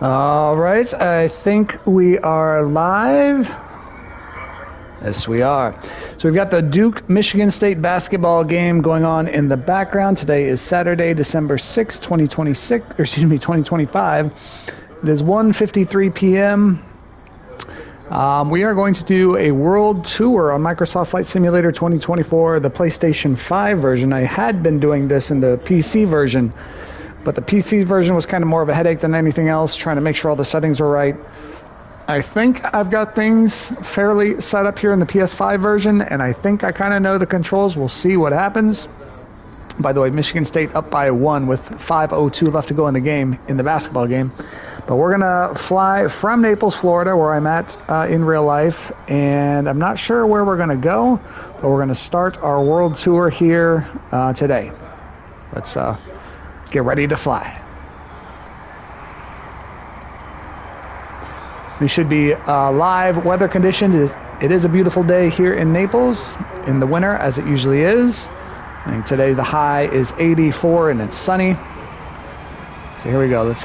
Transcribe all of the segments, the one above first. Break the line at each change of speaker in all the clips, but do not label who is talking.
All right, I think we are live. Yes, we are. So we've got the Duke-Michigan State basketball game going on in the background. Today is Saturday, December 6th, 2025. It is 1:53 p.m. We are going to do a world tour on Microsoft Flight Simulator 2024, the PlayStation 5 version. I had been doing this in the PC version, but the PC version was kind of more of a headache than anything else, trying to make sure all the settings were right. I think I've got things fairly set up here in the PS5 version, and I think I kind of know the controls. We'll see what happens. By the way, Michigan State up by 1 with 5:02 left to go in the game, in the basketball game. But we're going to fly from Naples, Florida, where I'm at in real life, and I'm not sure where we're going to go, but we're going to start our world tour here today. Let's get ready to fly. We should be live weather conditioned. It is a beautiful day here in Naples in the winter, as it usually is. I think today the high is 84 and it's sunny. So here we go. Let's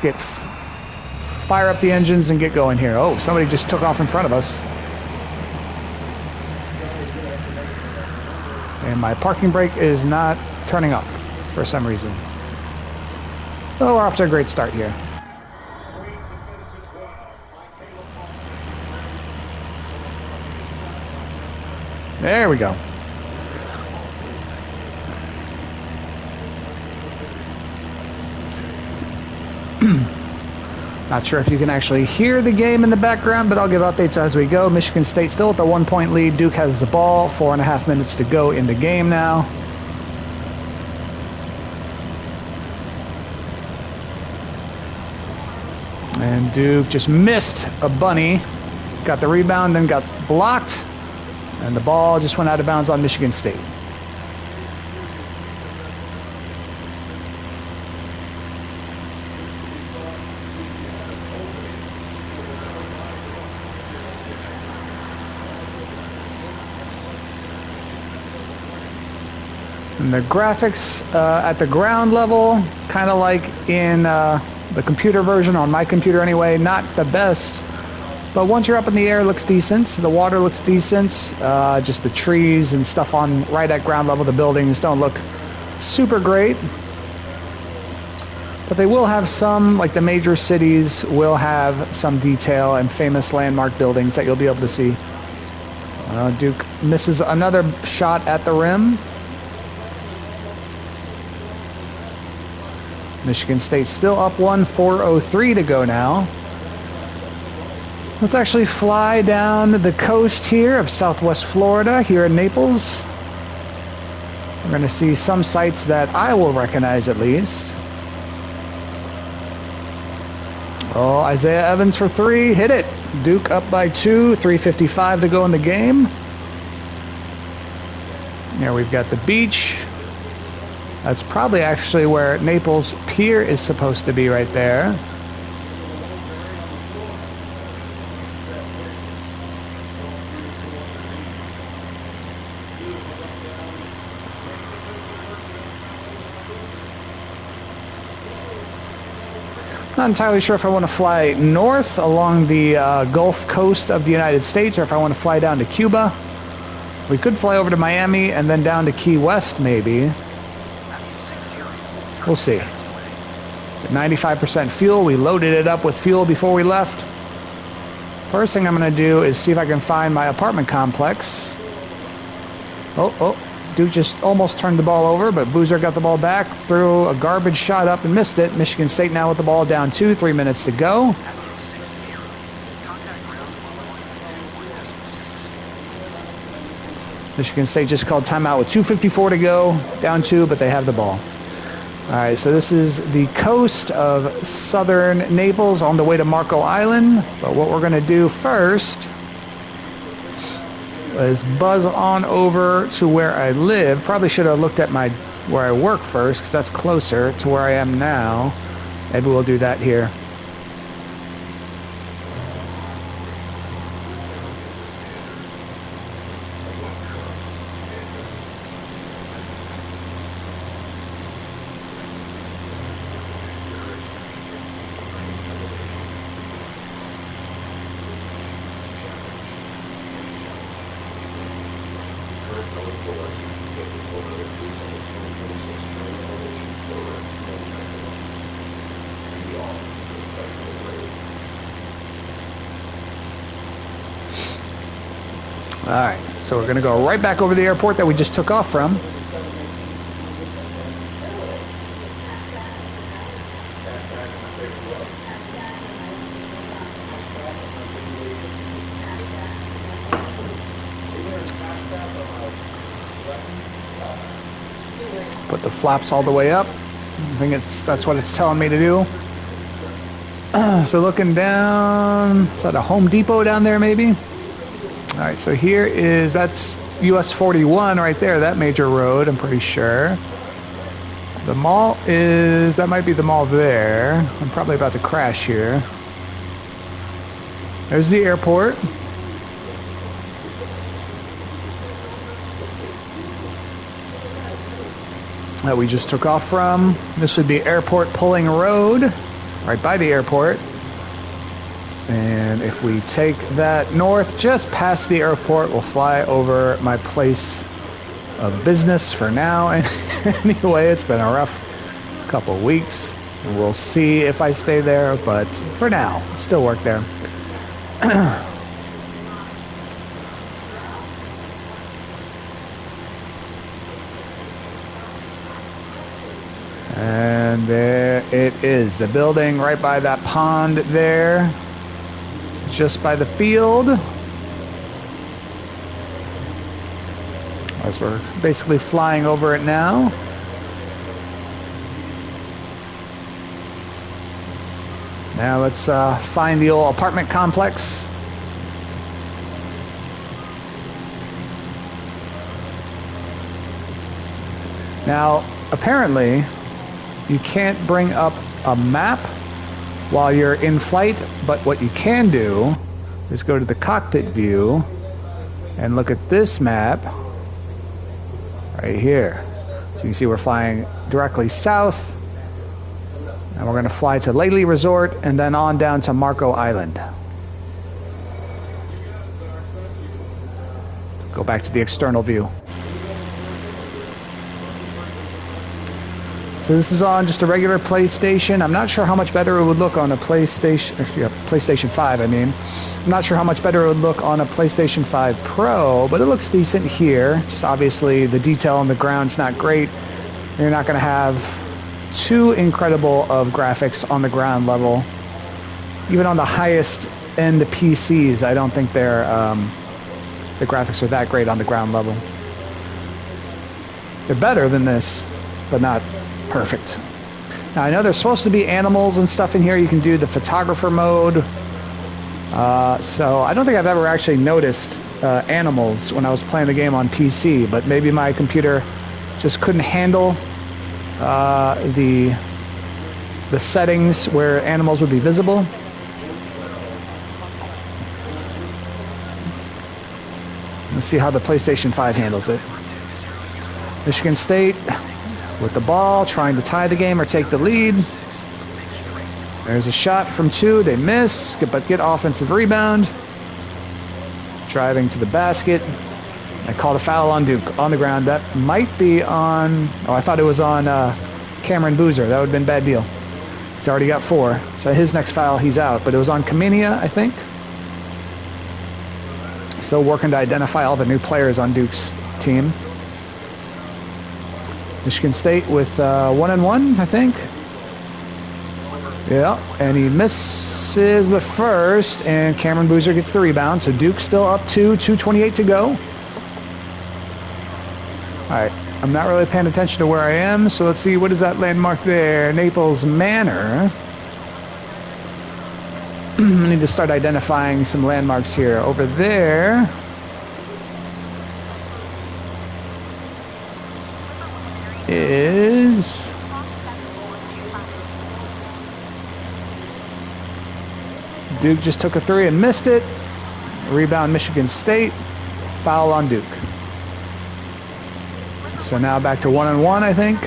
fire up the engines and get going here. Oh, somebody just took off in front of us. And my parking brake is not turning off for some reason. Well, we're off to a great start here. There we go. Not sure if you can actually hear the game in the background, but I'll give updates as we go. Michigan State still with a 1-point lead. Duke has the ball. 4.5 minutes to go in the game now. And Duke just missed a bunny. Got the rebound, then got blocked. And the ball just went out of bounds on Michigan State. And the graphics at the ground level, kind of like in the computer version, on my computer anyway, not the best. But once you're up in the air, it looks decent. The water looks decent. Just the trees and stuff on right at ground level, the buildings don't look super great. But they will have some, like the major cities will have some detail and famous landmark buildings that you'll be able to see. Duke misses another shot at the rim. Michigan State still up 1, 4:03 to go now. Let's actually fly down the coast here of Southwest Florida, here in Naples. We're going to see some sights that I will recognize at least. Oh, Isaiah Evans for 3, hit it. Duke up by 2, 3:55 to go in the game. Here we've got the beach. That's probably actually where Naples Pier is supposed to be, right there. Not entirely sure if I want to fly north along the Gulf Coast of the United States or if I want to fly down to Cuba. We could fly over to Miami and then down to Key West maybe. We'll see. 95% fuel. We loaded it up with fuel before we left. First thing I'm going to do is see if I can find my apartment complex. Oh. Duke just almost turned the ball over, but Boozer got the ball back, threw a garbage shot up and missed it. Michigan State now with the ball down 2, 3 minutes to go. Michigan State just called timeout with 2:54 to go, down 2, but they have the ball. All right, so this is the coast of southern Naples on the way to Marco Island. But what we're going to do first is buzz on over to where I live. Probably should have looked at where I work first, because that's closer to where I am now. Maybe we'll do that here. Alright, so we're going to go right back over the airport that we just took off from. Put the flaps all the way up. I think that's what it's telling me to do. So looking down, is that a Home Depot down there maybe? All right, so that's US 41 right there, that major road, I'm pretty sure. The mall that might be the mall there. I'm probably about to crash here. There's the airport. That we just took off from. This would be Airport Pulling Road, right by the airport. And if we take that north, just past the airport, we'll fly over my place of business for now. And anyway, it's been a rough couple weeks. We'll see if I stay there, but for now, still work there. And there it is, the building right by that pond there, just by the field. As we're basically flying over it now. Now let's find the old apartment complex. Now, apparently, you can't bring up a map while you're in flight, but what you can do is go to the cockpit view and look at this map right here. So you can see we're flying directly south, and we're going to fly to Lely Resort and then on down to Marco Island. Go back to the external view. So this is on just a regular PlayStation. I'm not sure how much better it would look on a PlayStation 5, I mean. I'm not sure how much better it would look on a PlayStation 5 Pro, but it looks decent here. Just obviously the detail on the ground's not great. You're not going to have too incredible of graphics on the ground level. Even on the highest end PCs, I don't think the graphics are that great on the ground level. They're better than this, but not perfect. Now I know there's supposed to be animals and stuff in here. You can do the photographer mode. So I don't think I've ever actually noticed animals when I was playing the game on PC, but maybe my computer just couldn't handle the settings where animals would be visible. Let's see how the PlayStation 5 handles it. Michigan State with the ball, trying to tie the game or take the lead. There's a shot from two, they miss, but get offensive rebound. Driving to the basket. I called a foul on Duke on the ground. That might be on, I thought it was on Cameron Boozer. That would have been a bad deal. He's already got 4. So his next foul, he's out. But it was on Kaminia, I think. Still working to identify all the new players on Duke's team. Michigan State with 1-1, I think. Yeah, and he misses the first, and Cameron Boozer gets the rebound. So Duke's still up 2:28 to go. All right, I'm not really paying attention to where I am, so let's see, what is that landmark there? Naples Manor. I need to start identifying some landmarks here. Over there is Duke just took a 3 and missed it. Rebound Michigan State. Foul on Duke. So now back to 1-1, I think,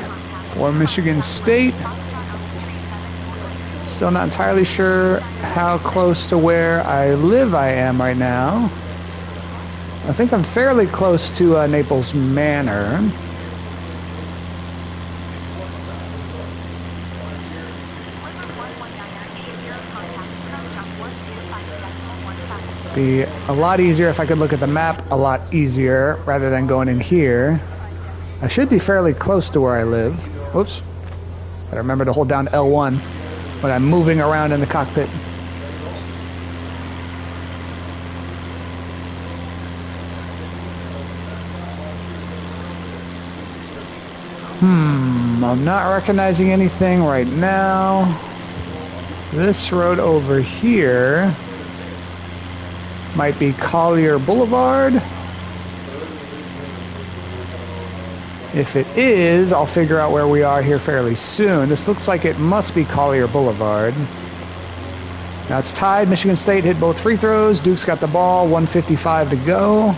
for Michigan State. Still not entirely sure how close to where I live I am right now. I think I'm fairly close to Naples Manor. Be a lot easier if I could look at the map a lot easier rather than going in here. I should be fairly close to where I live. Oops. Gotta remember to hold down L1 when I'm moving around in the cockpit. I'm not recognizing anything right now. This road over here might be Collier Boulevard. If it is, I'll figure out where we are here fairly soon. This looks like it must be Collier Boulevard. Now it's tied. Michigan State hit both free throws. Duke's got the ball. 1:55 to go.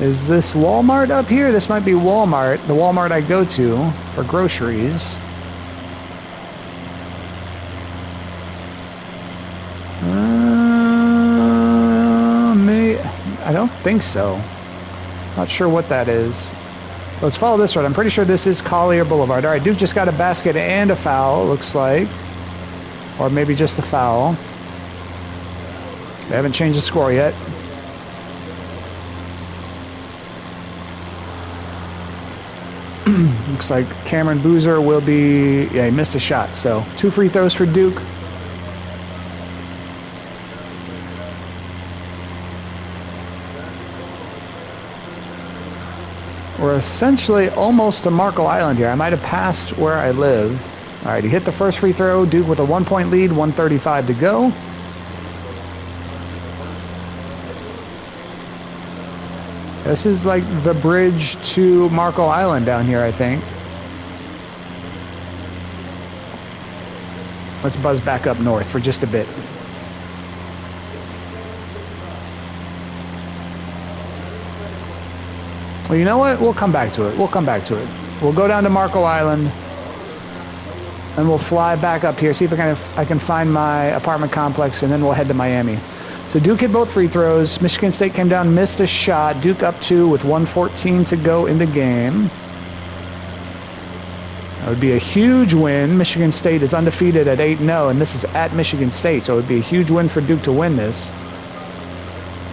Is this Walmart up here? This might be Walmart, the Walmart I go to for groceries. I don't think so. Not sure what that is. Let's follow this road. I'm pretty sure this is Collier Boulevard. All right, Duke just got a basket and a foul, it looks like. Or maybe just a foul. They haven't changed the score yet. Looks like Cameron Boozer will be... Yeah, he missed a shot. So 2 free throws for Duke. We're essentially almost to Marco Island here. I might have passed where I live. All right, he hit the first free throw. Duke with a 1-point lead, 1:35 to go. This is like the bridge to Marco Island down here, I think. Let's buzz back up north for just a bit. Well, you know what? We'll come back to it. We'll come back to it. We'll go down to Marco Island, and we'll fly back up here, see if I can find my apartment complex, and then we'll head to Miami. So Duke hit both free throws. Michigan State came down, missed a shot. Duke up 2 with 1:14 to go in the game. That would be a huge win. Michigan State is undefeated at 8-0, and this is at Michigan State, so it would be a huge win for Duke to win this.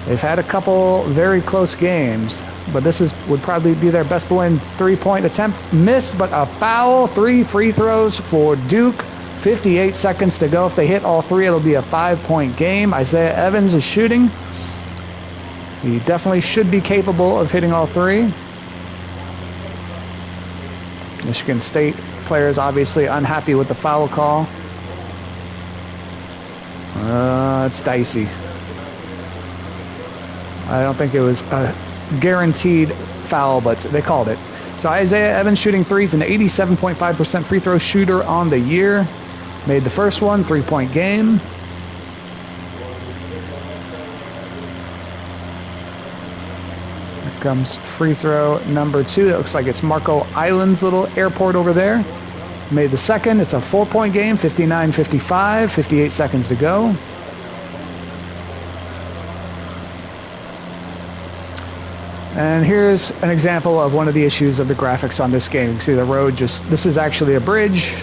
They've had a couple very close games, but this would probably be their best win. 3-point attempt missed, but a foul. 3 free throws for Duke. 58 seconds to go. If they hit all 3, it'll be a 5-point game. Isaiah Evans is shooting. He definitely should be capable of hitting all 3. Michigan State players obviously unhappy with the foul call. It's dicey. I don't think it was a guaranteed foul, but they called it. So Isaiah Evans shooting threes, an 87.5% free throw shooter on the year. Made the first one, 3-point game. Here comes free throw number 2. It looks like it's Marco Island's little airport over there. Made the second. It's a 4-point game, 59-55, 58 seconds to go. And here's an example of one of the issues of the graphics on this game. You can see the road this is actually a bridge.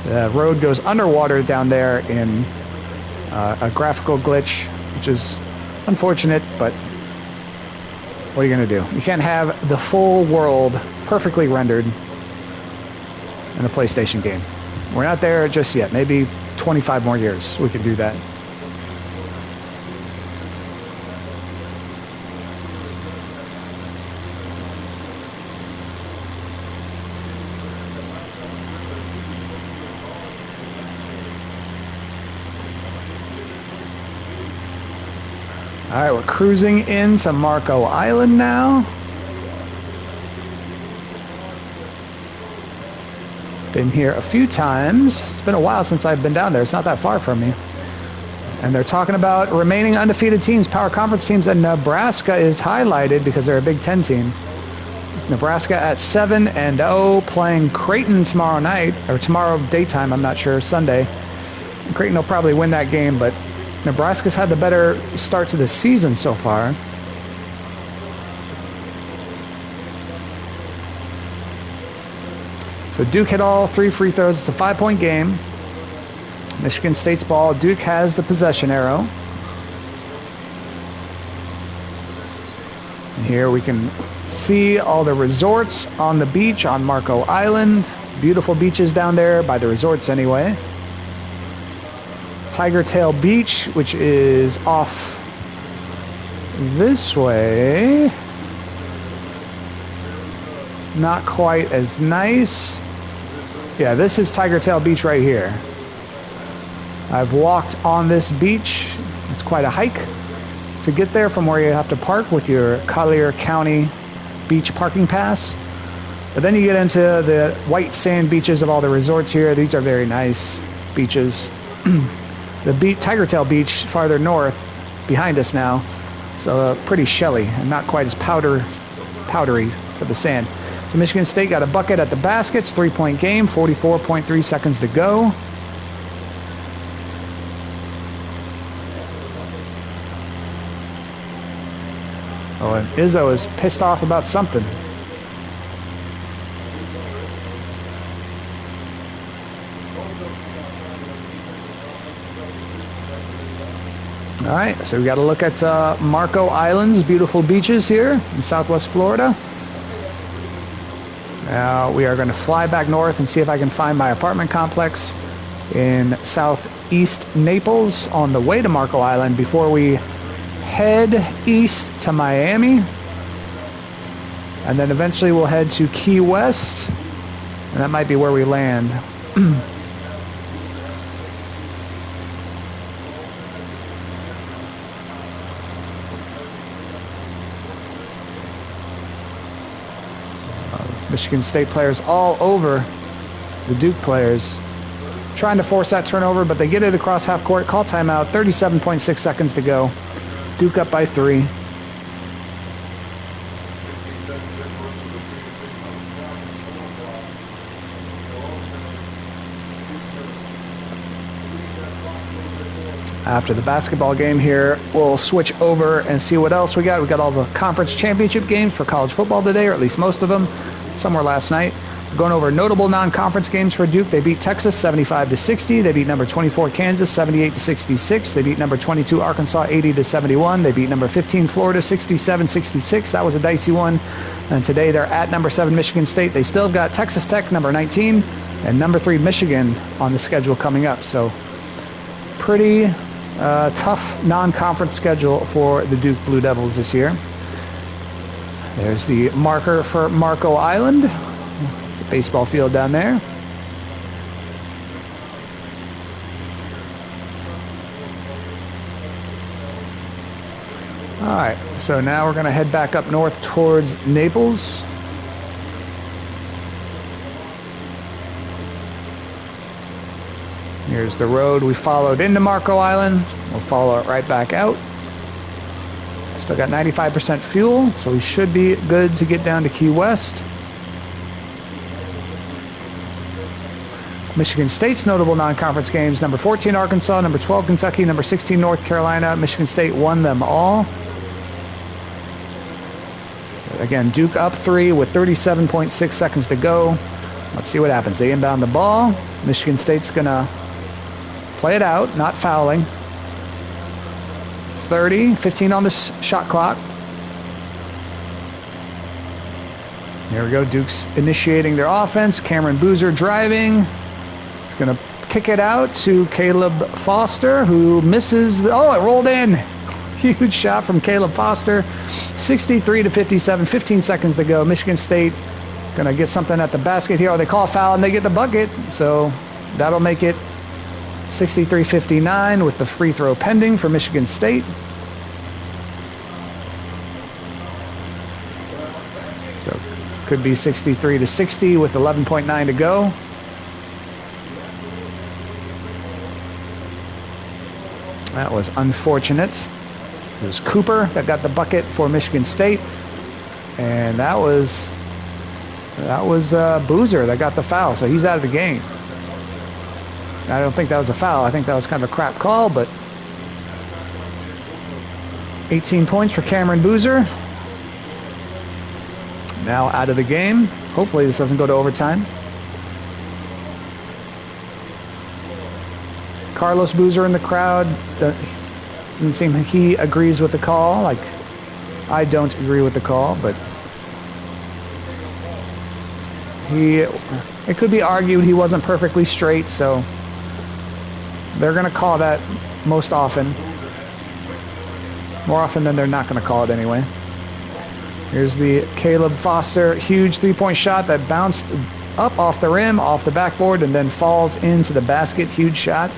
The road goes underwater down there in a graphical glitch, which is unfortunate, but what are you going to do? You can't have the full world perfectly rendered in a PlayStation game. We're not there just yet. Maybe 25 more years we can do that. All right, we're cruising into Marco Island now. Been here a few times. It's been a while since I've been down there. It's not that far from me. And they're talking about remaining undefeated teams, power conference teams, and Nebraska is highlighted because they're a Big Ten team. It's Nebraska at 7-0, playing Creighton tomorrow night, or tomorrow daytime, I'm not sure, Sunday. Creighton will probably win that game, but Nebraska's had the better start to the season so far. So Duke hit all 3 free throws. It's a 5-point game. Michigan State's ball. Duke has the possession arrow. Here we can see all the resorts on the beach on Marco Island. Beautiful beaches down there, by the resorts anyway. Tiger Tail Beach, which is off this way. Not quite as nice. Yeah, this is Tiger Tail Beach right here. I've walked on this beach. It's quite a hike to get there from where you have to park with your Collier County beach parking pass. But then you get into the white sand beaches of all the resorts here. These are very nice beaches. The Tiger Tail Beach farther north, behind us now, is pretty shelly and not quite as powdery for the sand. So Michigan State got a bucket at the baskets, 3-point game, 44.3 seconds to go. Oh, and Izzo is pissed off about something. All right, so we got to look at Marco Island's beautiful beaches here in Southwest Florida. Now we are going to fly back north and see if I can find my apartment complex in southeast Naples on the way to Marco Island before we head east to Miami. And then eventually we'll head to Key West, and that might be where we land. Michigan State players all over the Duke players, trying to force that turnover, but they get it across half court. Call timeout, 37.6 seconds to go. Duke up by 3. After the basketball game here, we'll switch over and see what else we got. We got all the conference championship games for college football today, or at least most of them. Some were last night. We're going over notable non-conference games for Duke. They beat Texas 75-60. They beat number 24 Kansas 78-66. They beat number 22 Arkansas 80-71. They beat number 15 Florida 67-66. That was a dicey one. And today they're at number 7 Michigan State. They still got Texas Tech number 19 and number 3 Michigan on the schedule coming up. So pretty tough non-conference schedule for the Duke Blue Devils this year. There's the marker for Marco Island. It's a baseball field down there. All right, so now we're going to head back up north towards Naples. Here's the road we followed into Marco Island. We'll follow it right back out. Still got 95% fuel, so we should be good to get down to Key West. Michigan State's notable non-conference games: number 14 Arkansas, number 12 Kentucky, number 16 North Carolina. Michigan State won them all. Again, Duke up 3 with 37.6 seconds to go. Let's see what happens. They inbound the ball. Michigan State's going to play it out, not fouling. 30, 15 on the shot clock. Here we go. Duke's initiating their offense. Cameron Boozer driving. He's going to kick it out to Caleb Foster, who misses. Oh, it rolled in. Huge shot from Caleb Foster. 63-57, 15 seconds to go. Michigan State going to get something at the basket here. Oh, they call a foul and they get the bucket. So that'll make it 63-59 with the free throw pending for Michigan State. So could be 63-60 with 11.9 to go. That was unfortunate. It was Cooper that got the bucket for Michigan State, and that was Boozer that got the foul, so he's out of the game. I don't think that was a foul. I think that was kind of a crap call, but 18 points for Cameron Boozer. Now out of the game. Hopefully this doesn't go to overtime. Carlos Boozer in the crowd. Doesn't seem he agrees with the call. Like, I don't agree with the call, but it could be argued he wasn't perfectly straight, so they're going to call that most often. More often than they're not going to call it anyway. Here's the Caleb Foster huge three-point shot that bounced up off the rim, off the backboard, and then falls into the basket. Huge shot.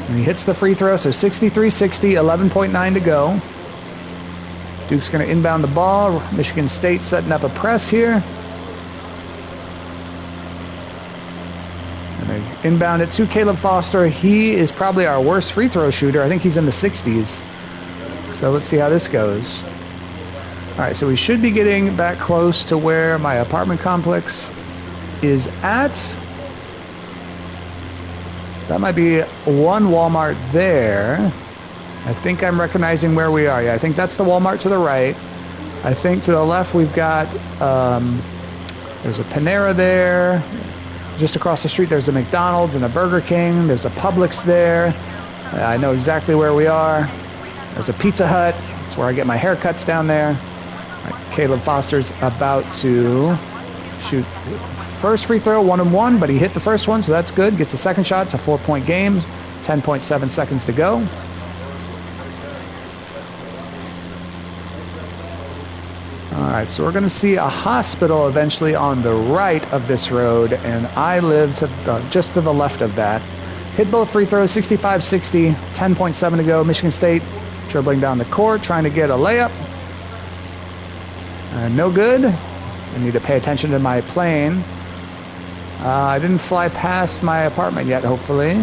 And he hits the free throw, so 63-60, 11.9 to go. Duke's going to inbound the ball. Michigan State setting up a press here. And they inbound it to Caleb Foster. He is probably our worst free throw shooter. I think he's in the 60s. So let's see how this goes. All right, so we should be getting back close to where my apartment complex is at. That might be one Walmart there. I think I'm recognizing where we are. Yeah, I think that's the Walmart to the right. I think to the left we've got, there's a Panera there. Just across the street there's a McDonald's and a Burger King. There's a Publix there. I know exactly where we are. There's a Pizza Hut. That's where I get my haircuts down there. Right, Caleb Foster's about to shoot first free throw, 1-and-1, but he hit the first one, so that's good. Gets the second shot. It's a 4-point game. 10.7 seconds to go. All right, so we're going to see a hospital eventually on the right of this road, and I live just to the left of that. Hit both free throws, 65-60, 10.7 to go. Michigan State dribbling down the court, trying to get a layup. No good. I need to pay attention to my plane. I didn't fly past my apartment yet, hopefully.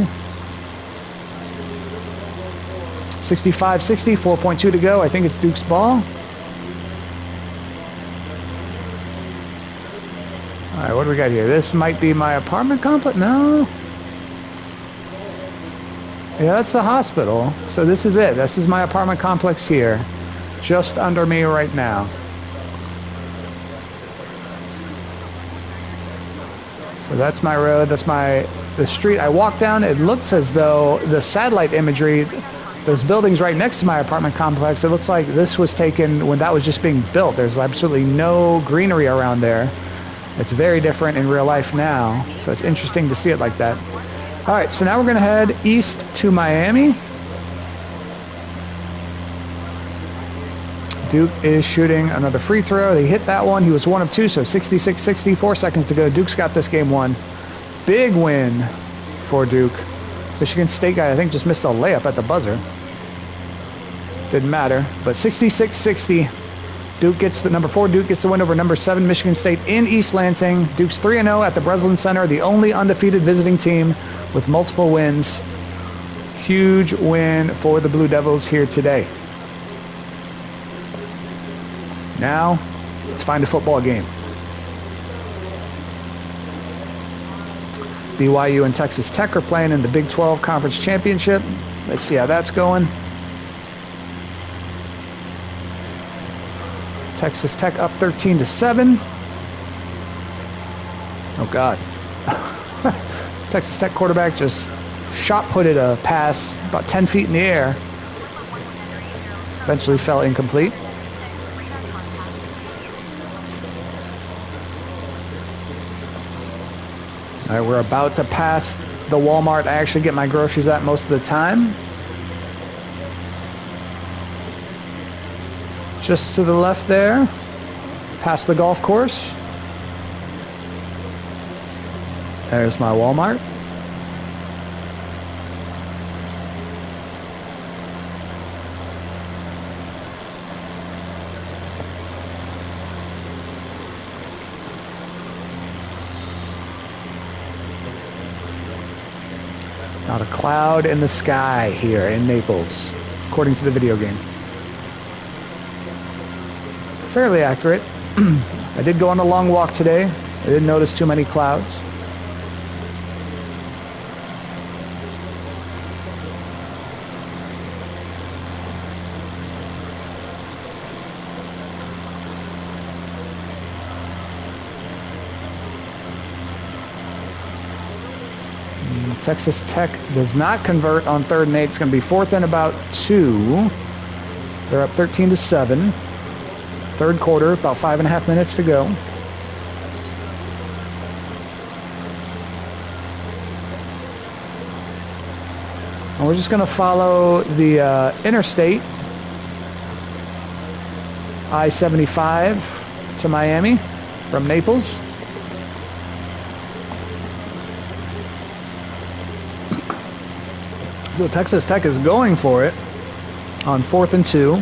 65-60, 4.2 to go. I think it's Duke's ball. All right, what do we got here? This might be my apartment complex? No. Yeah, that's the hospital. So this is it. This is my apartment complex here. Just under me right now. So that's my road. That's the street I walk down. It looks as though the satellite imagery, those buildings right next to my apartment complex, it looks like this was taken when that was just being built. There's absolutely no greenery around there. It's very different in real life now. So it's interesting to see it like that. All right, so now we're going to head east to Miami. Duke is shooting another free throw. They hit that one. He was 1 of 2, so 66-60, 4 seconds to go. Duke's got this game won. Big win for Duke. Michigan State guy, I think, just missed a layup at the buzzer. Didn't matter, but 66-60. Duke gets the number 4. Duke gets the win over number 7 Michigan State in East Lansing. Duke's 3-0 at the Breslin Center, the only undefeated visiting team with multiple wins. Huge win for the Blue Devils here today. Now, let's find a football game. BYU and Texas Tech are playing in the Big 12 Conference Championship. Let's see how that's going. Texas Tech up 13-7. Oh, God. Texas Tech quarterback just shot-putted a pass about 10 feet in the air. Eventually fell incomplete. All right, we're about to pass the Walmart I actually get my groceries at most of the time. Just to the left there, past the golf course. There's my Walmart. Not a cloud in the sky here in Naples, according to the video game. Fairly accurate. I did go on a long walk today. I didn't notice too many clouds. Texas Tech does not convert on 3rd and 8. It's going to be 4th and about 2. They're up 13-7. Third quarter, about 5.5 minutes to go. And we're just going to follow the interstate, I-75 to Miami from Naples. So Texas Tech is going for it on 4th and 2,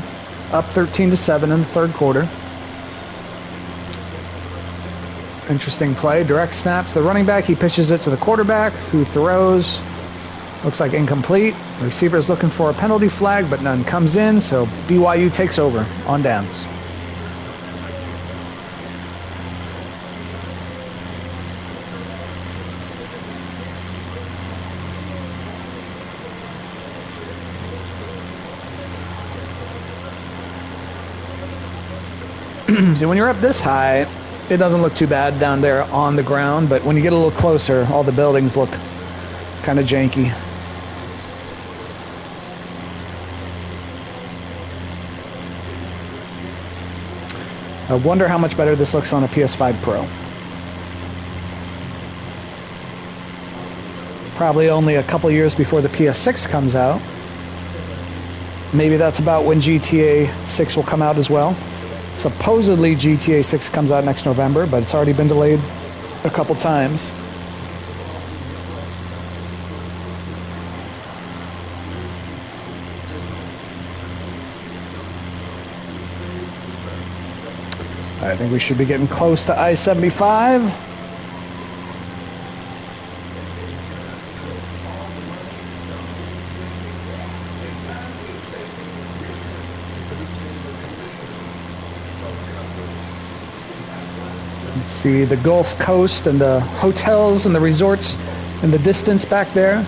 up 13-7 in the third quarter. Interesting play, direct snaps. The running back, he pitches it to the quarterback, who throws. Looks like incomplete. The receiver's looking for a penalty flag, but none comes in, so BYU takes over on downs. So when you're up this high, it doesn't look too bad down there on the ground, but when you get a little closer, all the buildings look kind of janky. I wonder how much better this looks on a PS5 Pro. Probably only a couple years before the PS6 comes out. Maybe that's about when GTA 6 will come out as well. Supposedly GTA 6 comes out next November, but it's already been delayed a couple times. I think we should be getting close to I-75. See the Gulf Coast and the hotels and the resorts in the distance back there.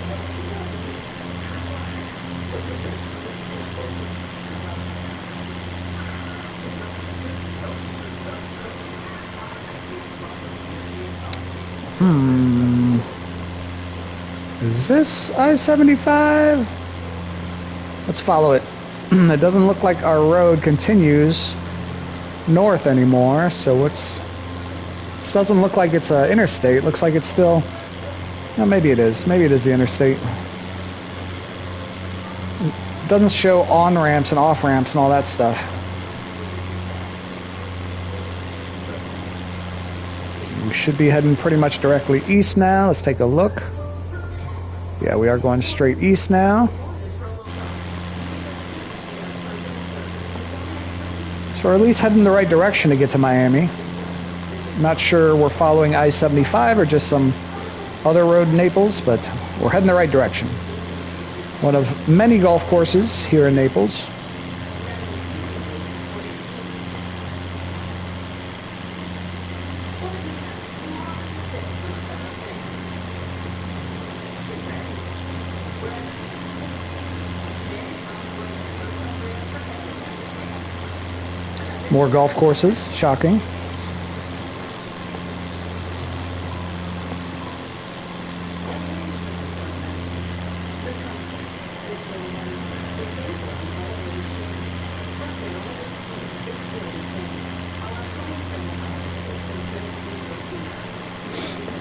Is this I-75? Let's follow it. It doesn't look like our road continues north anymore, so this doesn't look like it's an interstate. It looks like it's still, oh, maybe it is. Maybe it is the interstate. It doesn't show on-ramps and off-ramps and all that stuff. We should be heading pretty much directly east now. Let's take a look. Yeah, we are going straight east now. So we're at least heading the right direction to get to Miami. Not sure we're following I-75 or just some other road in Naples, but we're heading the right direction. One of many golf courses here in Naples. More golf courses, shocking.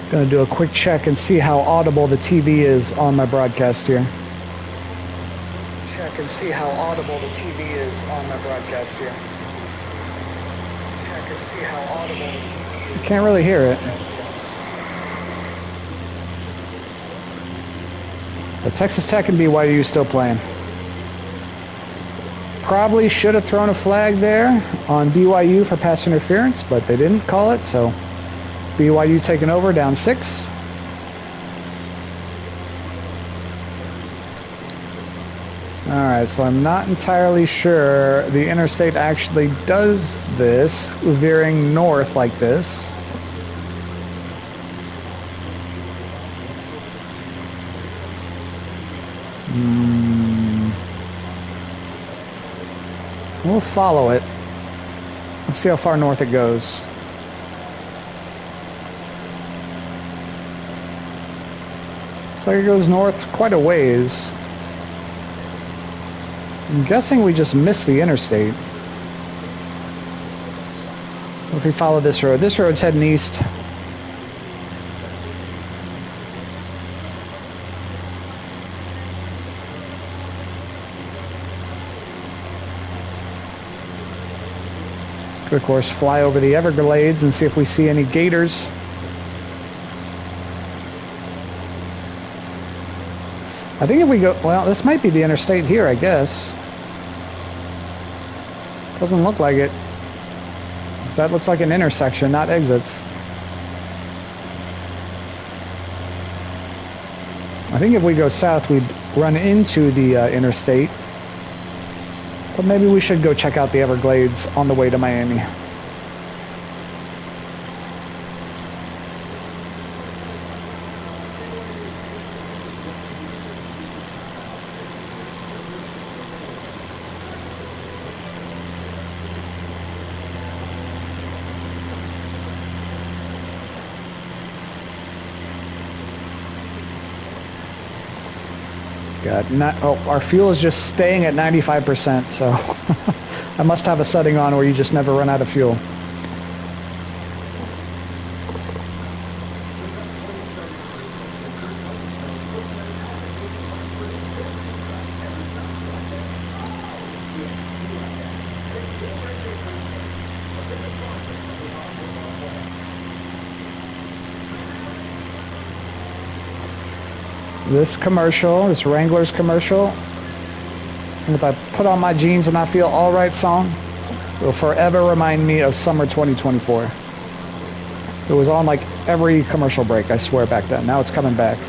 Going to do a quick check and see how audible the TV is on my broadcast here. Check and see how audible the TV is on my broadcast here. Check and see how audible the TV is. Can't really hear it. But Texas Tech and BYU still playing. Probably should have thrown a flag there on BYU for pass interference, but they didn't call it, so BYU taking over, down 6. All right, so I'm not entirely sure the interstate actually does this, veering north like this. We'll follow it. Let's see how far north it goes. Looks like it goes north quite a ways. I'm guessing we just missed the interstate. If we follow this road's heading east. Could, of course, fly over the Everglades and see if we see any gators. I think if we go, well, this might be the interstate here, I guess. Doesn't look like it. That looks like an intersection, not exits. I think if we go south, we'd run into the interstate. But maybe we should go check out the Everglades on the way to Miami. Our fuel is just staying at 95%, so I must have a setting on where you just never run out of fuel. This commercial, this Wrangler's commercial, and if I put on my jeans and I feel all right song, will forever remind me of summer 2024. It was on like every commercial break, I swear, back then. Now it's coming back.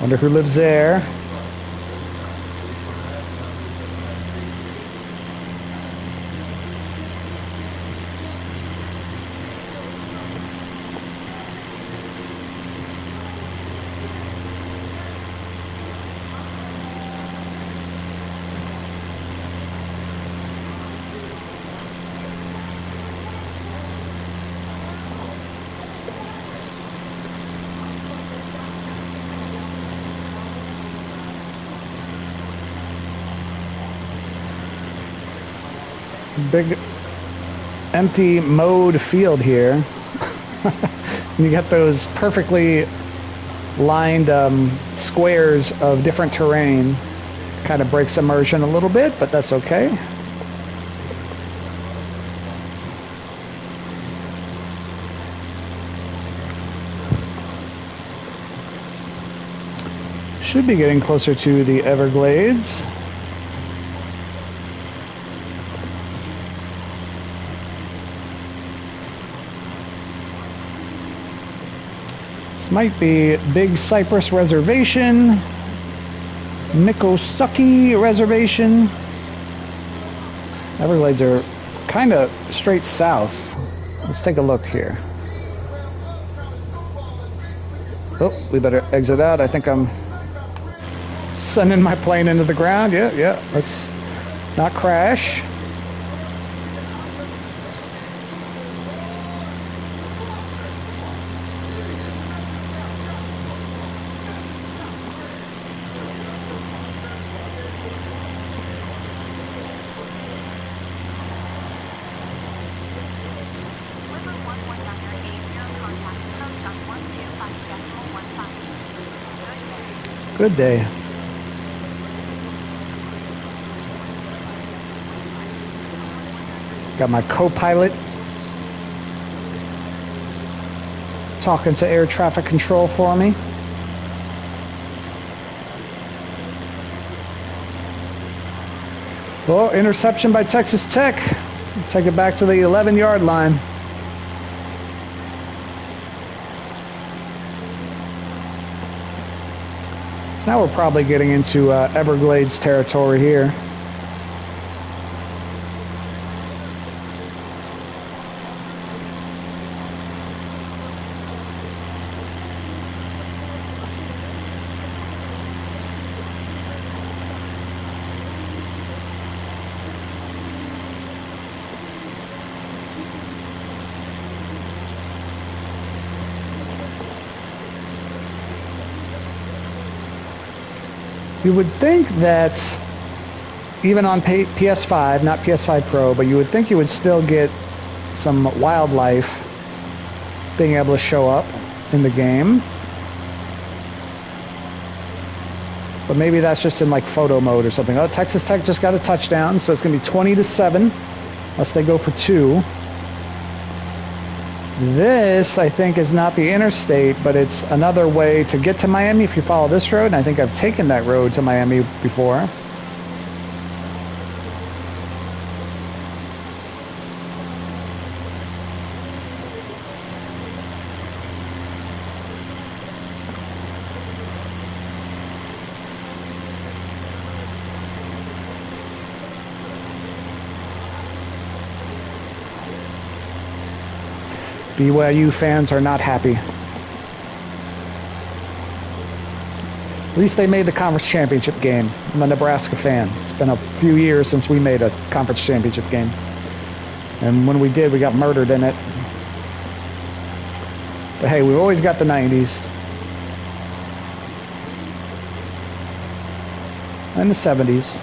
Wonder who lives there. Big empty mowed field here. You got those perfectly lined squares of different terrain. Kind of breaks immersion a little bit, but that's okay. Should be getting closer to the Everglades. This might be Big Cypress Reservation, Miccosukee Reservation. Everglades are kind of straight south. Let's take a look here. Oh, we better exit out. I think I'm sending my plane into the ground. Yeah, let's not crash. Good day. Got my co-pilot talking to air traffic control for me. Oh, interception by Texas Tech. Take it back to the 11-yard line. So now we're probably getting into Everglades territory here. You would think that even on PS5, not PS5 Pro, but you would think you would still get some wildlife being able to show up in the game. But maybe that's just in like photo mode or something. Oh, Texas Tech just got a touchdown, so it's going to be 20-7 unless they go for 2. This, I think, is not the interstate, but it's another way to get to Miami if you follow this road, and I think I've taken that road to Miami before. BYU fans are not happy. At least they made the conference championship game. I'm a Nebraska fan. It's been a few years since we made a conference championship game. And when we did, we got murdered in it. But hey, we've always got the 90s. And the 70s.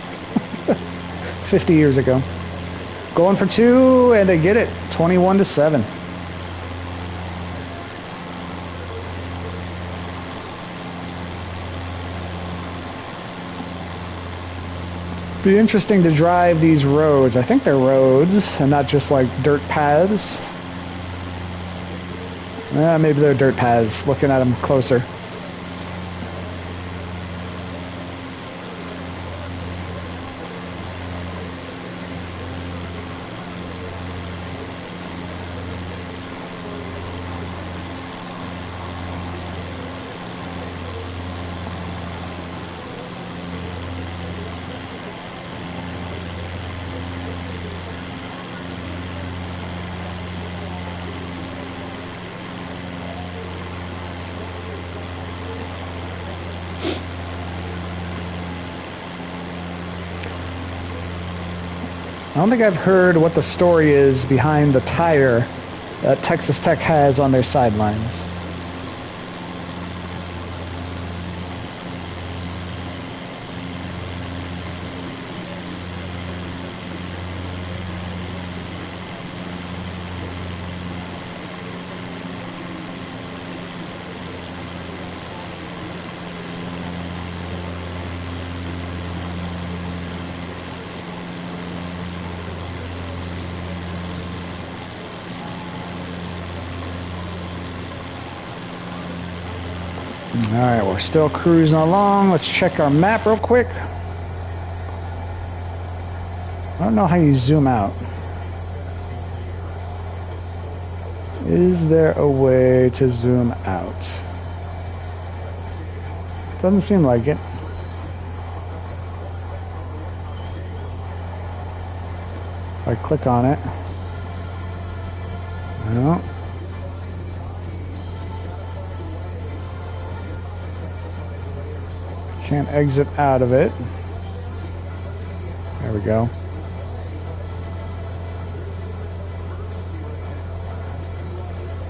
50 years ago. Going for 2, and they get it. 21-7. Be interesting to drive these roads. I think they're roads and not just like dirt paths. Maybe they're dirt paths, looking at them closer. I don't think I've heard what the story is behind the tire that Texas Tech has on their sidelines. All right, we're still cruising along. Let's check our map real quick. I don't know how you zoom out. Is there a way to zoom out? Doesn't seem like it. If I click on it. No. Can't exit out of it. There we go.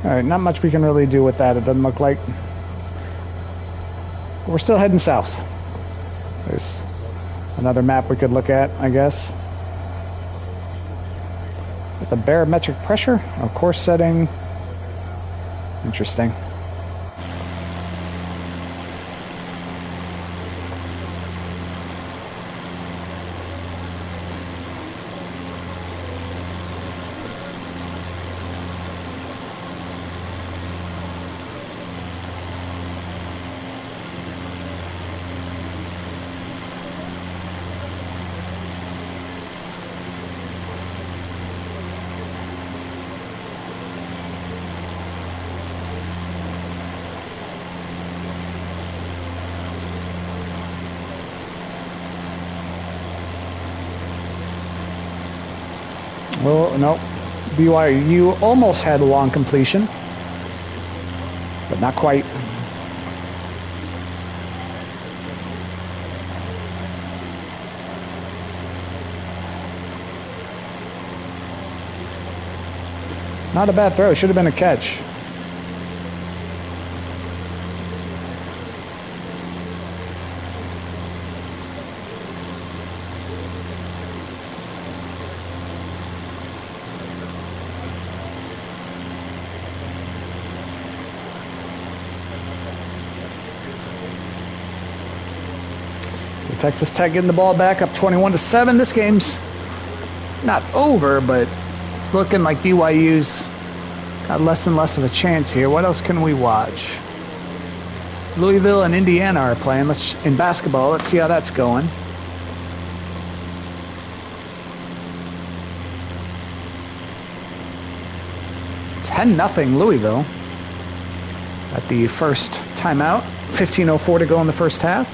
Alright, not much we can really do with that, it doesn't look like. We're still heading south. There's another map we could look at, I guess. At the barometric pressure, of course setting. Interesting. Well, no. BYU almost had a long completion, but not quite. Not a bad throw. Should have been a catch. So Texas Tech getting the ball back up 21-7. This game's not over, but it's looking like BYU's got less and less of a chance here. What else can we watch? Louisville and Indiana are playing in basketball. Let's see how that's going. It's 10-0 Louisville at the first timeout. 15:04 to go in the first half.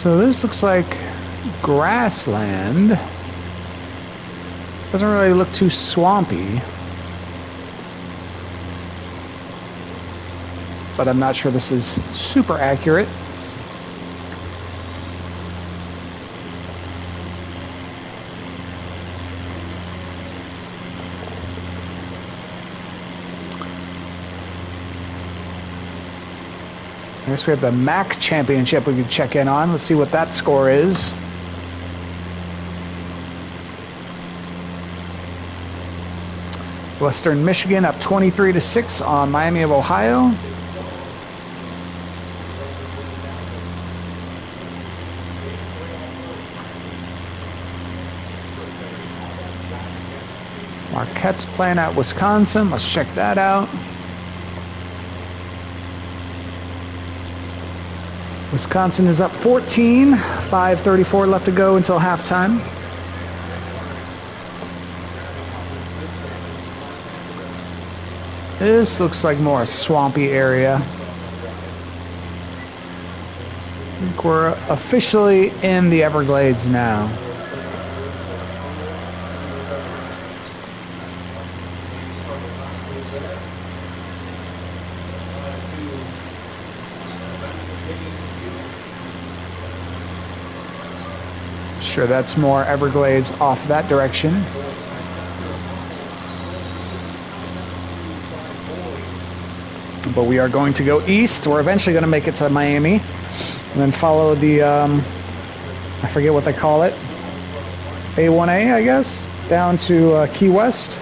So this looks like grassland. Doesn't really look too swampy. But I'm not sure this is super accurate. I guess we have the MAC championship we could check in on. Let's see what that score is. Western Michigan up 23-6 on Miami of Ohio. Marquette's playing at Wisconsin. Let's check that out. Wisconsin is up 14, 5:34 left to go until halftime. This looks like more a swampy area. I think we're officially in the Everglades now. Sure, that's more Everglades off that direction. But we are going to go east. We're eventually going to make it to Miami and then follow the, I forget what they call it, A1A, I guess, down to Key West.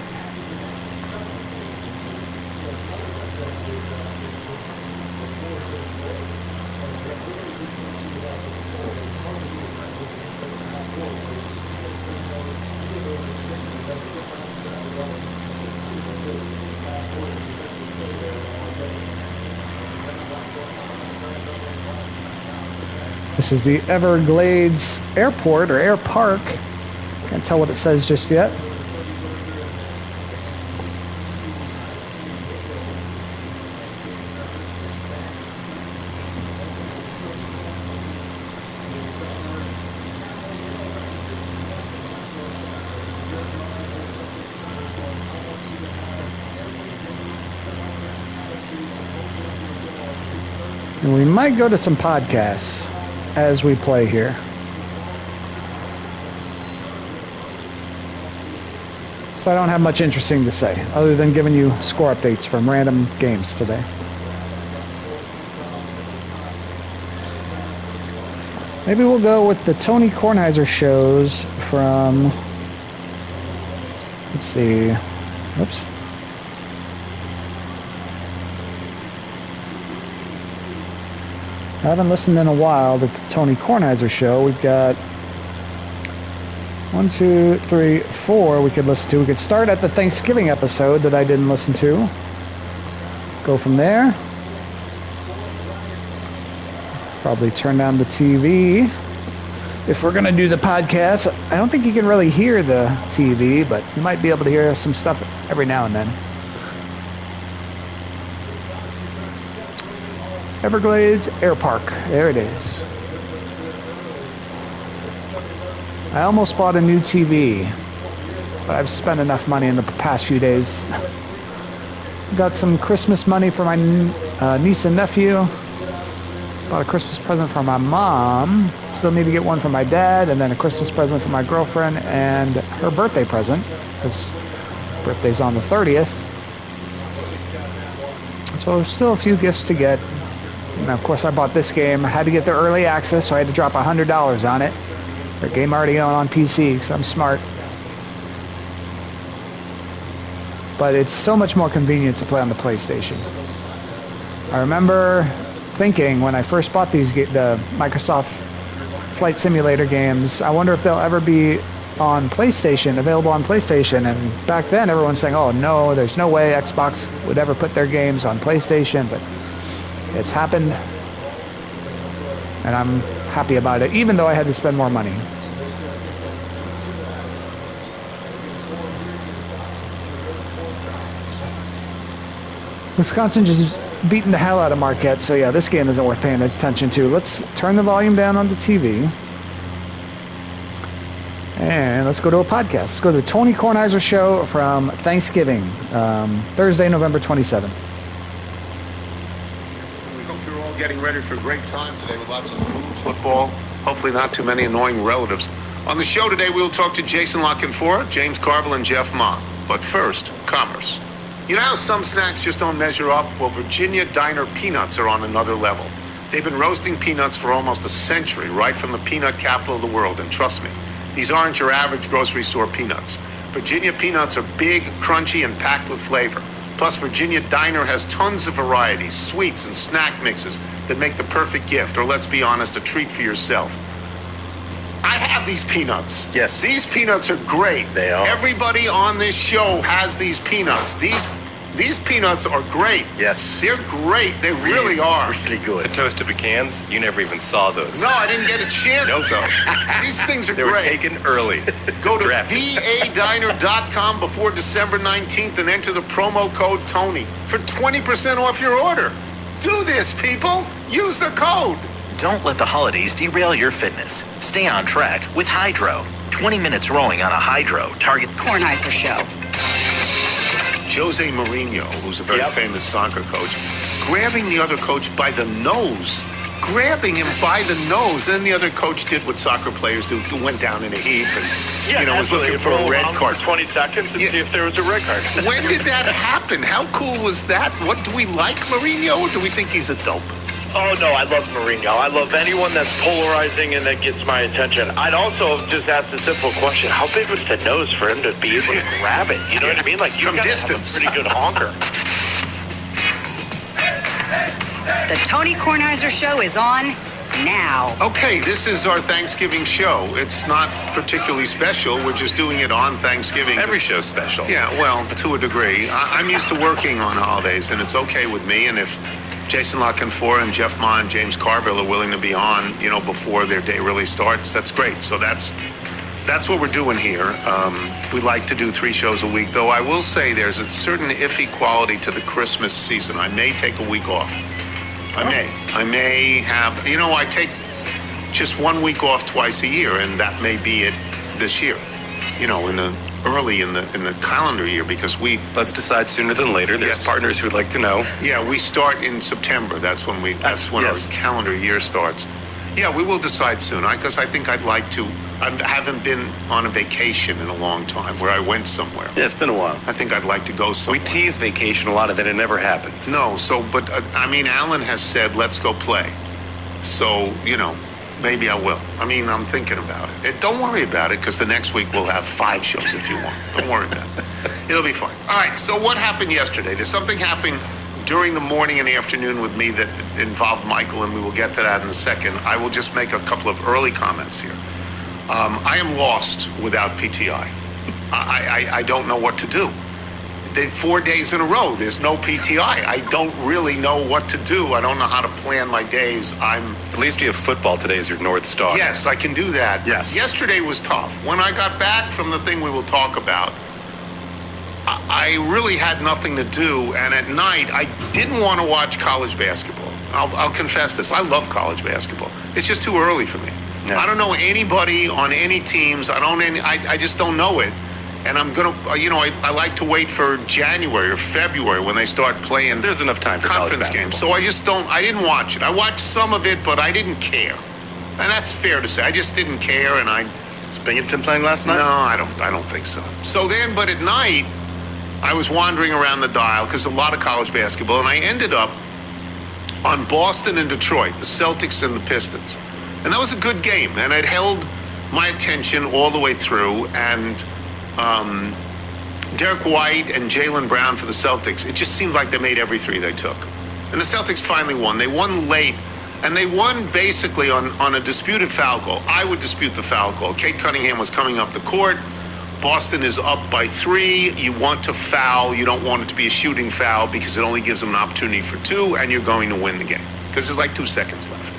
This is the Everglades Airport or Air Park. Can't tell what it says just yet. And we might go to some podcasts as we play here. So I don't have much interesting to say other than giving you score updates from random games today. Maybe we'll go with the Tony Kornheiser shows from, let's see, oops. I haven't listened in a while. That's the Tony Kornheiser show. We've got 1, 2, 3, 4 we could listen to. We could start at the Thanksgiving episode that I didn't listen to. Go from there. Probably turn down the TV. If we're going to do the podcast, I don't think you can really hear the TV, but you might be able to hear some stuff every now and then. Everglades Air Park. There it is. I almost bought a new TV, but I've spent enough money in the past few days. Got some Christmas money for my niece and nephew. Bought a Christmas present for my mom. still need to get one for my dad, and then a Christmas present for my girlfriend, and her birthday present, because birthday's on the 30th. So there's still a few gifts to get. And of course, I bought this game. I had to get the early access, so I had to drop $100 on it. The game already on PC, because I'm smart. But it's so much more convenient to play on the PlayStation. I remember thinking when I first bought the Microsoft Flight Simulator games, I wonder if they'll ever be on PlayStation, available on PlayStation. And back then, everyone's saying, oh no, there's no way Xbox would ever put their games on PlayStation, but it's happened. And I'm happy about it, even though I had to spend more money. Wisconsin just beating the hell out of Marquette, so yeah, this game isn't worth paying attention to. Let's turn the volume down on the TV. And let's go to a podcast. Let's go to the Tony Kornheiser Show from Thanksgiving, Thursday, November 27th.
We hope you're all getting ready for a great time today with lots of food, football, hopefully not too many annoying relatives. On the show today, we'll talk to Jason Lockenfora, James Carville, and Jeff Ma. But first, commerce. You know how some snacks just don't measure up? Well, Virginia Diner peanuts are on another level. They've been roasting peanuts for almost a century, right from the peanut capital of the world. And trust me, these aren't your average grocery store peanuts. Virginia peanuts are big, crunchy, and packed with flavor. Plus, Virginia Diner has tons of varieties, sweets, and snack mixes that make the perfect gift, or let's be honest, a treat for yourself. I have these peanuts.
Yes.
These peanuts are great.
They are.
Everybody on this show has these peanuts. These peanuts are great.
Yes.
They're great. They really are.
Really good.
The toasted pecans, you never even saw those.
No, I didn't get a chance
Nope.
though. These things are
They
great.
were taken early.
Go to
Drafted.
vadiner.com before December 19th and enter the promo code TONY for 20% off your order. Do this, people. Use the code.
Don't let the holidays derail your fitness. Stay on track with Hydro. 20 minutes rowing on a Hydro. Target
Kornheiser Show.
Jose Mourinho, who's a very famous soccer coach, grabbing the other coach by the nose. Grabbing him by the nose. Then the other coach did what soccer players do, went down in a heap and, was looking for a red card.
20 seconds and see if there was a red card.
When did that happen? How cool was that? What, do we like Mourinho, or do we think he's a dope?
Oh, no, I love Mourinho. I love anyone that's polarizing and that gets my attention. I'd also just ask the simple question, how big was the nose for him to be able to grab it? You know what I mean? Like, you
From
gotta
distance.
have a pretty good honker.
The Tony Kornheiser Show is on now.
Okay, this is our Thanksgiving show. It's not particularly special. We're just doing it on Thanksgiving.
Every show's special.
Yeah, well, to a degree. I'm used to working on holidays, and it's okay with me. And if Jason Lockenfora and Jeff Ma and James Carville are willing to be on, before their day really starts, that's great. So that's what we're doing here. We like to do 3 shows a week, though I will say there's a certain iffy quality to the Christmas season. I may take a week off. I may have, I take just 1 week off twice a year, and that may be it this year, early in the calendar year, because
Let's decide sooner than later. There's
Yes.
partners who'd like to know.
Yeah, we start in September. That's when
Yes.
our calendar year starts. Yeah, we will decide soon, because I think I'd like to. I haven't been on a vacation in a long time where I went somewhere.
Yeah, it's been a while.
I think I'd like to go somewhere.
We tease vacation a lot, and then it never happens.
No, but Alan has said, let's go play. So, maybe I will. I'm thinking about it. Don't worry about it, because the next week we'll have 5 shows if you want. Don't worry about it. It'll be fine. All right, so what happened yesterday? There's something happening during the morning and afternoon with me that involved Michael, and we will get to that in a second. I will just make a couple of early comments here. I am lost without PTI. I don't know what to do. 4 days in a row, there's no PTI. I don't really know what to do. I don't know how to plan my days.
At least you have football today as your North Star.
Yes, I can do that.
Yes.
Yesterday was tough. When I got back from the thing we will talk about, I really had nothing to do, and at night, I didn't want to watch college basketball. I'll confess this. I love college basketball. It's just too early for me.
Yeah.
I don't know anybody on any teams. I just don't know it. And I'm going to, I like to wait for January or February when they start playing.
There's enough time for college
conference
basketball.
games. So I didn't watch it. I watched some of it, but I didn't care. And that's fair to say. I just didn't care, and
Is Binghamton playing last night?
No, I don't think so. So then, but at night, I was wandering around the dial because a lot of college basketball, and I ended up on Boston and Detroit, the Celtics and the Pistons. And that was a good game, and it held my attention all the way through. And Derek White and Jaylen Brown for the Celtics, it just seemed like they made every three they took. And the Celtics finally won. They won late, and they won basically on a disputed foul call. I would dispute the foul call. Kate Cunningham was coming up the court. Boston is up by 3. You want to foul. You don't want it to be a shooting foul because it only gives them an opportunity for 2, and you're going to win the game because there's like 2 seconds left.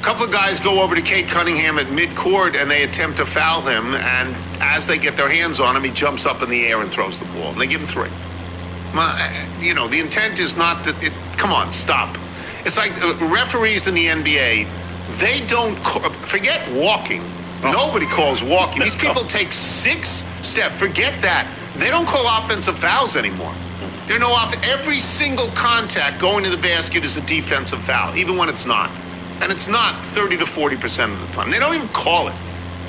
A couple of guys go over to Kate Cunningham at midcourt, and they attempt to foul him, and as they get their hands on him, he jumps up in the air and throws the ball, and they give him 3. You know, the intent is not that come on, stop. It's like referees in the NBA, they don't forget walking. Nobody calls walking. These people take 6 steps. Forget that. They don't call offensive fouls anymore. They're no off. Every single contact going to the basket is a defensive foul, even when it's not. And it's not 30 to 40% of the time. They don't even call it.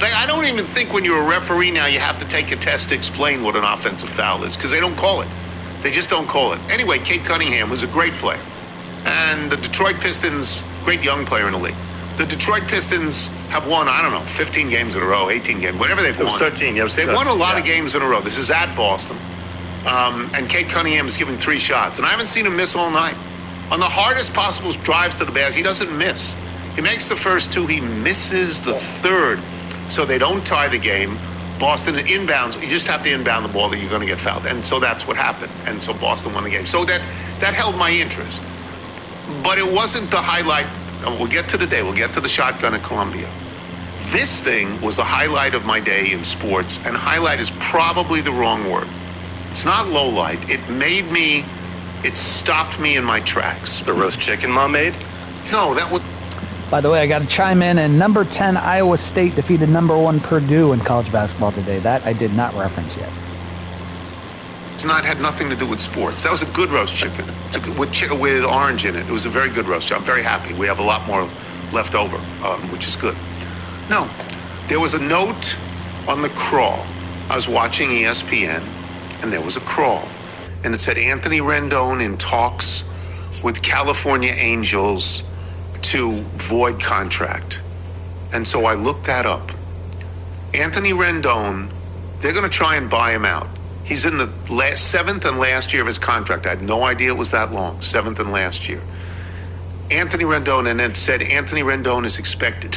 I don't even think when you're a referee now you have to take a test to explain what an offensive foul is because they don't call it. They just don't call it. Anyway, Kate Cunningham was a great player. And the Detroit Pistons, great young player in the league. The Detroit Pistons have won, 15 games in a row, 18 games, whatever they've won.
It was 13.
They've won a lot of games in a row. This is at Boston. And Kate Cunningham is giving 3 shots. And I haven't seen him miss all night. On the hardest possible drives to the basket, he doesn't miss. He makes the first 2. He misses the 3rd. So they don't tie the game. Boston inbounds. You just have to inbound the ball that you're going to get fouled. And so that's what happened. And so Boston won the game. So that held my interest. But it wasn't the highlight. We'll get to the day. We'll get to the shotgun at Columbia. This thing was the highlight of my day in sports, and highlight is probably the wrong word. It's not low light. It stopped me in my tracks.
The roast chicken Mom made?
No, that was...
By the way, I got to chime in, and number 10 Iowa State defeated number 1 Purdue in college basketball today. That I did not reference yet.
Had nothing to do with sports. That was a good roast chicken with orange in it. It was a very good roast. I'm very happy. We have a lot more left over, which is good. No, there was a note on the crawl. I was watching ESPN, and there was a crawl, and it said Anthony Rendon in talks with California Angels to void contract. And so I looked that up. Anthony Rendon, they're going to try and buy him out. He's in the 7th and last year of his contract. I had no idea it was that long. 7th and last year. Anthony Rendon, and it said Anthony Rendon is expected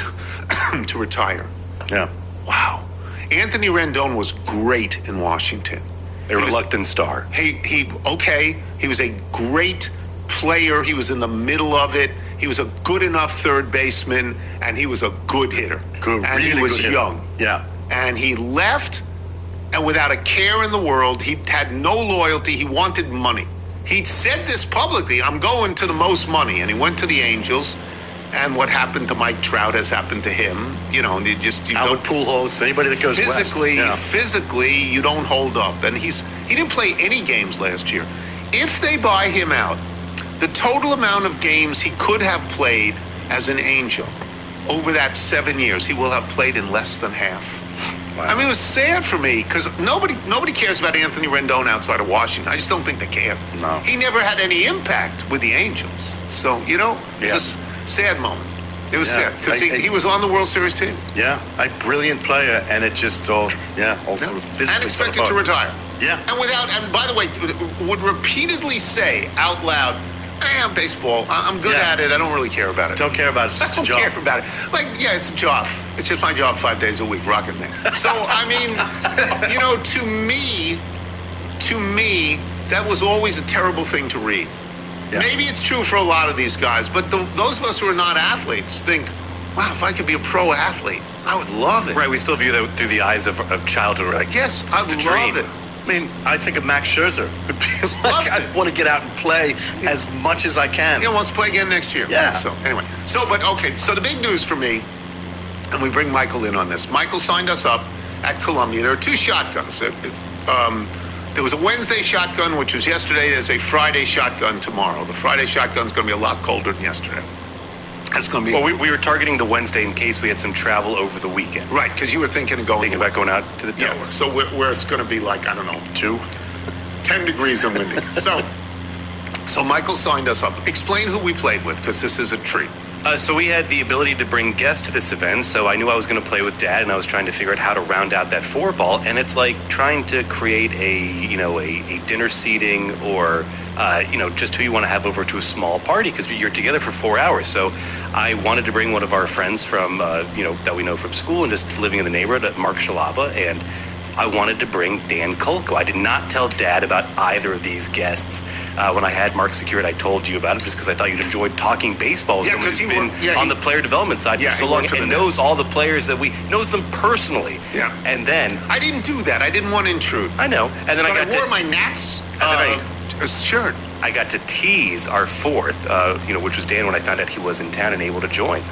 to retire.
Yeah.
Wow. Anthony Rendon was great in Washington.
A reluctant star.
He was a great player. He was in the middle of it. He was a good enough third baseman, and he was a good hitter. And
really
he was
good hitter.
young.
Yeah.
And he left, and without a care in the world, he had no loyalty. He wanted money. He said this publicly, I'm going to the most money. And he went to the Angels. And what happened to Mike Trout has happened to him. You know,
Albert Pujols, anybody that goes
physically, you don't hold up. And he didn't play any games last year. If they buy him out, the total amount of games he could have played as an Angel over that 7 years, he will have played in less than half.
Wow.
I mean, it was sad for me because nobody cares about Anthony Rendon outside of Washington. I just don't think they care.
No.
He never had any impact with the Angels. So, just sad moment. It was sad because he was on the World Series team.
Yeah, a brilliant player, and it just sort of physically
and expected to retire.
Yeah.
And by the way, would repeatedly say out loud, I'm baseball. I'm good at it. I don't really care about it.
Don't care about it. It's just a job.
I don't care about it. It's a job. It's just my job 5 days a week, Rocket Man. So, I mean, to me, that was always a terrible thing to read. Yeah. Maybe it's true for a lot of these guys, but those of us who are not athletes think, wow, if I could be a pro athlete, I would love it.
Right, we still view that through the eyes of childhood. Like,
yes, I would love it.
I mean, I think of Max Scherzer. I want to get out and play as much as I can.
He wants to play again next year.
Yeah.
So, anyway. So the big news for me, and we bring Michael in on this. Michael signed us up at Columbia. There are 2 shotguns. There was a Wednesday shotgun, which was yesterday. There's a Friday shotgun tomorrow. The Friday shotgun is going to be a lot colder than yesterday. That's going to be...
Well, we were targeting the Wednesday in case we had some travel over the weekend.
Right, because you were thinking about
going out to the Delaware.
Yeah, so where it's going to be like, I don't know, 10 degrees and windy. So Michael signed us up. Explain who we played with, because this is a treat.
So we had the ability to bring guests to this event, so I knew I was going to play with Dad, and I was trying to figure out how to round out that 4-ball, and it's like trying to create a dinner seating or, just who you want to have over to a small party, because you're together for 4 hours. So I wanted to bring one of our friends from, that we know from school and just living in the neighborhood, Mark Shalaba, and I wanted to bring Dan Kolko. I did not tell Dad about either of these guests. When I had Mark secured, I told you about it just because I thought you'd enjoyed talking baseball with someone who's been on the player development side for so long and knows all the players knows them personally. Yeah. And then...
I didn't do that. I didn't want to intrude.
I know. And then I wore
my Nats shirt.
I got to tease our fourth, which was Dan, when I found out he was in town and able to join.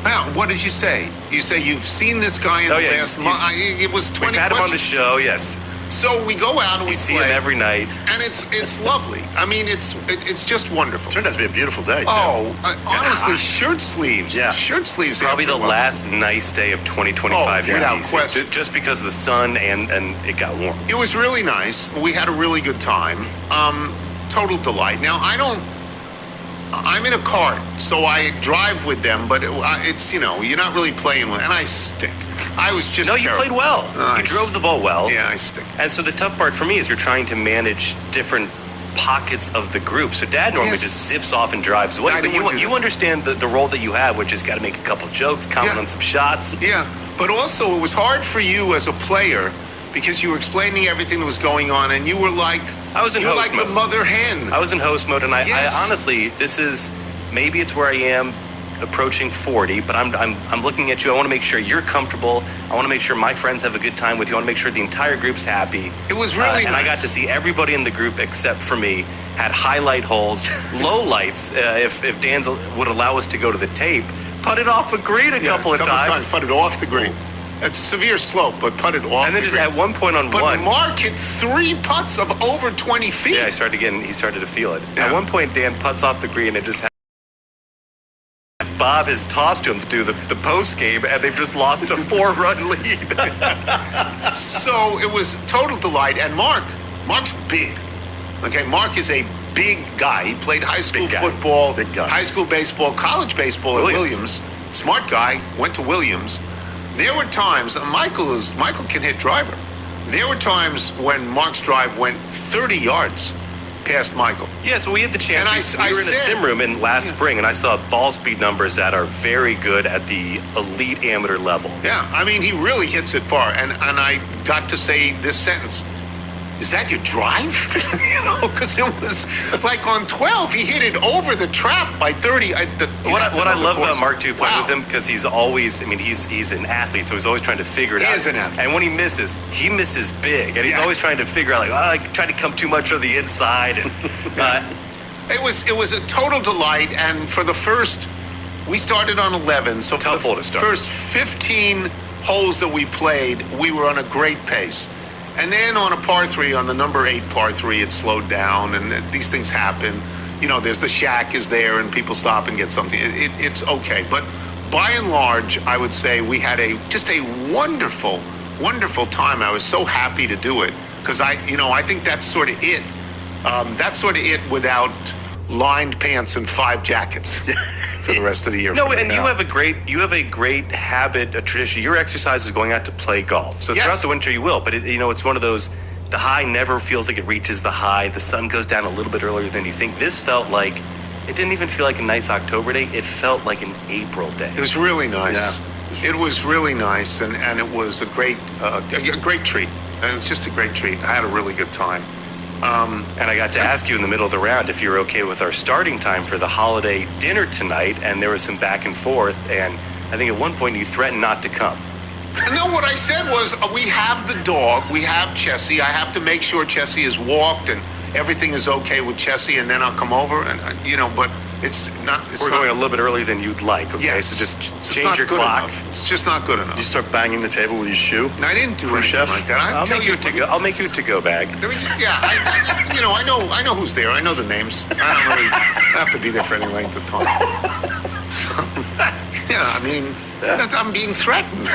Wow, what did you say? You say you've seen this guy in the last month. It was 20
We've had him on the show, yes.
So we go out and we
see him every night.
And it's lovely. I mean, it's just wonderful.
Turned out to be a beautiful day, too.
Honestly, shirt sleeves.
Yeah.
Shirt sleeves.
Probably the last nice day of 2025 here in DC. Just because of the sun and it got warm.
It was really nice. We had a really good time. Total delight. Now, I'm in a cart, so I drive with them, but it's, you're not really playing with, and I stink. I was just
No, you played well. You drove the ball well.
Yeah, I stink.
And so the tough part for me is you're trying to manage different pockets of the group. So Dad normally just zips off and drives away, but you understand the role that you have, which is got to make a couple jokes, comment on some shots.
Yeah, but also it was hard for you as a player because you were explaining everything that was going on, and you were like...
I was in host mode.
Like the mother hen.
I was in host mode, and I honestly, maybe it's where I am approaching 40, but I'm looking at you. I want to make sure you're comfortable. I want to make sure my friends have a good time with you. I want to make sure the entire group's happy.
It was really nice.
And I got to see everybody in the group except for me had highlight holes, low lights. If Dan's would allow us to go to the tape, putted off a green a couple of times.
Putted off the green. It's a severe slope, but putted off.
And then just at one point on
but Mark hit 3 putts of over 20 feet.
Yeah, he started to feel it. Yeah. At one point, Dan putts off the green and just had Bob has tossed him to do the post game, and they've just lost a 4-run lead.
So it was total delight. And Mark's big. Okay, Mark is a big guy. He played high school football, high school baseball, college baseball at Williams. Smart guy, went to Williams. There were times, Michael can hit driver. There were times when Mark's drive went 30 yards past Michael.
Yeah, so we had the chance. We were in a sim room in last spring, and I saw ball speed numbers that are very good at the elite amateur level.
Yeah, I mean, he really hits it far. And I got to say this sentence. Is that your drive? Because it was like on 12, he hit it over the trap by 30.
What I love about Mark too, playing with him, because he's always, he's an athlete, so he's always trying to figure it out.
He is an athlete.
And when he misses big, and he's always trying to figure out, I tried to come too much on the inside. And,
it was a total delight, and for the first, we started on 11, so
tough hole to start.
First 15 holes that we played, we were on a great pace. And then on a par 3, on the number 8 par 3, it slowed down, and these things happen. There's the shack is there, and people stop and get something. It's okay. But by and large, I would say we had just a wonderful, wonderful time. I was so happy to do it because I think that's sort of it. That's sort of it without lined pants and 5 jackets. For the rest of the year.
No, and you have a great habit, a tradition. Your exercise is going out to play golf. So throughout the winter you will, but it's one of those, the high never feels like it reaches the high. The sun goes down a little bit earlier than you think. This felt like, it didn't even feel like a nice October day. It felt like an April day.
It was really nice. Yeah. It was really nice, and it was a great treat. And it was just a great treat. I had a really good time.
And I got to ask you in the middle of the round if you were okay with our starting time for the holiday dinner tonight, and there was some back and forth, and I think at one point you threatened not to come.
No, what I said was, we have the dog, we have Chessie, I have to make sure Chessie is walked and everything is okay with Chessie, and then I'll come over, and but it's not...
We're going a little bit earlier than you'd like, okay?
Yes.
So just change your clock.
Enough. It's just not good enough.
You start banging the table with your shoe?
No, I didn't do anything like that.
I'll make you a to-go bag.
I know who's there. I know the names. I don't really have to be there for any length of time. Yeah, I mean, I'm being threatened.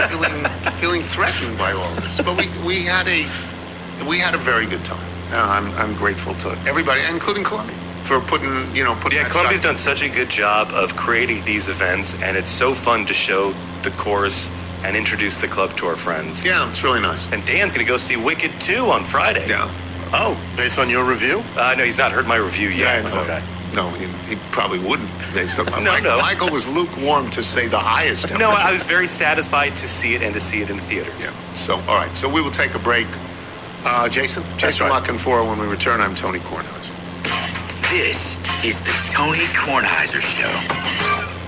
I'm feeling threatened by all this. But we had a very good time. I'm grateful to everybody, including Columbia, for putting.
Yeah, Columbia's done such a good job of creating these events, and it's so fun to show the course and introduce the club to our friends.
Yeah, it's really nice.
And Dan's going to go see Wicked 2 on Friday.
Yeah.
Oh, based on your review?
No, he's not heard my review yet.
Yeah,
Okay.
No, he probably wouldn't. Based on
No.
Michael was lukewarm to say the highest.
No, I was very satisfied to see it and to see it in theaters.
Yeah. So, all right. So we will take a break. Jason
right.
Lockenfora. When we return, I'm Tony Kornheiser.
This is the Tony Kornheiser Show.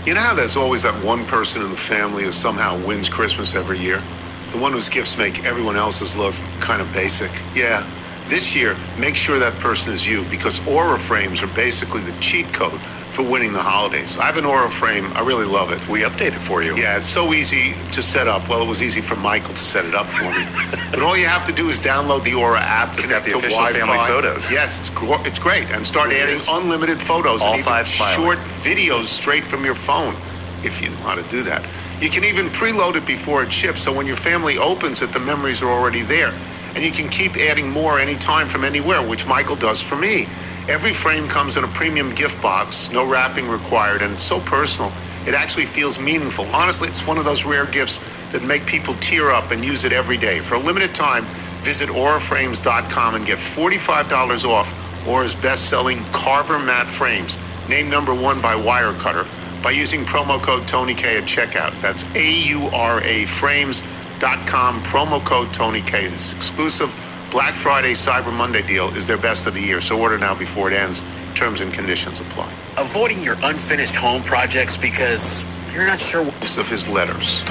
You know how there's always that one person in the family who somehow wins Christmas every year? The one whose gifts make everyone else's look kind of basic. Yeah. This year, make sure that person is you, because Aura frames are basically the cheat code for winning the holidays. I have an Aura frame. I really love it.
We update it for you.
Yeah, it's so easy to set up. Well, it was easy for Michael to set it up for me. But all you have to do is download the Aura app,
It's got
connect
the
to
official
Wi-Fi.
family photos.
Yes, it's great. And start
It
adding
is.
unlimited photos.
All
and even
5 smiling.
short videos straight from your phone, if you know how to do that. You can even preload it before it ships, so when your family opens it, the memories are already there. And you can keep adding more anytime from anywhere, which Michael does for me. Every frame comes in a premium gift box, no wrapping required, and it's so personal. It actually feels meaningful. Honestly, it's one of those rare gifts that make people tear up and use it every day. For a limited time, visit auraframes.com and get $45 off Aura's best-selling Carver matte frames, named #1 by Wirecutter, by using promo code TonyK at checkout. That's AURA frames.com, promo code TonyK. This exclusive Black Friday Cyber Monday deal is their best of the year, so order now before it ends. Terms and conditions apply.
Avoiding your unfinished home projects because you're not sure.
Of his letters.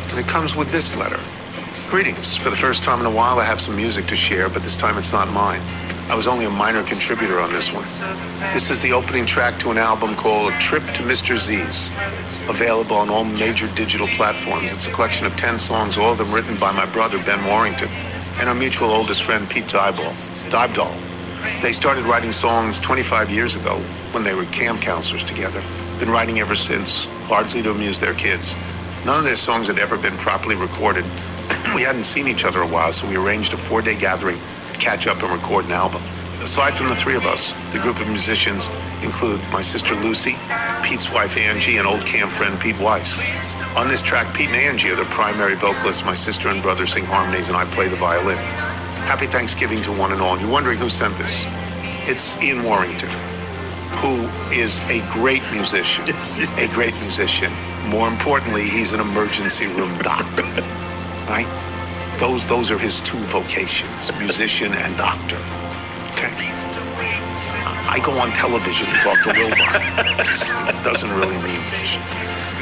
And it comes with this letter. Greetings. For the first time in a while, I have some music to share, but this time it's not mine. I was only a minor contributor on this one. This is the opening track to an album called A Trip to Mr. Z's, available on all major digital platforms. It's a collection of 10 songs, all of them written by my brother, Ben Warrington, and our mutual oldest friend, Pete Dybdahl. They started writing songs 25 years ago when they were camp counselors together. Been writing ever since, largely to amuse their kids. None of their songs had ever been properly recorded. We hadn't seen each other a while, so we arranged a 4-day gathering to catch up and record an album. Aside from the three of us, the group of musicians include my sister Lucy, Pete's wife Angie, and old camp friend Pete Weiss. On this track, Pete and Angie are the primary vocalists. My sister and brother sing harmonies, and I play the violin. Happy Thanksgiving to one and all. You're wondering who sent this? It's Ian Warrington, who is a great musician. A great musician. More importantly, he's an emergency room doctor. Right? Those are his two vocations, musician and doctor. Okay? I go on television to talk to Wilbur. It doesn't really mean much.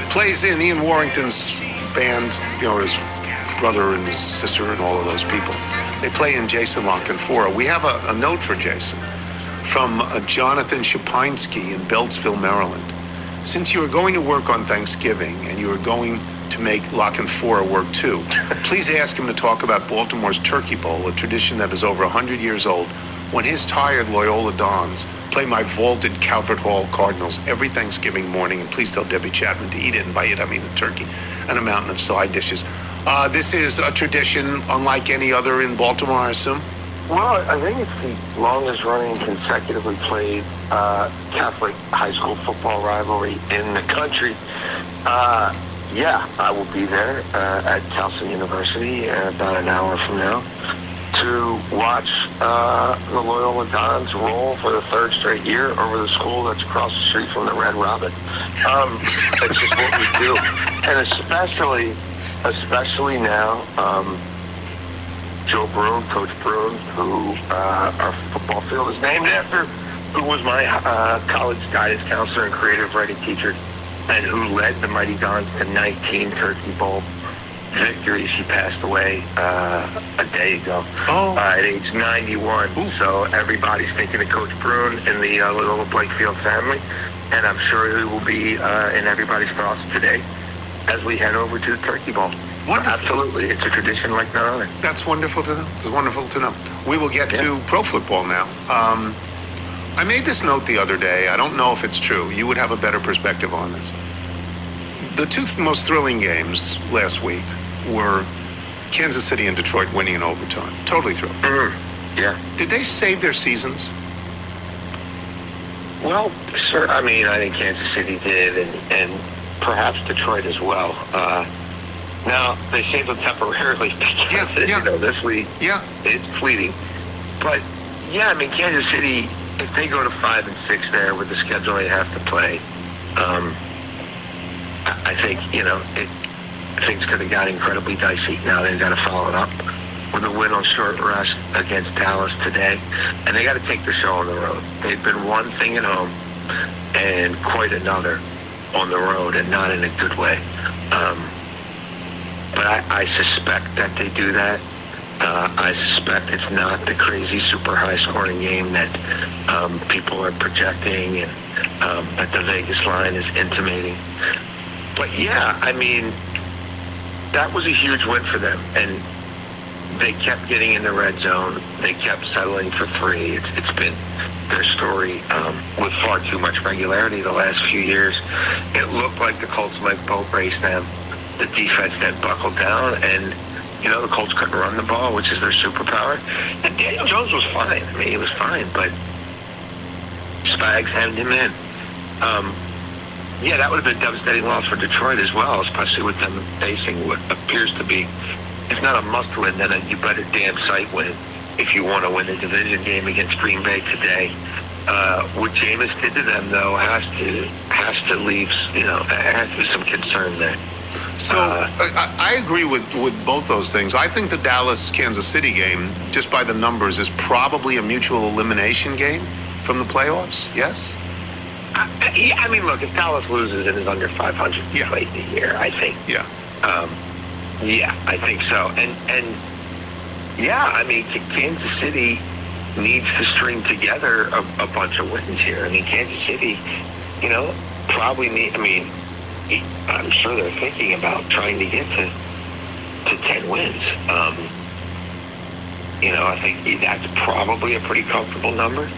Plays in Ian Warrington's band, his brother and his sister and all of those people. They play in Jason Lockenfora. We have a note for Jason from Jonathan Shapinsky in Beltsville, Maryland. Since you are going to work on Thanksgiving and you are going to make Lockenfora work too, please ask him to talk about Baltimore's Turkey Bowl, a tradition that is over 100 years old, when his tired Loyola Dons play my vaulted Calvert Hall Cardinals every Thanksgiving morning. And please tell Debbie Chapman to eat it, and by it I mean the turkey and a mountain of side dishes. This is a tradition unlike any other in Baltimore, I assume?
Well, I think it's the longest running consecutively played Catholic high school football rivalry in the country. Yeah, I will be there at Towson University about an hour from now to watch the Loyola Dons roll for the third straight year over the school that's across the street from the Red Robin. It's just what we do. And especially now, Joe Broon, Coach Broon, who our football field is named after, who was my college guidance counselor and creative writing teacher, and who led the Mighty Dons to 19 Turkey Bowl victories. He passed away a day ago at age 91. Ooh. So everybody's thinking of Coach Broon and the little Blakefield family, and I'm sure he will be in everybody's thoughts today as we head over to Turkey Bowl. Wonderful. Absolutely. It's a tradition like no other.
That's wonderful to know. It's wonderful to know. We will get to pro football now. I made this note the other day. I don't know if it's true. You would have a better perspective on this. The two most thrilling games last week were Kansas City and Detroit winning in overtime. Totally thrilling.
Yeah.
Did they save their seasons?
Well, sir, I mean, I think Kansas City did, and perhaps Detroit as well. Now, they saved them temporarily because, this week it's fleeting. But, yeah, I mean, Kansas City, if they go to 5 and 6 there with the schedule they have to play, I think, things could have got incredibly dicey. Now they've got to follow it up with a win on short rest against Dallas today. And they got to take the show on the road. They've been one thing at home and quite another on the road, and not in a good way. But I suspect that they do that. I suspect it's not the crazy, super high-scoring game that people are projecting and that the Vegas line is intimating. But, yeah, I mean, that was a huge win for them. And they kept getting in the red zone. They kept settling for 3. It's been their story with far too much regularity the last few years. It looked like the Colts might boat race them. The defense then buckled down, and the Colts couldn't run the ball, which is their superpower. And Daniel Jones was fine. I mean, he was fine, but Spags hemmed him in. Yeah, that would have been a devastating loss for Detroit as well, especially with them facing what appears to be, if not a must-win, then you better damn sight win if you want to win a division game against Green Bay today. What Jameis did to them, though, has to leave, there has to be some concern there.
So I agree with both those things. I think the Dallas-Kansas City game, just by the numbers, is probably a mutual elimination game from the playoffs, yes?
I mean, look, if Dallas loses and is under 500 late in the year, I think.
Yeah.
I think so. And I mean, Kansas City needs to string together a bunch of wins here. I mean, Kansas City, probably I'm sure they're thinking about trying to get to 10 wins. I think that's probably a pretty comfortable number.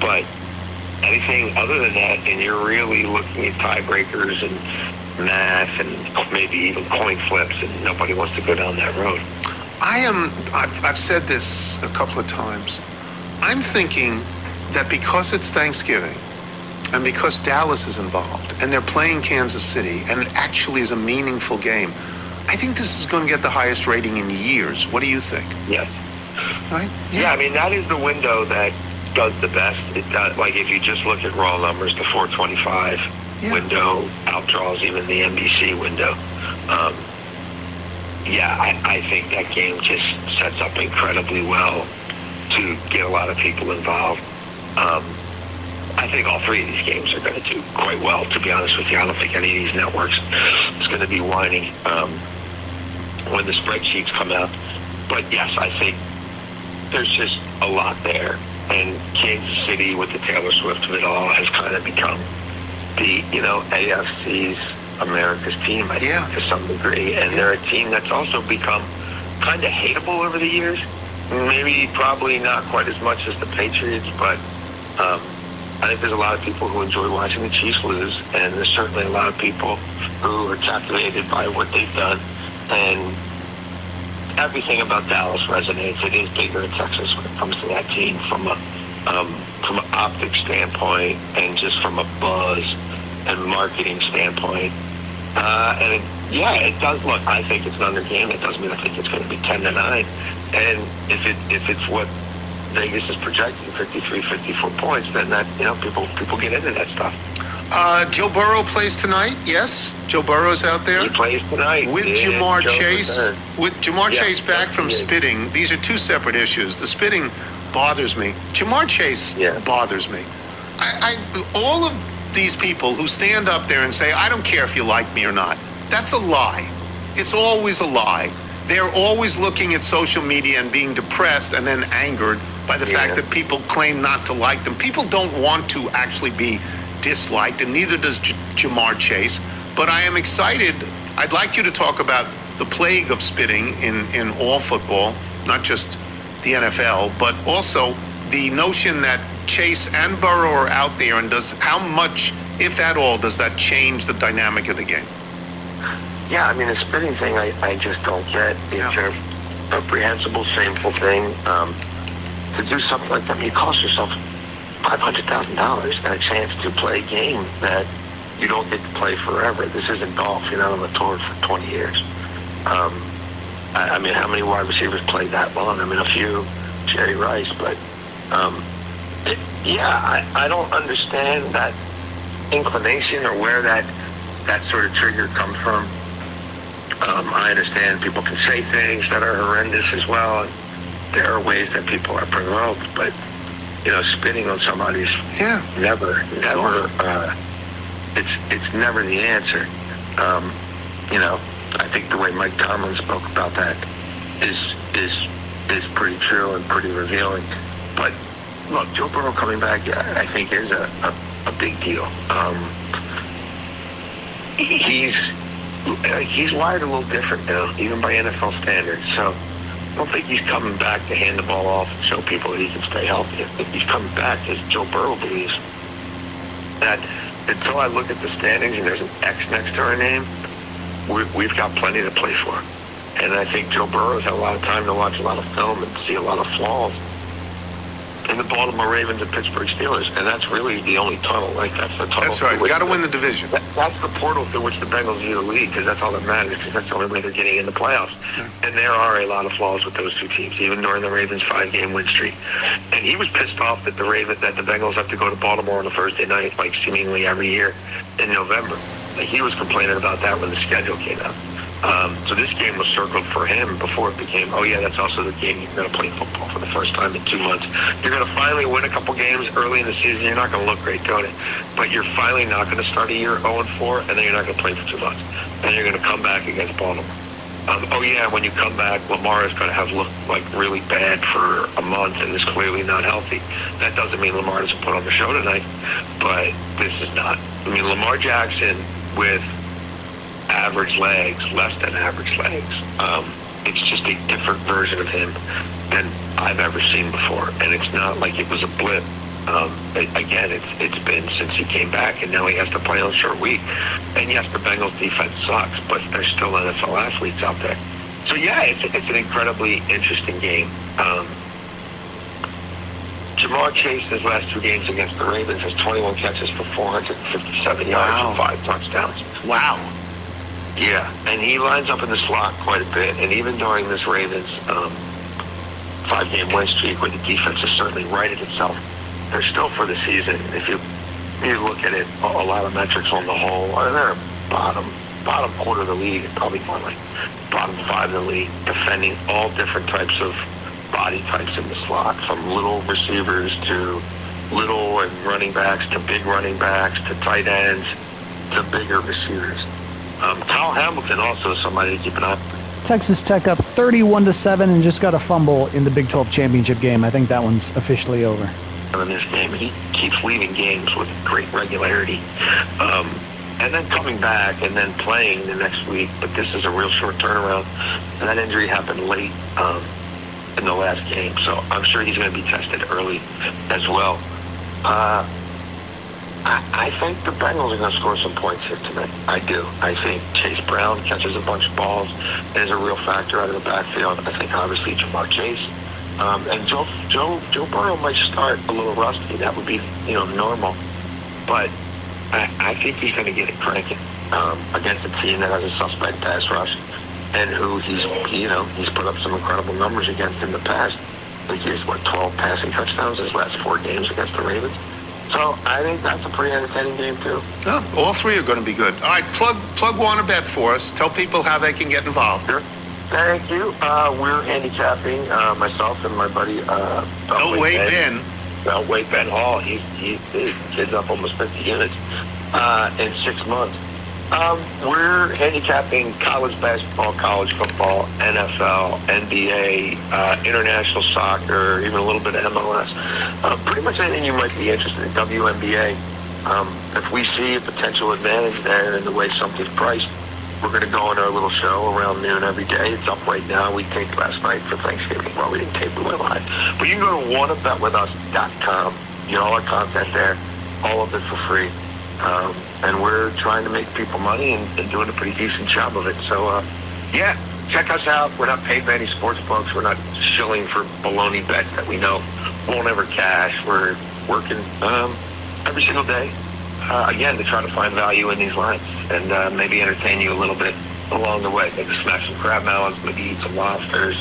But anything other than that, and you're really looking at tiebreakers and math and maybe even coin flips, and nobody wants to go down that road.
I've said this a couple of times. I'm thinking that because it's Thanksgiving and because Dallas is involved and they're playing Kansas City and it actually is a meaningful game, I think this is going to get the highest rating in years. What do you think?
Yes.
Right?
Yeah, I mean, that is the window that does the best. It does, like, if you just look at raw numbers, the 425 window outdraws even the NBC window. I think that game just sets up incredibly well to get a lot of people involved. I think all 3 of these games are going to do quite well, to be honest with you. I don't think any of these networks is going to be whining when the spreadsheets come out. But yes, I think there's just a lot there. And Kansas City, with the Taylor Swift of it all, has kind of become the, AFC's America's team, I think, to some degree. And they're a team that's also become kind of hateable over the years. Maybe probably not quite as much as the Patriots, but I think there's a lot of people who enjoy watching the Chiefs lose, and there's certainly a lot of people who are captivated by what they've done. And everything about Dallas resonates. It is bigger in Texas when it comes to that team from an optics standpoint and just from a buzz and marketing standpoint. It does look. I think it's an under game. It doesn't mean I think it's going to be 10-9. And if it's what Vegas is projecting, 53, 54 points, then that people get into that stuff.
Joe Burrow plays tonight, yes? Joe Burrow's out there?
He plays tonight.
With Jamar Chase. With Jamar Chase back from spitting, these are two separate issues. The spitting bothers me. Jamar Chase bothers me. All of these people who stand up there and say, I don't care if you like me or not, that's a lie. It's always a lie. They're always looking at social media and being depressed and then angered by the fact that people claim not to like them. People don't want to actually be disliked, and neither does Jamar Chase. But I am excited. I'd like you to talk about the plague of spitting in all football, not just the NFL, but also the notion that Chase and Burrow are out there, and how much, if at all, does that change the dynamic of the game?
Yeah, I mean, the spitting thing, I just don't get. It's a reprehensible, shameful thing. To do something like that, you cost yourself $500,000 and a chance to play a game that you don't get to play forever. This isn't golf. You're not on the tour for 20 years. I mean, how many wide receivers played that long? I mean, a few, Jerry Rice, but I don't understand that inclination or where that sort of trigger comes from. I understand people can say things that are horrendous as well, and there are ways that people are provoked, but spitting on somebody's never. It's never the answer. I think the way Mike Tomlin spoke about that is pretty true and pretty revealing. But look, Joe Burrow coming back, I think is a big deal. He's wired a little different now, even by NFL standards. So I don't think he's coming back to hand the ball off and show people that he can stay healthy. I think he's coming back as Joe Burrow believes that until I look at the standings and there's an X next to our name, we've got plenty to play for. And I think Joe Burrow's had a lot of time to watch a lot of film and see a lot of flaws in the Baltimore Ravens and Pittsburgh Steelers, and that's really the only tunnel. Like, that's the tunnel.
That's right. Got to win the division.
That's the portal through which the Bengals view the league, because that's all that matters, because that's the only way they're getting in the playoffs. Yeah. And there are a lot of flaws with those two teams, even during the Ravens' 5-game win streak. And he was pissed off that the Bengals have to go to Baltimore on a Thursday night, like seemingly every year in November. Like, he was complaining about that when the schedule came out. So this game was circled for him before it became, that's also the game you're going to play football for the first time in 2 months. You're going to finally win a couple games early in the season. You're not going to look great doing it. But you're finally not going to start a year 0-4, and then you're not going to play for 2 months. And you're going to come back against Baltimore. When you come back, Lamar is going to have looked like really bad for a month and is clearly not healthy. That doesn't mean Lamar doesn't put on the show tonight, but this is not. I mean, Lamar Jackson with average legs, less than average legs. It's just a different version of him than I've ever seen before, and it's not like it was a blip. Again, it's been since he came back, and now he has to play on a short week. And yes, the Bengals defense sucks, but there's still NFL athletes out there. So yeah, it's an incredibly interesting game. Jamar Chase in his last 2 games against the Ravens has 21 catches for 457 yards and 5 touchdowns.
Wow.
Yeah, and he lines up in the slot quite a bit. And even during this Ravens 5-game win streak, where the defense has certainly righted itself, they're still for the season. If you look at it, a lot of metrics on the whole, they're bottom quarter of the league, probably more like bottom 5 of the league, defending all different types of body types in the slot, from little receivers to little and running backs to big running backs to tight ends to bigger receivers. Kyle Hamilton also is somebody to keep an eye on.
Texas Tech up 31-7 and just got a fumble in the Big 12 championship game. I think that one's officially over.
In this game, he keeps leaving games with great regularity, and then coming back and then playing the next week. But this is a real short turnaround, and that injury happened late in the last game, so I'm sure he's going to be tested early as well. I think the Bengals are going to score some points here tonight. I do. I think Chase Brown catches a bunch of balls and is a real factor out of the backfield. I think obviously Jamar Chase. And Joe Burrow might start a little rusty. That would be, normal. But I think he's going to get it cranking against a team that has a suspect pass rush and who he's put up some incredible numbers against in the past. I think he has, 12 passing touchdowns in his last 4 games against the Ravens. So I think that's a pretty entertaining game, too.
Oh, all 3 are going to be good. All right, plug Wanna-Bet for us. Tell people how they can get involved.
Sure. Thank you. We're handicapping, myself and my buddy
Beltway
Ben Hall. His kid's up almost 50 units in 6 months. We're handicapping college basketball, college football, NFL, NBA, international soccer, even a little bit of MLS. Pretty much anything you might be interested in, WNBA. If we see a potential advantage there in the way something's priced, we're going to go on our little show around noon every day. It's up right now. We taped last night for Thanksgiving. Well, we didn't tape, we went live. But you can go to wannabetwithus.com. Get all our content there, all of it for free. and we're trying to make people money and doing a pretty decent job of it. So, yeah, check us out. We're not paid by any sports books. We're not shilling for baloney bets that we know won't ever cash. We're working every single day, again, to try to find value in these lines and maybe entertain you a little bit along the way. Maybe smash some crab mallets, maybe eat some lobsters,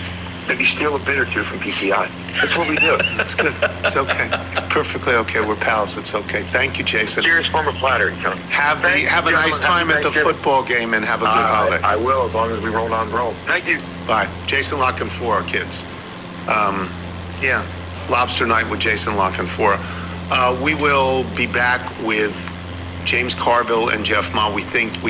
maybe steal a bit or two from PPI. That's what we do.
That's good. It's okay. It's perfectly okay. We're pals. It's okay. Thank you, Jason.
Serious form of flattery, Tony.
Have a nice time at the football game and have a good holiday.
I will, as long as we roll on roll. Thank you.
Bye. Jason Lockenfora, kids. Yeah, Lobster Night with Jason Lockenfora. We will be back with James Carville and Jeff Ma. We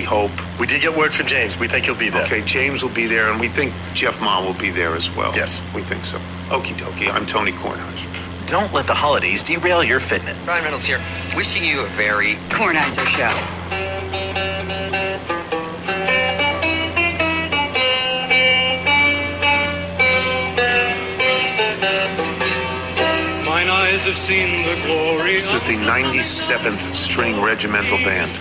hope.
We did get word from James. We think he'll be there.
Okay, James will be there, and we think Jeff Ma will be there as well.
Yes.
We think so. Okie dokie. I'm Tony Kornheiser.
Don't let the holidays derail your fitness.
Ryan Reynolds here, wishing you a very Kornheiser show.
Mine eyes have seen the glory.
This is the 97th String Regimental Band.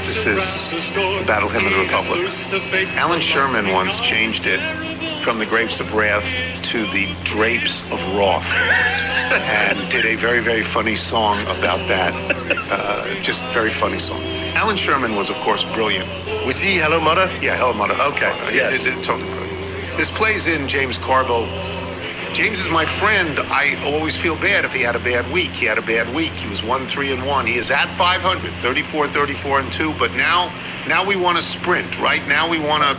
This is the Battle Hymn of the Republic. Alan Sherman once changed it from the Grapes of Wrath to the Drapes of Wrath and did a very, very funny song about that. Just very funny song. Alan Sherman was, of course, brilliant.
Was he Hello Mother?
Yeah, Hello Mother.
Okay, yes.
Totally brilliant. This plays in James Carville. James is my friend. I always feel bad if he had a bad week. He had a bad week. He was 1-3-1. He is at 500, 34-34-2. But now we want to sprint. Right now we want to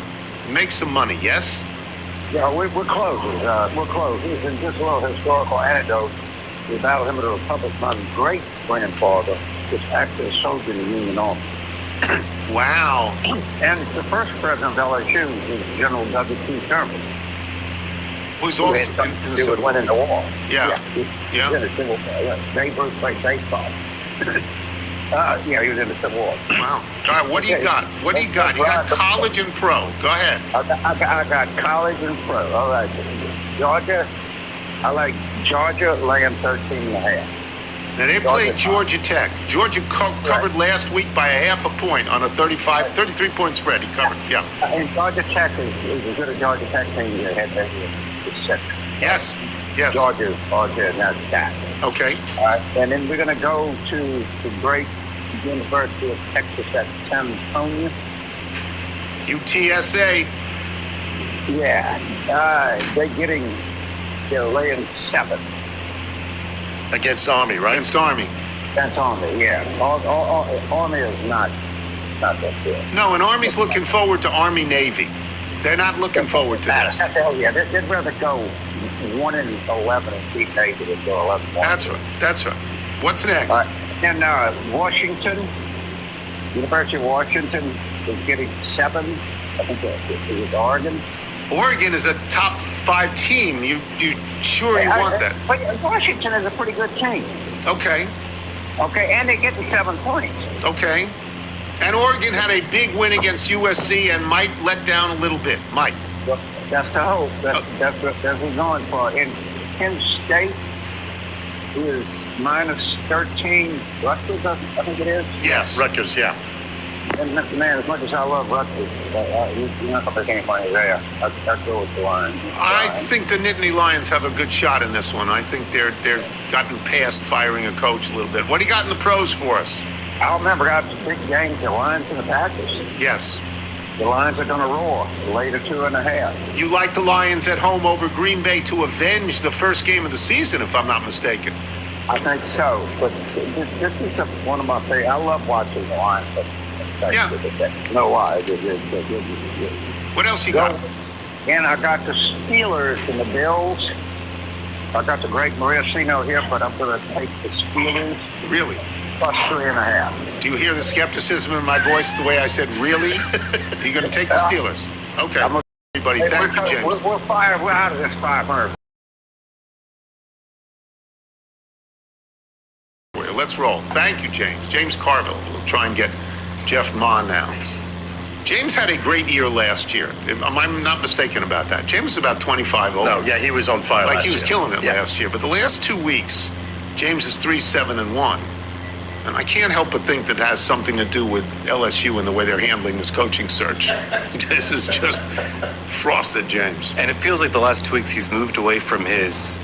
make some money. Yes.
Yeah, we're closing. We're closing. And just a little historical anecdote. The Battle Hymn of the Republic. My great grandfather was actually a soldier in the Union Army.
Wow.
And the first president of LSU was General W.T. Sherman.
Who's also in the Civil
War. Went in the war.
Yeah.
Yeah. In the Civil War. Yeah. Babe Ruth played baseball. Yeah, he was in the Civil War.
Wow. All right, what do you got? What do you got? You got college and pro. Go ahead.
I got college and pro. All right. Georgia, I like Georgia laying 13.5.
Now, they played Georgia Tech. Georgia covered last week by a half a point on a 33-point spread. He covered, yeah.
And Georgia Tech is as good as Georgia Tech team that had that
Yes.
Georgia, and that's that.
Okay.
And then we're going to go to the great University of Texas at San Antonio.
UTSA.
Yeah. They're laying 7.
Against Army, right?
Against Army.
That's Army, yeah. Army is not that good.
No, and Army's looking forward to Army-Navy. They're not looking forward to this.
Hell yeah, they'd rather go 1-11 and beat Navy than go 11-1.
That's right. What's next?
And Washington, University of Washington is getting 7. I think it's Oregon.
Oregon is a top 5 team. You sure you want that?
But Washington is a pretty good team.
Okay,
and they get the 7 points.
Okay. And Oregon had a big win against USC and might let down a little bit. Might.
Well, that's the hope. That's what we're going for. And Penn State is -13. Rutgers, I think it is.
Yes.
Rutgers, yeah.
And man, as much as I love Rutgers, you're not going to make any money there. I'd go with the Lions.
I think the Nittany Lions have a good shot in this one. I think they're gotten past firing a coach a little bit. What do you got in the pros for us?
I remember I had some big games, the Lions and the Packers.
Yes.
The Lions are going to roar, later 2.5.
You like the Lions at home over Green Bay to avenge the first game of the season, if I'm not mistaken.
I think so. But this is one of my favorites. I love watching the Lions.
Yeah.
No lie.
What else you got?
And I got the Steelers and the Bills. I got the great Marissino here, but I'm going to take the Steelers.
Really?
+3.5.
Do you hear the skepticism in my voice the way I said, really? You're going to take the Steelers? Okay. Everybody, thank you, James.
We're out of this 500.
Let's roll. Thank you, James. James Carville. We'll try and get Jeff Ma now. James had a great year last year. I'm not mistaken about that. James was about 25 over.
No, yeah, he was on fire last year.
Like he was killing it last year. But the last 2 weeks, James is 3-7-1. And I can't help but think that has something to do with LSU and the way they're handling this coaching search. This is just frosted, James.
And it feels like the last 2 weeks he's moved away from his,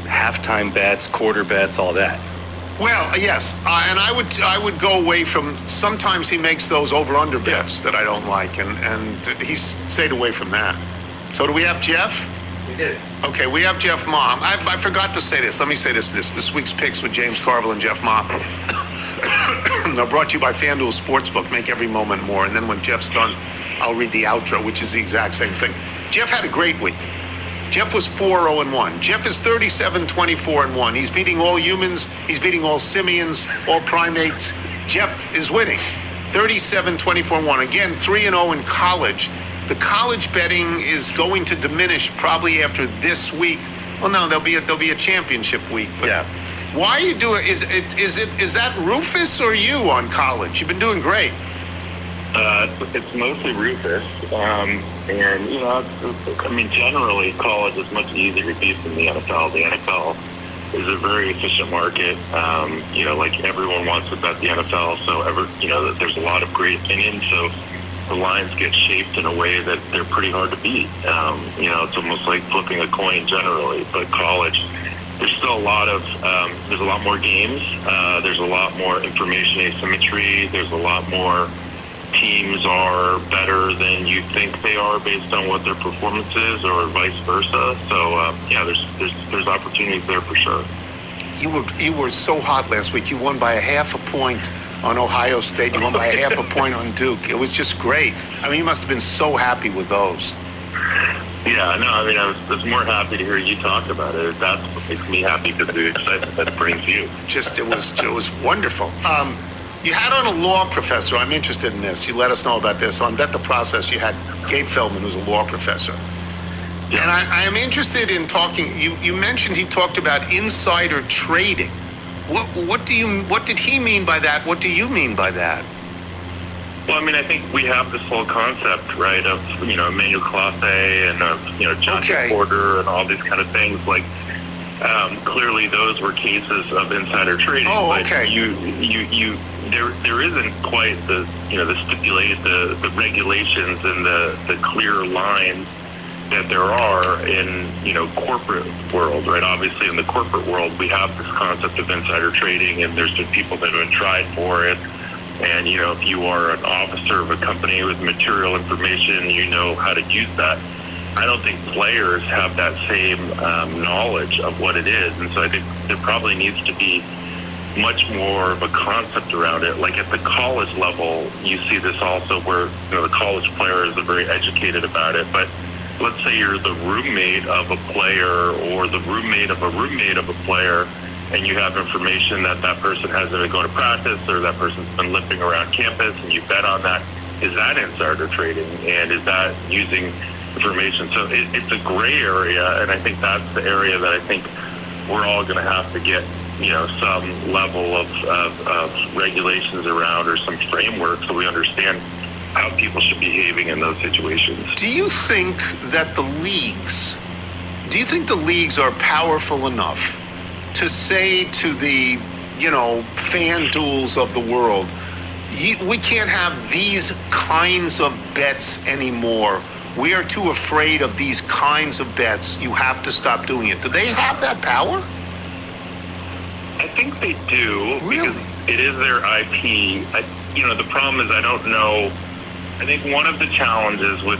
halftime bets, quarter bets, all that.
Well, yes, and I would go away from. Sometimes he makes those over/under bets that I don't like, and he's stayed away from that. So do we have Jeff?
We did.
Okay, we have Jeff Ma. I forgot to say this. Let me say this week's picks with James Carville and Jeff Ma. They're brought to you by FanDuel Sportsbook. Make every moment more. And then when Jeff's done, I'll read the outro, which is the exact same thing. Jeff had a great week. Jeff was 4-0-1. Jeff is 37-24-1. He's beating all humans. He's beating all simians, all primates. Jeff is winning 37-24-1. Again, 3-0 in college. The college betting is going to diminish probably after this week. Well, no, there'll be a championship week. But
yeah.
Why are you doing? Is that Rufus or you on college? You've been doing great.
It's mostly Rufus, and generally college is much easier to beat than the NFL. The NFL is a very efficient market. Like everyone wants to bet the NFL, so there's a lot of great opinions. So the lines get shaped in a way that they're pretty hard to beat. It's almost like flipping a coin generally, but college. There's still there's a lot more games. There's a lot more information asymmetry. There's a lot more teams are better than you think they are based on what their performance is, or vice versa. So there's opportunities there for sure.
You were so hot last week. You won by a half a point on Ohio State. You won by a half a point on Duke. It was just great. You must have been so happy with those.
Yeah, no, I was more happy to hear you talk about it. That's what makes me happy, because of the excitement that it brings you.
It was wonderful. You had on a law professor. I'm interested in this. You let us know about this. On Bet the Process, you had Gabe Feldman, who's a law professor. Yeah. And I am interested in talking. You mentioned he talked about insider trading. What did he mean by that? What do you mean by that?
Well, I think we have this whole concept, right, of, Emmanuel Classe and of, John Porter and all these kind of things. Like, clearly those were cases of insider trading.
Oh, okay.
But there isn't quite the the regulations and the clear lines that there are in, corporate world, right? Obviously in the corporate world, we have this concept of insider trading, and there's been people that have been tried for it. And, if you are an officer of a company with material information, you know how to use that. I don't think players have that same knowledge of what it is. And so I think there probably needs to be much more of a concept around it. Like at the college level, you see this also where, the college players are very educated about it. But let's say you're the roommate of a player or the roommate of a player, and you have information that person hasn't been going to practice, or that person's been limping around campus, and you bet on that. Is that insider trading? And is that using information? So it's a gray area, and I think that's the area that I think we're all going to have to get, some level of regulations around, or some framework, so we understand how people should be behaving in those situations.
Do you think that the leagues are powerful enough to say to the, FanDuels of the world, we can't have these kinds of bets anymore. We are too afraid of these kinds of bets. You have to stop doing it. Do they have that power?
I think they do,
really?
Because it is their IP. The problem is I don't know. I think one of the challenges with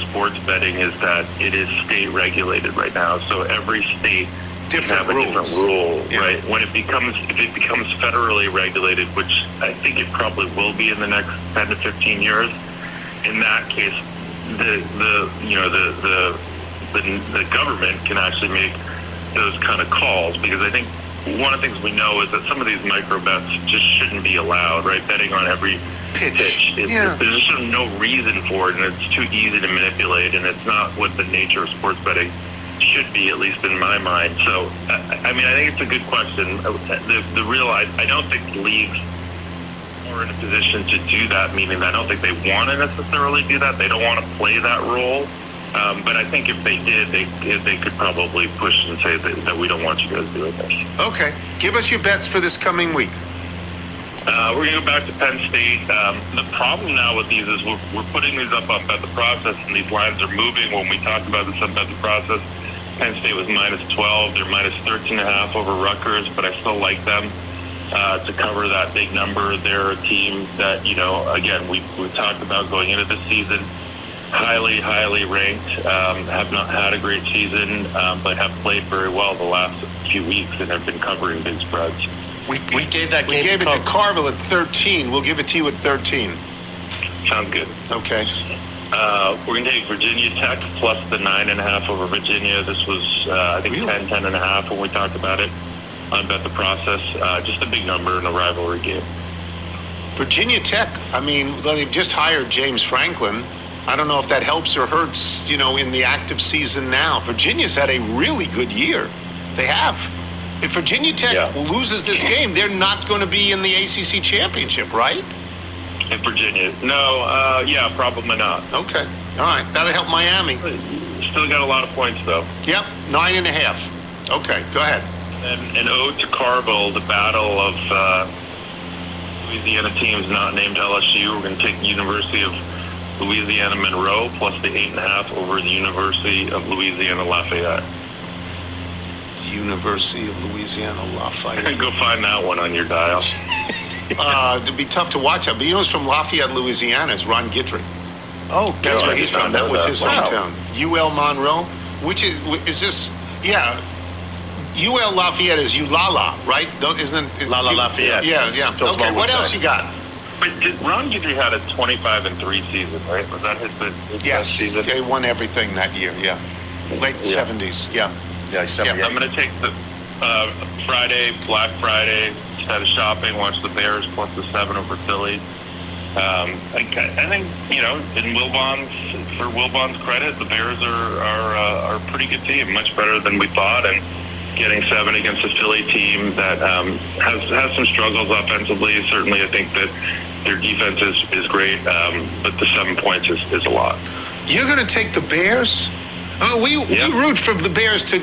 sports betting is that it is state regulated right now. So every state have a different rule, right? If it becomes federally regulated, which I think it probably will be in the next 10 to 15 years, in that case, the government can actually make those kind of calls, because I think one of the things we know is that some of these micro bets just shouldn't be allowed, right? Betting on every pitch. There's just no reason for it, and it's too easy to manipulate, and it's not what the nature of sports betting should be, at least in my mind. So, I think it's a good question. I don't think leagues are in a position to do that, meaning I don't think they want to necessarily do that. They don't want to play that role. But I think if they did, they could probably push and say that we don't want you guys doing this.
Okay. Give us your bets for this coming week.
We're going to go back to Penn State. The problem now with these is we're putting these up on Bet the Process, and these lines are moving. When we talked about this on Bet the Process, Penn State was -12. They're -13.5 over Rutgers, but I still like them to cover that big number. They're a team that, again, we talked about going into this season, highly ranked, have not had a great season, but have played very well the last few weeks and have been covering big spreads.
We gave that game.
We gave it to Carville at 13. We'll give it to you at 13.
Sounds good.
Okay.
We're going to take Virginia Tech plus the 9.5 over Virginia. This was, I think, 10.5 when we talked about it on Bet the Process. Just a big number in a rivalry game.
Virginia Tech, I mean, they've just hired James Franklin. I don't know if that helps or hurts, in the active season now. Virginia's had a really good year. They have. If Virginia Tech loses this game, they're not going to be in the ACC championship, right?
In Virginia? No, probably not.
Okay. All right. That'll help Miami.
Still got a lot of points, though.
Yep. 9.5. Okay. Go ahead.
And an ode to Carville, the battle of Louisiana teams not named LSU. We're going to take the University of Louisiana Monroe plus the 8.5 over the University of Louisiana Lafayette.
University of Louisiana Lafayette.
Go find that one on your dial.
It'd be tough to watch that. But who's from Lafayette, Louisiana is Ron Guidry.
Oh,
that's where he's from. That was his hometown. UL Monroe, which is this? Yeah, UL Lafayette is ULala, right? Isn't it?
Lafayette.
Yeah. Okay, what else you got?
But Ron Guidry had a 25-3 season, right? Was that his best season?
They won everything that year. Yeah, late 70s. Yeah.
Yeah, 78.
I'm going to take the Black Friday, instead of shopping, watch the Bears plus the 7 over Philly. I think, in Wilbon's credit, the Bears are a pretty good team, much better than we thought, and getting 7 against a Philly team that has some struggles offensively. Certainly, I think that their defense is great, but the 7 points is a lot.
You're going to take the Bears? Oh, we root for the Bears to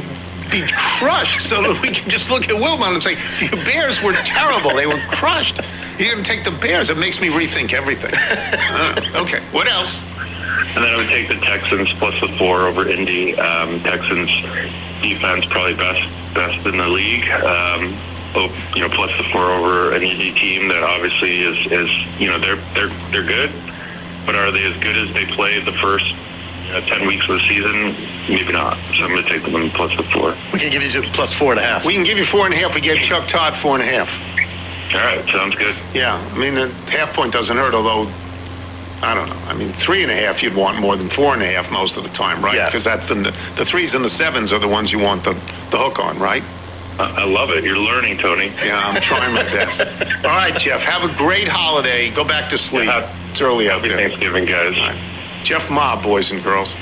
be crushed so that we can just look at Wilbon and say, the Bears were terrible. They were crushed. You're going to take the Bears. It makes me rethink everything. Okay, what else?
And then I would take the Texans plus the 4 over Indy. Texans defense probably best in the league. Plus the 4 over an Indy team that obviously is they're good, but are they as good as they played the first 10 weeks of the season? Maybe not. So I'm going to take them plus the 4.
We can give you plus 4.5.
We can give you 4.5. We gave Chuck Todd 4.5.
All right, sounds good.
Yeah, I mean, the half point doesn't hurt, although, I don't know. I mean, 3.5 you'd want more than 4.5 most of the time, right?
Yeah.
Because that's the 3s and the 7s are the ones you want the hook on, right?
I love it. You're learning, Tony.
Yeah, I'm trying my best. All right, Jeff, have a great holiday. Go back to sleep. It's early out there.
Happy Thanksgiving, guys.
Right. Jeff Ma, boys and girls.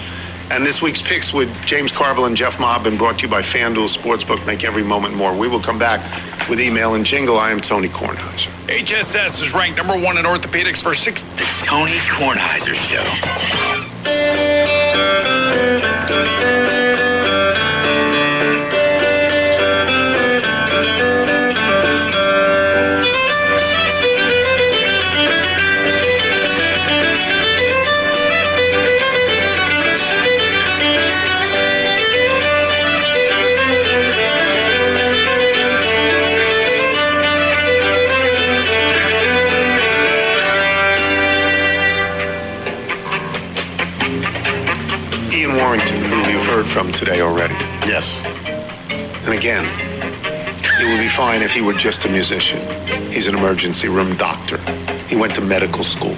And this week's picks with James Carville and Jeff Ma have been brought to you by FanDuel Sportsbook. Make every moment more. We will come back with email and jingle. I am Tony Kornheiser.
HSS is ranked number 1 in orthopedics for 6.
The Tony Kornheiser Show.
From today already.
Yes.
And again, it would be fine if he were just a musician. He's an emergency room doctor. He went to medical school.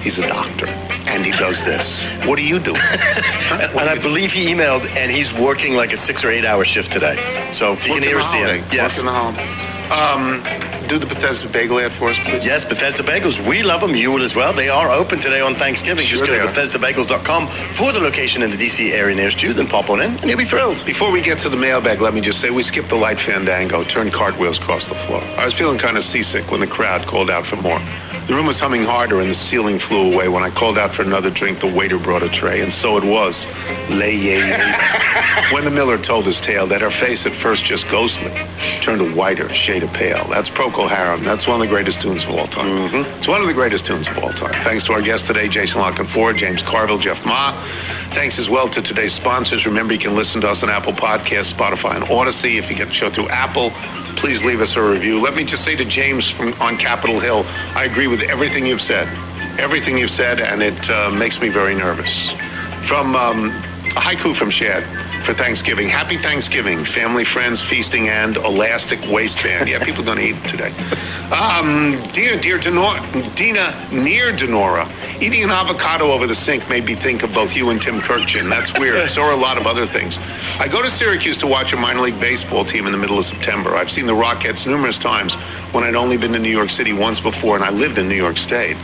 He's a doctor. And he does this. What are you doing?
And I believe he emailed, and he's working like a 6 or 8 hour shift today. So if you can hear us see him. Yes.
Working the holiday. Do the Bethesda Bagel ad for us, please.
Yes, Bethesda Bagels. We love them. You will as well. They are open today on Thanksgiving.
Sure.
Just go to BethesdaBagels.com for the location in the D.C. area nearest you. Then pop on in, and you'll be thrilled.
Before we get to the mailbag, let me just say we skipped the light fandango, turned cartwheels across the floor. I was feeling kind of seasick when the crowd called out for more. The room was humming harder and the ceiling flew away. When I called out for another drink, the waiter brought a tray, and so it was. Lay, yay, yay. When the miller told his tale, that her face at first just ghostly turned a whiter shade of pale. That's Procol Harum. That's one of the greatest tunes of all time. It's one of the greatest tunes of all time. Thanks to our guests today, Jason Lockenford, James Carville, Jeff Ma. Thanks as well to today's sponsors. Remember, you can listen to us on Apple Podcasts, Spotify, and Odyssey. If you get the show through Apple, please leave us a review. Let me just say to James on Capitol Hill, I agree with everything you've said. Everything you've said, and it makes me very nervous. From a haiku from Shad for Thanksgiving. Happy Thanksgiving, family, friends, feasting, and elastic waistband. Yeah, people are going to eat today. Dina near Denora. Eating an avocado over the sink made me think of both you and Tim Kirkchin. That's weird. So are a lot of other things. I go to Syracuse to watch a minor league baseball team in the middle of September. I've seen the Rockettes numerous times when I'd only been to New York City once before, and I lived in New York State.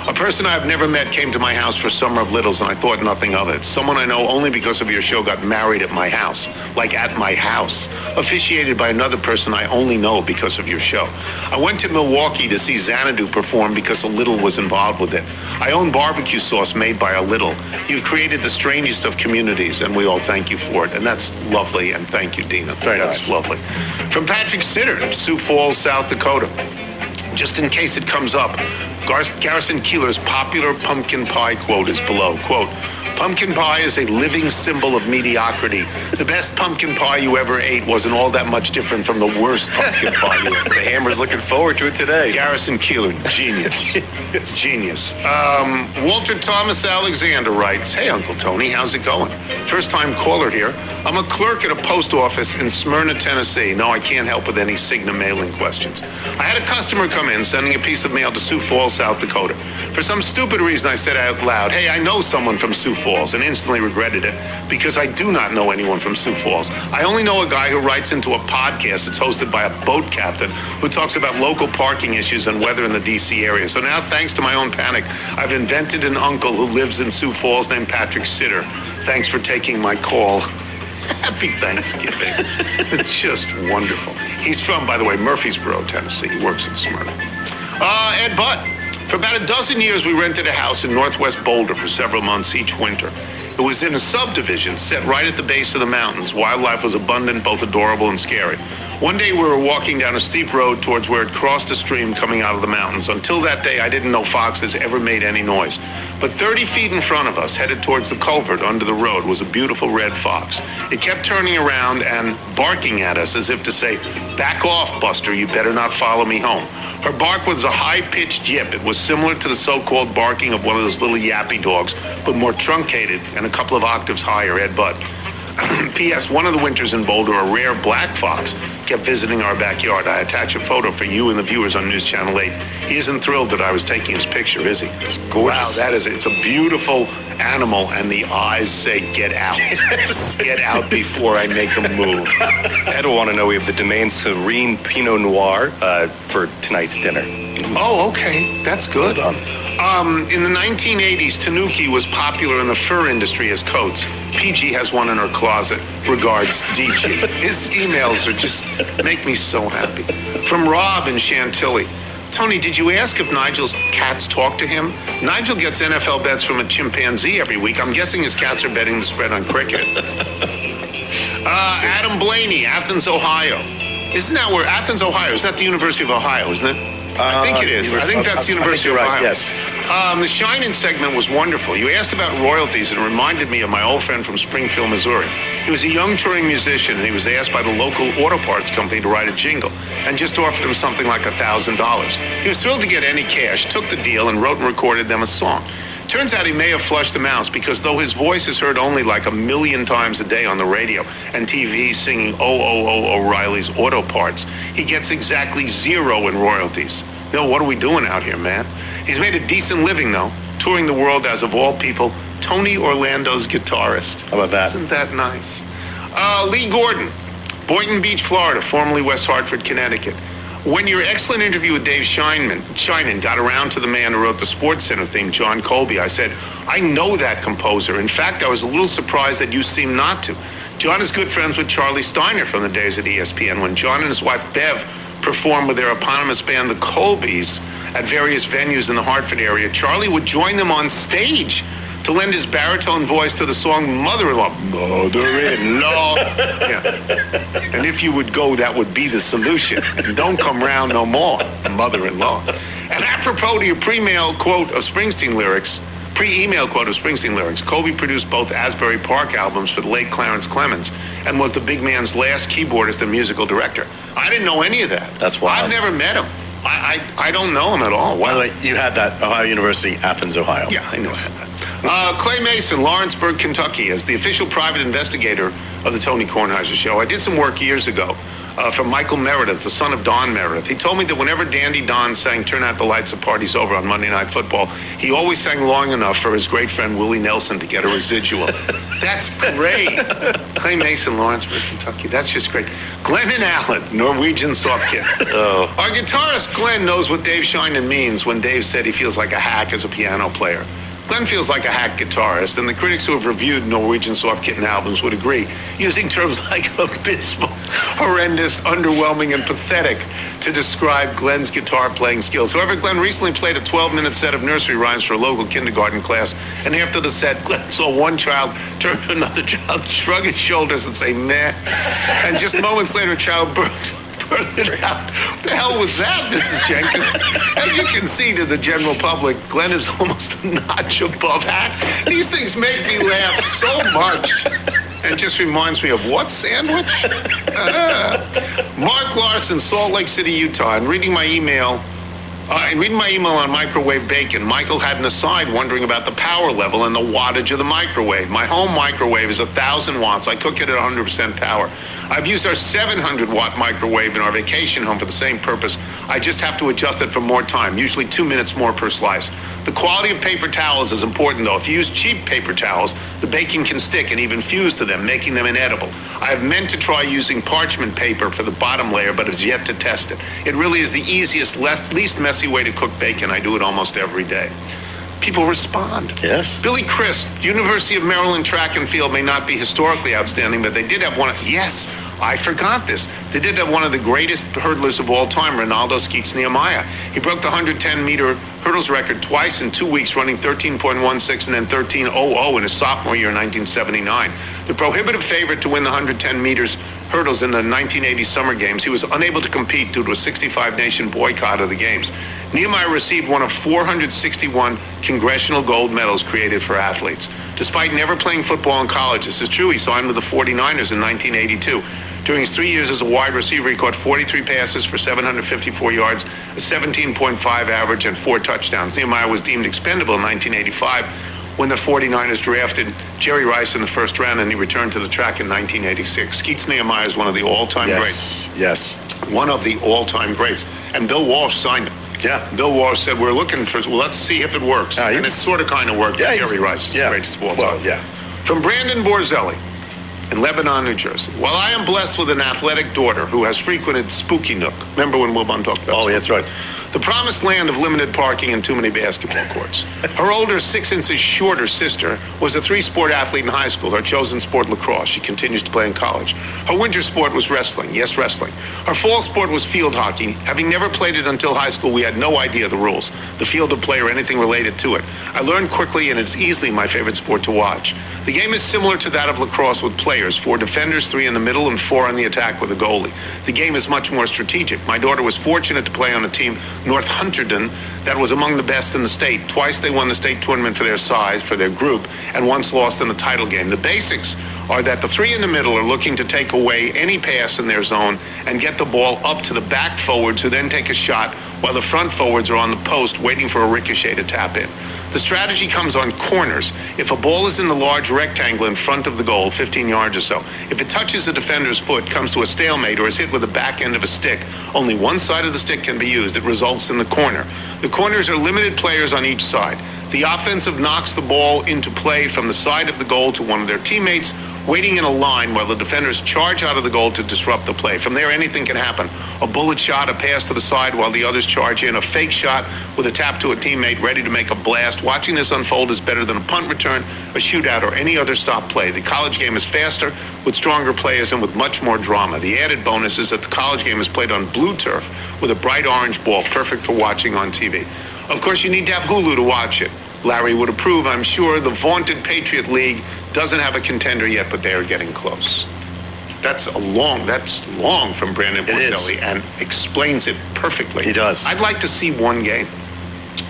A person I've never met came to my house for Summer of Littles, and I thought nothing of it. Someone I know only because of your show got married at my house, like at my house, officiated by another person I only know because of your show. I went to Milwaukee to see Xanadu perform because a Little was involved with it. I own barbecue sauce made by a Little. You've created the strangest of communities, and we all thank you for it. And that's lovely, and thank you, Dina. That's lovely. From Patrick Sitter, Sioux Falls, South Dakota. Just in case it comes up, Garrison Keillor's popular pumpkin pie quote is below. Quote, pumpkin pie is a living symbol of mediocrity. The best pumpkin pie you ever ate wasn't all that much different from the worst pumpkin pie you ever ate.
The Hammer's looking forward to it today.
Garrison Keillor, genius. Genius. Walter Thomas Alexander writes, hey, Uncle Tony, how's it going? First-time caller here. I'm a clerk at a post office in Smyrna, Tennessee. No, I can't help with any Cigna mailing questions. I had a customer come in sending a piece of mail to Sioux Falls, South Dakota. For some stupid reason, I said out loud, hey, I know someone from Sioux Falls, and instantly regretted it because I do not know anyone from Sioux Falls. I only know a guy who writes into a podcast that's hosted by a boat captain who talks about local parking issues and weather in the D.C. area. So now, thanks to my own panic, I've invented an uncle who lives in Sioux Falls named Patrick Sitter. Thanks for taking my call. Happy Thanksgiving. It's just wonderful. He's from, by the way, Murfreesboro, Tennessee. He works in Smyrna. Ed Butt. For about a dozen years, we rented a house in northwest Boulder for several months each winter. It was in a subdivision set right at the base of the mountains. Wildlife was abundant, both adorable and scary. One day, we were walking down a steep road towards where it crossed a stream coming out of the mountains. Until that day, I didn't know foxes ever made any noise. But 30 feet in front of us, headed towards the culvert under the road, was a beautiful red fox. It kept turning around and barking at us as if to say, back off, Buster, you better not follow me home. Her bark was a high-pitched yip. It was similar to the so-called barking of one of those little yappy dogs, but more truncated and a couple of octaves higher, Ed Butt. P.S. One of the winters in Boulder, a rare black fox kept visiting our backyard. I attach a photo for you and the viewers on News Channel 8. He isn't thrilled that I was taking his picture, is he? It's gorgeous. Wow, it's a beautiful animal, and the eyes say, get out. Get out before I make a move.
Ed will want to know we have the Domaine Serene Pinot Noir for tonight's dinner.
Oh, okay. That's good.
Well done.
In the 1980s, Tanuki was popular in the fur industry as coats. PG has one in her closet. Regards, DG. His emails are just make me so happy. From Rob in Chantilly. Tony, did you ask if Nigel's cats talk to him? Nigel gets NFL bets from a chimpanzee every week. I'm guessing his cats are betting the spread on cricket. Adam Blaney, Athens, Ohio. Isn't that where Athens, Ohio? Is that the University of Ohio, isn't it? I think it is. I think that's the University of Ohio.
Right, yes.
The Shine-In segment was wonderful. You asked about royalties, and it reminded me of my old friend from Springfield, Missouri. He was a young touring musician, and he was asked by the local auto parts company to write a jingle, and just offered him something like $1,000. He was thrilled to get any cash, took the deal, and wrote and recorded them a song. Turns out he may have flushed the mouse because though his voice is heard only like 1 million times a day on the radio and TV singing O'Reilly's Auto Parts, he gets exactly 0 in royalties. No, what are we doing out here, man? He's made a decent living, though, touring the world as, of all people, Tony Orlando's guitarist.
How about that?
Isn't that nice? Lee Gordon, Boynton Beach, Florida, formerly West Hartford, Connecticut. When your excellent interview with Dave Sheinin got around to the man who wrote the Sports Center theme, John Colby, I said, I know that composer. In fact, I was a little surprised that you seem not to. John is good friends with Charlie Steiner from the days at ESPN. When John and his wife, Bev, performed with their eponymous band, the Colbys, at various venues in the Hartford area, Charlie would join them on stage to lend his baritone voice to the song Mother-in-Law. Mother-in-Law. Yeah. And if you would go, that would be the solution. And don't come round no more, mother-in-law. And apropos to your pre-email quote of Springsteen lyrics, Colby produced both Asbury Park albums for the late Clarence Clemens and was the big man's last keyboardist and musical director. I didn't know any of that.
That's wild.
I've never met him. I don't know him at all. Wow.
By the way, you had that Ohio University, Athens, Ohio.
Yeah, I know I had that. Clay Mason, Lawrenceburg, Kentucky, as the official private investigator of the Tony Kornheiser Show. I did some work years ago from Michael Meredith, the son of Don Meredith. He told me that whenever Dandy Don sang Turn Out the Lights, the Party's Over on Monday Night Football, he always sang long enough for his great friend Willie Nelson to get a residual. That's great. Clay Mason, Lawrenceburg, Kentucky. That's just great. Glenn and Allen, Norwegian soft kid.
Oh.
Our guitarist Glenn knows what Dave Sheinin means when Dave said he feels like a hack as a piano player. Glenn feels like a hack guitarist, and the critics who have reviewed Norwegian Soft Kitten albums would agree, using terms like abysmal, horrendous, underwhelming, and pathetic to describe Glenn's guitar playing skills. However, Glenn recently played a 12-minute set of nursery rhymes for a local kindergarten class, and after the set, Glenn saw one child turn to another child, shrug his shoulders, and say, meh. And just moments later, a child burst it out. What the hell was that, Mrs. Jenkins? As you can see to the general public, Glenn is almost a notch above hack. These things make me laugh so much. And it just reminds me of what sandwich? Mark Larson, Salt Lake City, Utah. And reading my email on microwave bacon, Michael had an aside wondering about the power level and the wattage of the microwave. My home microwave is 1,000 watts. I cook it at 100% power. I've used our 700-watt microwave in our vacation home for the same purpose. I just have to adjust it for more time, usually 2 minutes more per slice. The quality of paper towels is important, though. If you use cheap paper towels, the bacon can stick and even fuse to them, making them inedible. I have meant to try using parchment paper for the bottom layer, but have yet to test it. It really is the easiest, least messy way to cook bacon. I do it almost every day. People respond.
Yes.
Billy Crisp, University of Maryland track and field may not be historically outstanding, but they did have one. Yes, I forgot this. They did have one of the greatest hurdlers of all time, Ronaldo Skeets Nehemiah. He broke the 110-meter hurdles record twice in 2 weeks, running 13.16 and then 13.00 in his sophomore year in 1979. The prohibitive favorite to win the 110 meters hurdles in the 1980 Summer Games, he was unable to compete due to a 65-nation boycott of the Games. Nehemiah received one of 461 congressional gold medals created for athletes. Despite never playing football in college, this is true, he signed with the 49ers in 1982. During his 3 years as a wide receiver, he caught 43 passes for 754 yards, a 17.5 average, and 4 touchdowns. Nehemiah was deemed expendable in 1985 when the 49ers drafted Jerry Rice in the first round, and he returned to the track in 1986. Skeets Nehemiah is one of the all-time greats.
Yes.
One of the all-time greats. And Bill Walsh signed him.
Yeah.
Bill Walsh said, we're looking for, well, let's see if it works. And it sort of kind of worked with Jerry Rice.
Yeah.
Greatest of all time.
Yeah.
From Brandon Borzelli in Lebanon, New Jersey. While I am blessed with an athletic daughter who has frequented Spooky Nook. Remember when Wilbon talked about Spooky?
That's right.
The promised land of limited parking and too many basketball courts. Her older, 6 inches shorter sister was a 3-sport athlete in high school. Her chosen sport, lacrosse. She continues to play in college. Her winter sport was wrestling. Yes, wrestling. Her fall sport was field hockey. Having never played it until high school, we had no idea the rules, the field of play, or anything related to it. I learned quickly, and it's easily my favorite sport to watch. The game is similar to that of lacrosse with players, 4 defenders, 3 in the middle, and 4 on the attack with a goalie. The game is much more strategic. My daughter was fortunate to play on a team, North Hunterdon, that was among the best in the state. Twice they won the state tournament for their size, for their group, and once lost in the title game. The basics are that the 3 in the middle are looking to take away any pass in their zone and get the ball up to the back forwards, who then take a shot while the front forwards are on the post waiting for a ricochet to tap in. The strategy comes on corners. If a ball is in the large rectangle in front of the goal, 15 yards or so, if it touches a defender's foot, comes to a stalemate, or is hit with the back end of a stick, only one side of the stick can be used. It results in the corner. The corners are limited players on each side. The offensive knocks the ball into play from the side of the goal to one of their teammates, waiting in a line while the defenders charge out of the goal to disrupt the play. From there, anything can happen. A bullet shot, a pass to the side while the others charge in, a fake shot with a tap to a teammate ready to make a blast. Watching this unfold is better than a punt return, a shootout, or any other stop play. The college game is faster, with stronger players, and with much more drama. The added bonus is that the college game is played on blue turf with a bright orange ball, perfect for watching on TV. Of course, you need to have Hulu to watch it. Larry would approve, I'm sure. The vaunted Patriot League doesn't have a contender yet, but they are getting close. That's long from Brandon Portelli and explains it perfectly.
He does.
I'd like to see one game.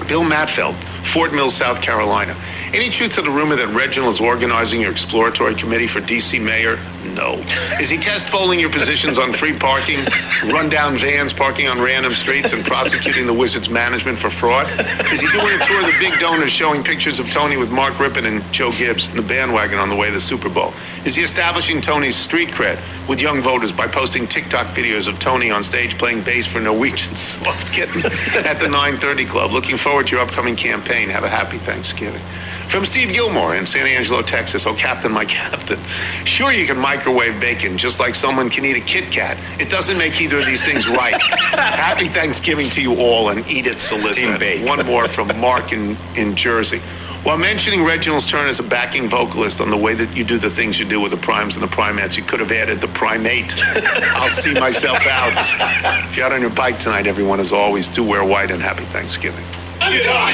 Bill Matfeld, Fort Mill, South Carolina. Any truth to the rumor that Reginald is organizing your exploratory committee for D.C. mayor? No. Is he test polling your positions on free parking, rundown vans parking on random streets, and prosecuting the Wizards management for fraud? Is he doing a tour of the big donors showing pictures of Tony with Mark Rippon and Joe Gibbs in the bandwagon on the way to the Super Bowl? Is he establishing Tony's street cred with young voters by posting TikTok videos of Tony on stage playing bass for Norwegians soft kitten at the 930 Club? Looking forward to your upcoming campaign. Have a happy Thanksgiving. From Steve Gilmore in San Angelo, Texas. Oh, Captain, my Captain. Sure, you can microwave bacon just like someone can eat a Kit Kat. It doesn't make either of these things right. Happy Thanksgiving to you all, and eat it, Solicitor. One more from Mark in Jersey. While mentioning Reginald's turn as a backing vocalist on the way that you do the things you do with the primes and the primates, you could have added the primate. I'll see myself out. If you're out on your bike tonight, everyone, as always, do wear white, and happy Thanksgiving.
I'm done.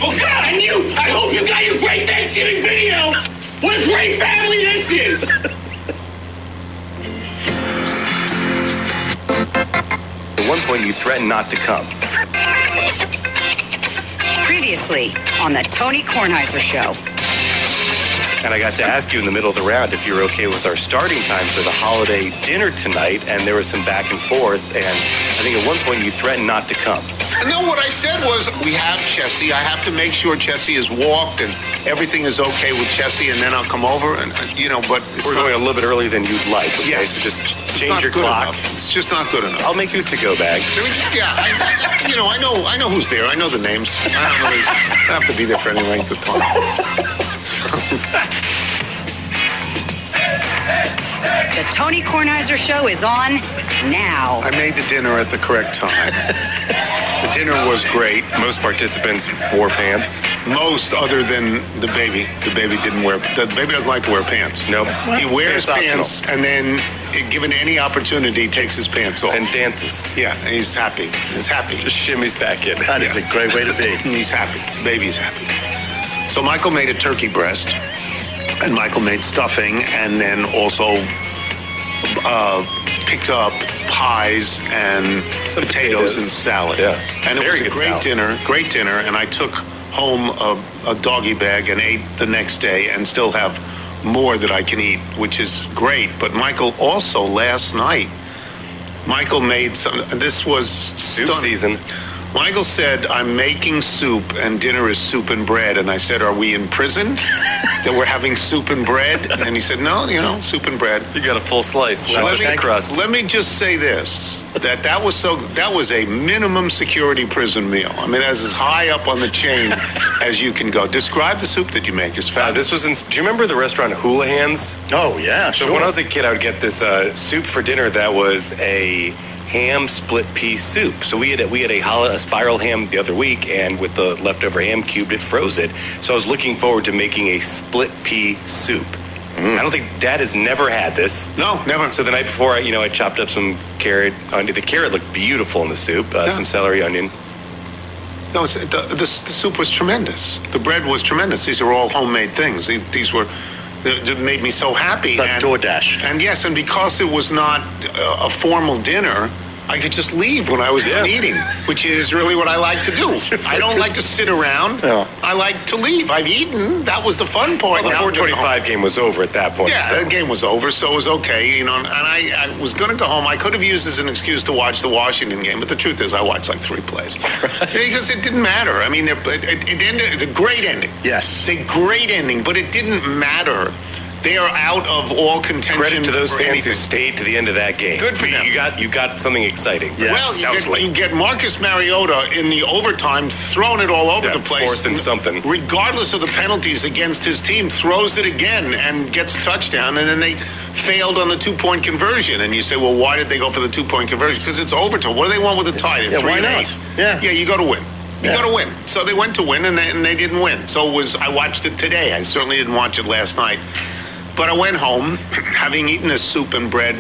Oh, God, and you, I hope you got your great Thanksgiving video. What a great family this is.
At one point, you threatened not to come.
Previously on the Tony Kornheiser Show.
And I got to ask you in the middle of the round if you were okay with our starting time for the holiday dinner tonight, and there was some back and forth, and I think at one point you threatened not to come.
No, what I said was, we have Chessie. I have to make sure Chessie is walked and everything is okay with Chessie, and then I'll come over, and, but...
We're going a little bit earlier than you'd like, okay?
Yeah,
so just change your clock.
Enough. It's just not good enough.
I'll make you a to-go bag.
I know who's there. I know the names. I don't have to be there for any length of time.
The Tony Kornheiser Show is on now.
I made the dinner at the correct time. The dinner was great.
Most participants wore pants.
Most, other than the baby. The baby doesn't like to wear pants.
Nope.
He wears pants and then, given any opportunity, takes his pants off.
And dances.
Yeah, and he's happy. He's happy.
Just shimmies back in.
That is a great way to be.
He's happy. The baby's happy. So Michael made a turkey breast, and Michael made stuffing, and then also picked up pies and some potatoes and salad.
Yeah.
And it was a great dinner, and I took home a doggy bag and ate the next day and still have more that I can eat, which is great. But Michael also last night, Michael made this was
soup season.
Michael said, I'm making soup, and dinner is soup and bread. And I said, are we in prison that we're having soup and bread? And he said, no, soup and bread.
You got a full slice.
Let me just say this, that was a minimum security prison meal. I mean, that's as high up on the chain as you can go. Describe the soup that you make. It's fabulous.
This was do you remember the restaurant Hula Hands?
Oh, yeah,
So when I was a kid, I would get this soup for dinner that was a ham split pea soup. So we had a spiral ham the other week, and with the leftover ham cubed, it froze it. So I was looking forward to making a split pea soup. I don't think Dad has never had this.
No, never.
So the night before, I chopped up some carrot. The carrot looked beautiful in the soup. Some celery, onion.
No, the soup was tremendous. The bread was tremendous. These are all homemade things. These were... It made me so happy.
It's like DoorDash.
And yes, and because it was not a formal dinner, I could just leave when I was done eating, which is really what I like to do. I don't like to sit around.
No.
I like to leave. I've eaten. That was the fun part.
Well, the 425 game was over at that point.
Yeah, the game was over, so it was okay. And I was going to go home. I could have used as an excuse to watch the Washington game, but the truth is I watched like 3 plays. Because it didn't matter. I mean, it ended. It's a great ending.
Yes.
It's a great ending, but it didn't matter They are out of all contention.
Credit to those
for
fans
anything.
who stayed to the end of that game.
Good for them.
You got something exciting.
Yeah.
Well, you get Marcus Mariota in the overtime throwing it all over the place.
Fourth and something.
Regardless of the penalties against his team, throws it again and gets a touchdown, and then they failed on the 2-point conversion. And you say, well, why did they go for the 2-point conversion? Because it's overtime. What do they want with a tie?
Yeah, why not?
Yeah, you got to win. You got to win. So they went to win, and they didn't win. So I watched it today. I certainly didn't watch it last night. But I went home, having eaten this soup and bread,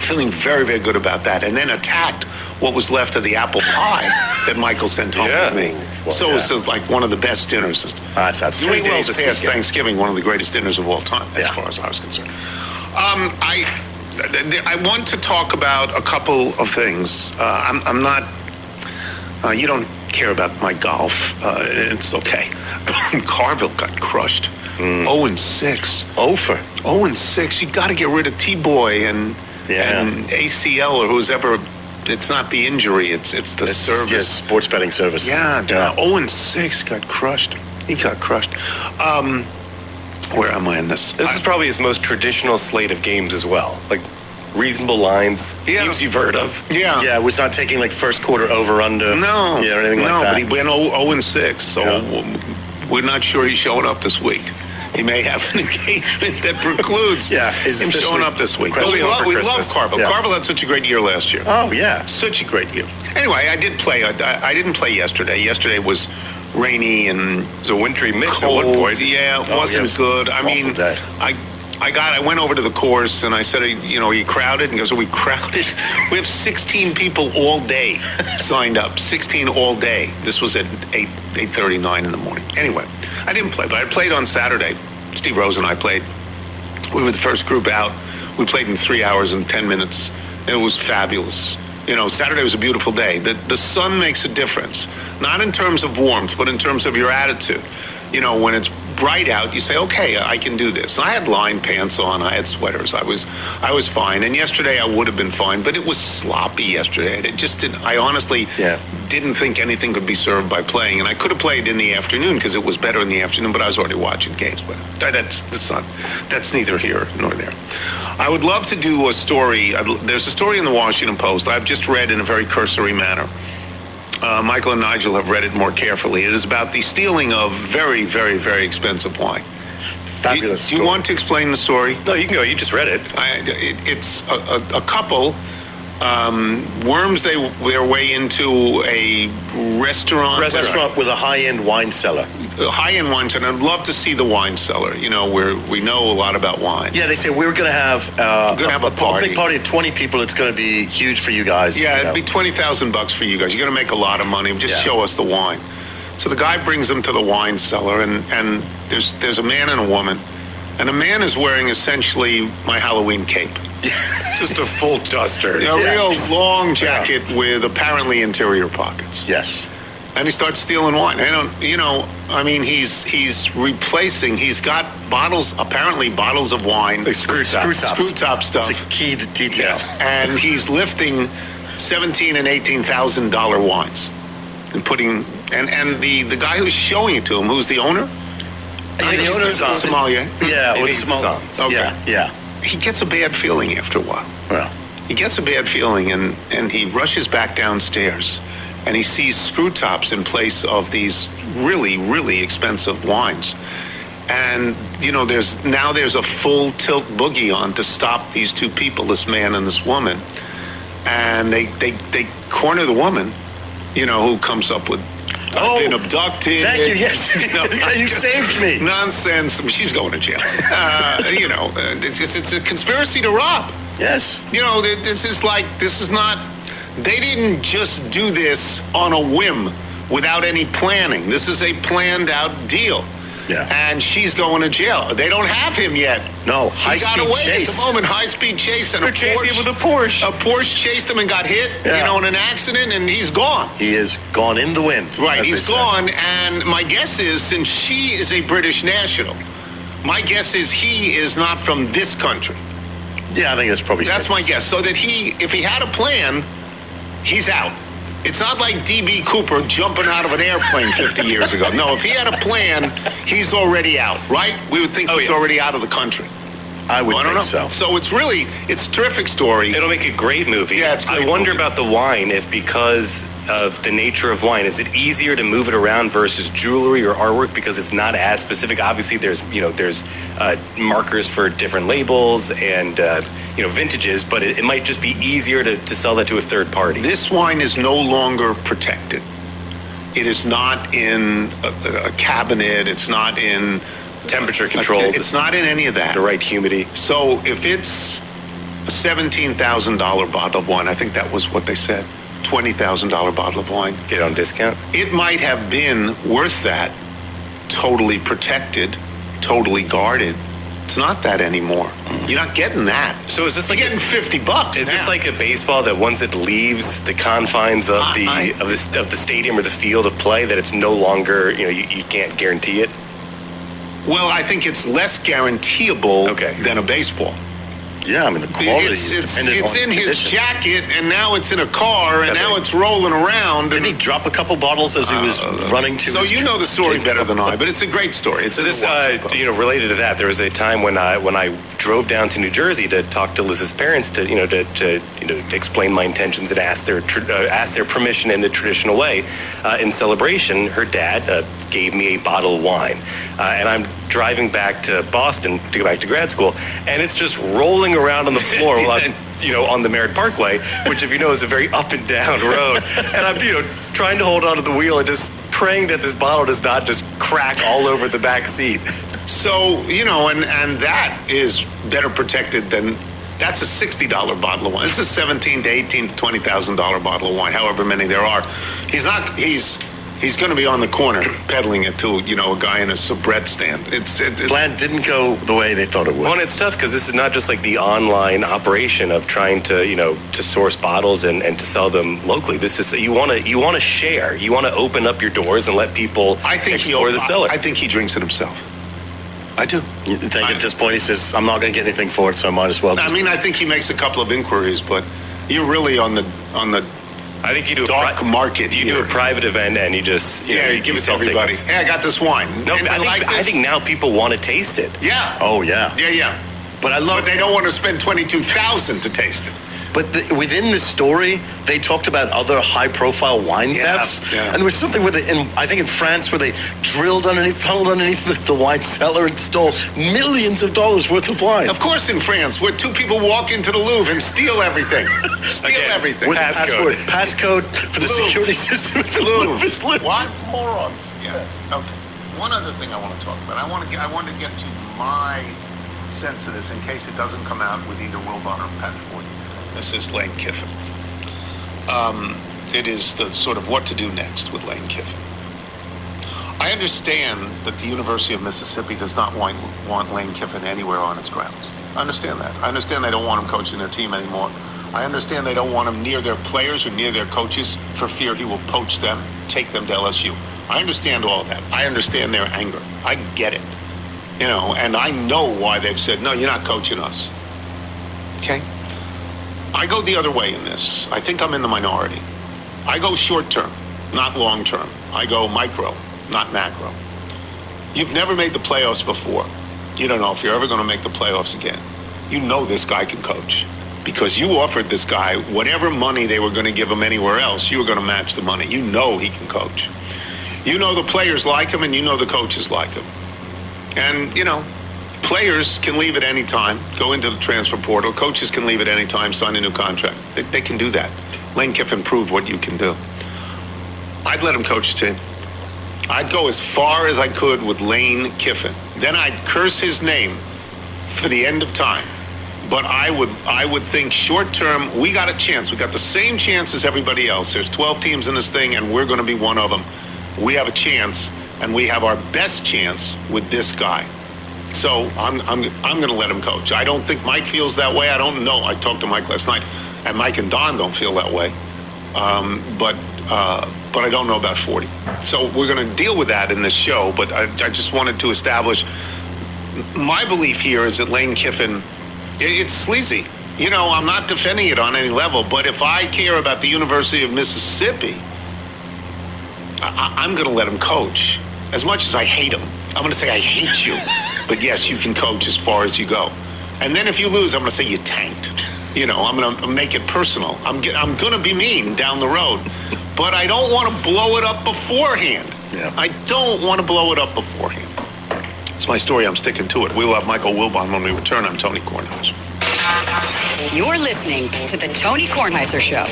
feeling very, very good about that, and then attacked what was left of the apple pie that Michael sent home with me.
Well,
so it was like one of the best dinners.
That's
3
well
days
this
past
weekend.
Thanksgiving, one of the greatest dinners of all time, as far as I was concerned. I want to talk about a couple of things. I'm not... you don't care about my golf. It's okay. Carville got crushed. 0-6. 0-6. You got to get rid of T-Boy and ACL or who's ever. It's not the injury. It's the service.
Yes, sports betting service.
Yeah. 0-6 got crushed. He got crushed. Where am I in this?
This is probably his most traditional slate of games as well. Like reasonable lines, games you've heard of.
Yeah.
Yeah, it was not taking like first quarter over under.
No.
Yeah, or anything like that.
No, but he went 0-6. So we're not sure he's showing up this week. He may have an engagement that precludes him showing up this week. But we love Carville.
Yeah.
Carville had such a great year last year.
Oh, yeah.
Such a great year. Anyway, I did play. I didn't play yesterday. Yesterday was rainy and
it was a wintry mix
cold.
at one point.
Yeah, it wasn't good. I mean, I went over to the course and I said, are you crowded? And he goes, are we crowded? We have 16 people all day signed up. 16 all day. This was at 8:39 in the morning. Anyway, I didn't play, but I played on Saturday. Steve Rose and I played. We were the first group out. We played in 3 hours and 10 minutes. It was fabulous. Saturday was a beautiful day. The sun makes a difference, not in terms of warmth, but in terms of your attitude. When it's bright out, you say, okay, I can do this. I had lined pants on. I had sweaters. I was fine. And yesterday I would have been fine, but it was sloppy yesterday. It just didn't. I honestly didn't think anything could be served by playing. And I could have played in the afternoon because it was better in the afternoon, but I was already watching games. But that's neither here nor there. I would love to do a story. There's a story in the Washington Post I've just read in a very cursory manner. Michael and Nigel have read it more carefully. It is about the stealing of very, very, very expensive wine.
Fabulous.
Do you want to explain the story?
No, you can go. You just read it.
It's a couple worms their way into a restaurant
with a high-end wine cellar.
A high-end wine cellar. I'd love to see the wine cellar. Where we know a lot about wine.
Yeah, they say we're going to have
a party.
A big party of 20 people. It's going to be huge for you guys.
Yeah, it'd be $20,000 for you guys. You're going to make a lot of money. Just show us the wine. So the guy brings them to the wine cellar, and there's a man and a woman, and the man is wearing essentially my Halloween cape.
Just a full duster.
A real long jacket with apparently interior pockets.
Yes.
And he starts stealing wine. He's replacing. He's got apparently bottles of wine.
Like screw top
stuff.
It's a key detail.
Yeah. And he's lifting $17,000 and $18,000 wines and putting. And the guy who's showing it to him, who's the owner?
The owner is
Somalia.
Yeah,
with Somalia.
Okay.
Yeah.
He gets a bad feeling after a while.
Well,
he gets a bad feeling, and he rushes back downstairs, and he sees screw tops in place of these really, really expensive wines. And there's a full tilt boogie on to stop these two people, this man and this woman, and they corner the woman, who comes up with. I've been abducted.
Thank you. Yes, you saved me.
Nonsense. She's going to jail. It's a conspiracy to rob.
Yes.
This is not. They didn't just do this on a whim without any planning. This is a planned out deal.
Yeah.
And she's going to jail. They don't have him yet.
No,
he got away
chase.
at the moment. High-speed chase. And
they're chasing him with a Porsche.
A Porsche chased him and got hit, in an accident, and he's gone.
He is gone in the wind.
Right, he's gone. And my guess is, since she is a British national, my guess is he is not from this country.
Yeah, I think that's probably
my guess. So that if he had a plan, he's out. It's not like D.B. Cooper jumping out of an airplane 50 years ago. No, if he had a plan, he's already out, right? We would think he's already out of the country.
I would think so.
So it's a terrific story.
It'll make a great movie.
Yeah, it's a great
I wonder
movie.
about the wine, if because of the nature of wine, is it easier to move it around versus jewelry or artwork because it's not as specific? Obviously, there's markers for different labels and vintages, but it might just be easier to sell that to a third party.
This wine is no longer protected. It is not in a cabinet. It's not in
temperature controlled.
It's not in any of that.
The right humidity.
So if it's a $17,000 bottle of wine, I think that was what they said, $20,000 bottle of wine.
Get it on discount?
It might have been worth that, totally protected, totally guarded. It's not that anymore. You're not getting that.
So is this like
you're getting $50?
Is this like a baseball that once it leaves the confines of the stadium or the field of play, that it's no longer you can't guarantee it?
Well, I think it's less guaranteeable than a baseball.
Yeah, I mean, the quality is dependent on
it's in his
conditions.
jacket, and now it's in a car, and now it's rolling around.
Didn't he drop a couple bottles as he was running to
So
his
you know the story better than I, but it's a great story. It's
So this, related to that, there was a time when I drove down to New Jersey to talk to Liz's parents to explain my intentions and ask their permission in the traditional way. In celebration, her dad gave me a bottle of wine, and I'm driving back to Boston to go back to grad school, and it's just rolling around on the floor while I'm, on the Merritt Parkway, which, if you know, is a very up and down road. And I'm, trying to hold onto the wheel and just praying that this bottle does not just crack all over the back seat.
So, and that is better protected than, that's a $60 bottle of wine. It's a $17,000 to $18,000 to $20,000 bottle of wine, however many there are. He's going to be on the corner peddling it to, a guy in a soubrette stand.
Plan didn't go the way they thought it would.
Well, and it's tough because this is not just like the online operation of trying to, to source bottles and to sell them locally. This is, you want to share. You want to open up your doors and let people explore the cellar.
I think he drinks it himself. I do.
You think at this point he says, I'm not going to get anything for it, so I might as well just...
I think he makes a couple of inquiries, but you're really on the
I think you do
dark market.
You do a private event and you just
you give it to everybody.
Tickets.
Hey, I got this wine.
No, I think now people want to taste it.
Yeah.
Oh yeah.
Yeah. But they don't want to spend $22,000 to taste it.
But within the story, they talked about other high-profile wine thefts, and there was something with it. I think in France, where they tunneled underneath the wine cellar and stole millions of dollars worth of wine.
Of course, in France, where two people walk into the Louvre and steal everything, everything
with passcode for the security system at the Louvre.
What morons? Yes. Okay. One other thing I want to talk about. I want to get to my sense of this in case it doesn't come out with either Wilbon or Pat Ford. This is Lane Kiffin. It is the sort of what to do next with Lane Kiffin. I understand that the University of Mississippi does not want Lane Kiffin anywhere on its grounds. I understand that. I understand they don't want him coaching their team anymore. I understand they don't want him near their players or near their coaches for fear he will poach them, take them to LSU. I understand all that. I understand their anger. I get it. And I know why they've said, no, you're not coaching us. Okay? I go the other way in this. I think I'm in the minority. I go short term, not long term. I go micro, not macro. You've never made the playoffs before. You don't know if you're ever going to make the playoffs again. You know this guy can coach because you offered this guy whatever money they were going to give him anywhere else. You were going to match the money. You know he can coach. You know the players like him and you know the coaches like him. And, players can leave at any time, go into the transfer portal. Coaches can leave at any time, sign a new contract. They can do that. Lane Kiffin proved what you can do. I'd let him coach the team. I'd go as far as I could with Lane Kiffin. Then I'd curse his name for the end of time. But I would think short term, we got a chance. We got the same chance as everybody else. There's 12 teams in this thing, and we're going to be one of them. We have a chance, and we have our best chance with this guy. So I'm going to let him coach. I don't think Mike feels that way. I don't know. I talked to Mike last night, and Mike and Don don't feel that way. But I don't know about 40. So we're going to deal with that in this show. But I just wanted to establish my belief here is that Lane Kiffin, it's sleazy. You know, I'm not defending it on any level, but if I care about the University of Mississippi, I'm going to let him coach. As much as I hate him, I'm going to say I hate you. But yes, you can coach as far as you go. And then if you lose, I'm going to say you tanked. You know, I'm going to make it personal. I'm going to be mean down the road. But I don't want to blow it up beforehand.
Yeah.
I don't want to blow it up beforehand. It's my story. I'm sticking to it. We will have Michael Wilbon when we return. I'm Tony Kornheiser.
You're listening to the Tony Kornheiser Show.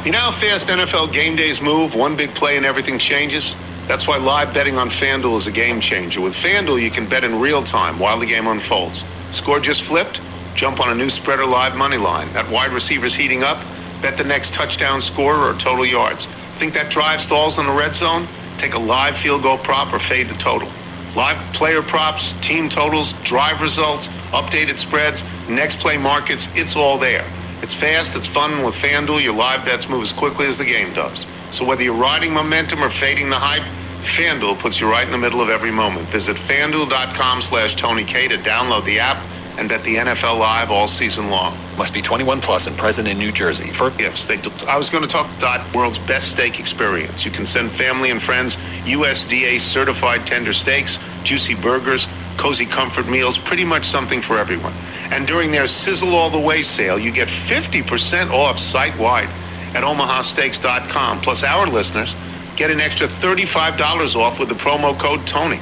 You know how fast NFL game days move? One big play and everything changes? That's why live betting on FanDuel is a game changer. With FanDuel, you can bet in real time while the game unfolds. Score just flipped? Jump on a new spread or live money line. That wide receiver's heating up? Bet the next touchdown scorer or total yards. Think that drive stalls in the red zone? Take a live field goal prop or fade the total. Live player props, team totals, drive results, updated spreads, next play markets, it's all there. It's fast, it's fun. With FanDuel, your live bets move as quickly as the game does. So whether you're riding momentum or fading the hype, FanDuel puts you right in the middle of every moment. Visit FanDuel.com/TonyK to download the app and bet the NFL live all season long.
Must be 21 plus and present in New Jersey. For
gifts, I was going to talk about world's best steak experience. You can send family and friends USDA certified tender steaks, juicy burgers, cozy comfort meals, pretty much something for everyone. And during their Sizzle All the Way sale, you get 50% off site-wide at omahasteaks.com. Plus, our listeners get an extra $35 off with the promo code TONY.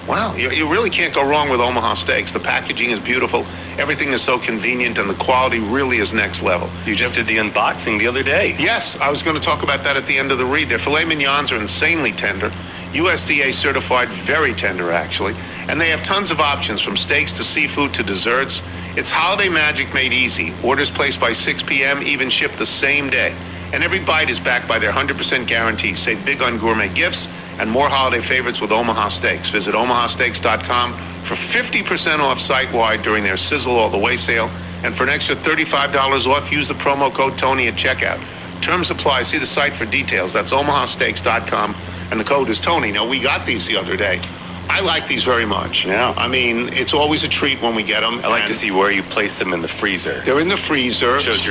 Wow, you really can't go wrong with Omaha Steaks. The packaging is beautiful, everything is so convenient, and the quality really is next level.
You just did the unboxing the other day.
Yes, I was going to talk about that at the end of the read. Their filet mignons are insanely tender, USDA certified, very tender actually, and they have tons of options from steaks to seafood to desserts. It's holiday magic made easy. Orders placed by 6 p.m., even shipped the same day. And every bite is backed by their 100% guarantee. Save big on gourmet gifts and more holiday favorites with Omaha Steaks. Visit omahasteaks.com for 50% off site-wide during their Sizzle All the Way sale. And for an extra $35 off, use the promo code TONY at checkout. Terms apply. See the site for details. That's omahasteaks.com, and the code is TONY. Now, we got these the other day. I like these very much.
Yeah.
I mean, it's always a treat when we get them.
I like to see where you place them in the freezer.
They're in the freezer.
It shows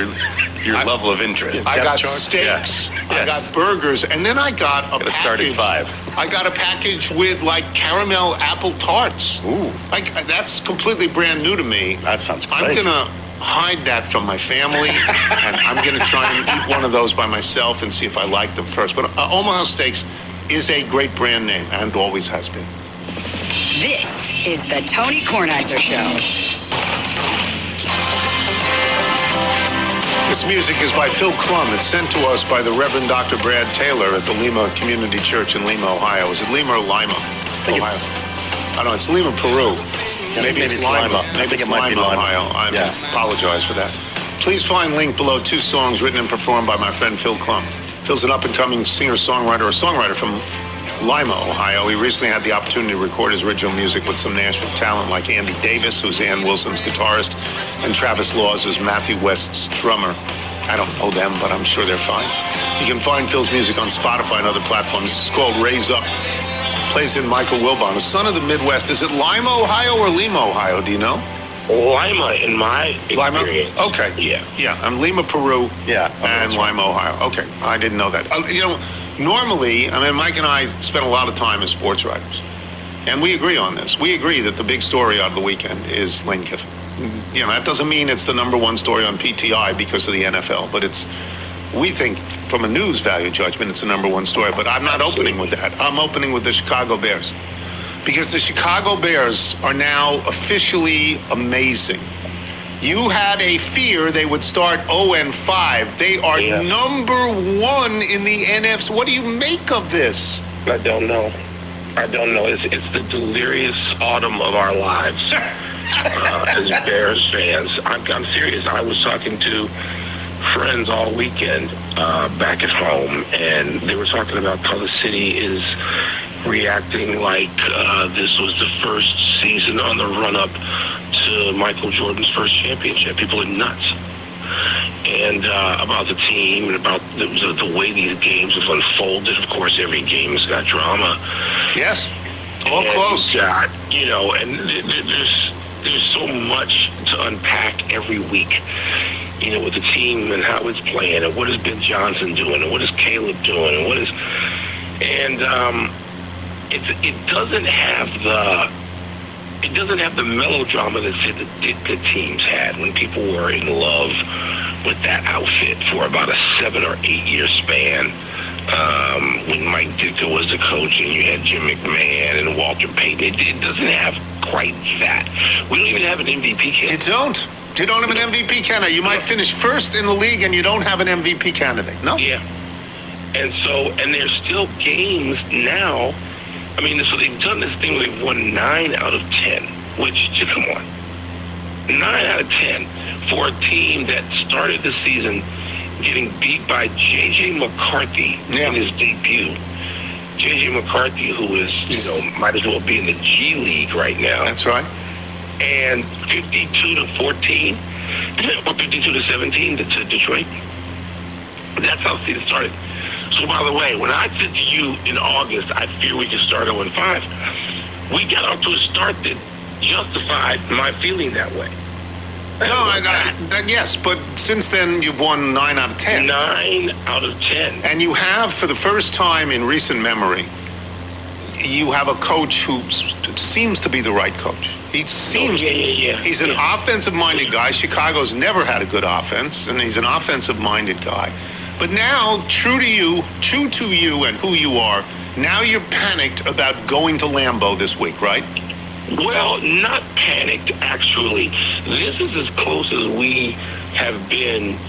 your level of interest.
I got steaks.
Yeah.
I got burgers. And then I got a package.
Start at 5.
I got a package with, like, caramel apple tarts.
Ooh.
Like, that's completely brand new to me.
That sounds great.
I'm going to hide that from my family, and I'm going to try and eat one of those by myself and see if I like them first. But Omaha Steaks is a great brand name and always has been.
This is the Tony Kornheiser Show.
This music is by Phil Klum. It's sent to us by the Reverend Dr. Brad Taylor at the Lima Community Church in Lima, Ohio. Is it Lima or Lima?
I think
I don't know. It's Lima, Peru.
Yeah, maybe it's Lima.
Maybe
I think
it's
it might be Lima.
Ohio. I apologize for that. Please find link below 2 songs written and performed by my friend Phil Klum. Phil's an up-and-coming singer-songwriter from Lima, Ohio. He recently had the opportunity to record his original music with some Nashville talent like Andy Davis, who's Ann Wilson's guitarist, and Travis Laws, who's Matthew West's drummer. I don't know them, but I'm sure they're fine. You can find Phil's music on Spotify and other platforms. It's called Raise Up. Plays in Michael Wilbon, a son of the Midwest. Is it Lima, Ohio, or Lima, Ohio? Do you know?
Lima, in my experience.
Lima? Okay. Yeah, I'm Lima, Peru, and Lima, Ohio. Okay, I didn't know that. Normally, Mike and I spend a lot of time as sports writers, and we agree on this. We agree that the big story out of the weekend is Lane Kiffin. That doesn't mean it's the number one story on PTI because of the NFL, but we think from a news value judgment, it's the number one story. But I'm not opening with that. I'm opening with the Chicago Bears, because the Chicago Bears are now officially amazing. You had a fear they would start 0-5. They are number 1 in the NFC. What do you make of this?
I don't know. It's the delirious autumn of our lives as Bears fans. I'm serious. I was talking to friends all weekend back at home, and they were talking about how the city is reacting like this was the first season on the run-up to Michael Jordan's first championship. People are nuts. And about the team and about the way these games have unfolded. Of course, every game has got drama.
Yes. All close.
And there's there's so much to unpack every week, you know, with the team and how it's playing and what is Ben Johnson doing and what is Caleb doing and it doesn't have the melodrama that teams had when people were in love with that outfit for about a 7 or 8 year span. When Mike Ditka was the coach and you had Jim McMahon and Walter Payton, it doesn't have quite that. We don't even have an MVP candidate.
You don't. You don't have an MVP candidate. You might finish first in the league and you don't have an MVP candidate. No.
Yeah. And there's still games now. I mean, so they've done this thing where they've won 9 out of 10, which, just come on. 9 out of 10 for a team that started the season getting beat by J.J. McCarthy in his debut. J.J. McCarthy, who is, might as well be in the G League right now.
That's right.
And 52-14, or 52-17 to Detroit. That's how the season started. So, by the way, when I said to you in August, I fear we could start 0-5, we got off to a start that justified my feeling that way.
Yes, but since then you've won 9 out of 10.
9 out of 10.
And you have, for the first time in recent memory, you have a coach who seems to be the right coach. He seems he's an offensive-minded guy. Chicago's never had a good offense, and he's an offensive-minded guy. But now, true to you and who you are, now you're panicked about going to Lambeau this week, right?
Well, not panicked, actually. This is as close as we have been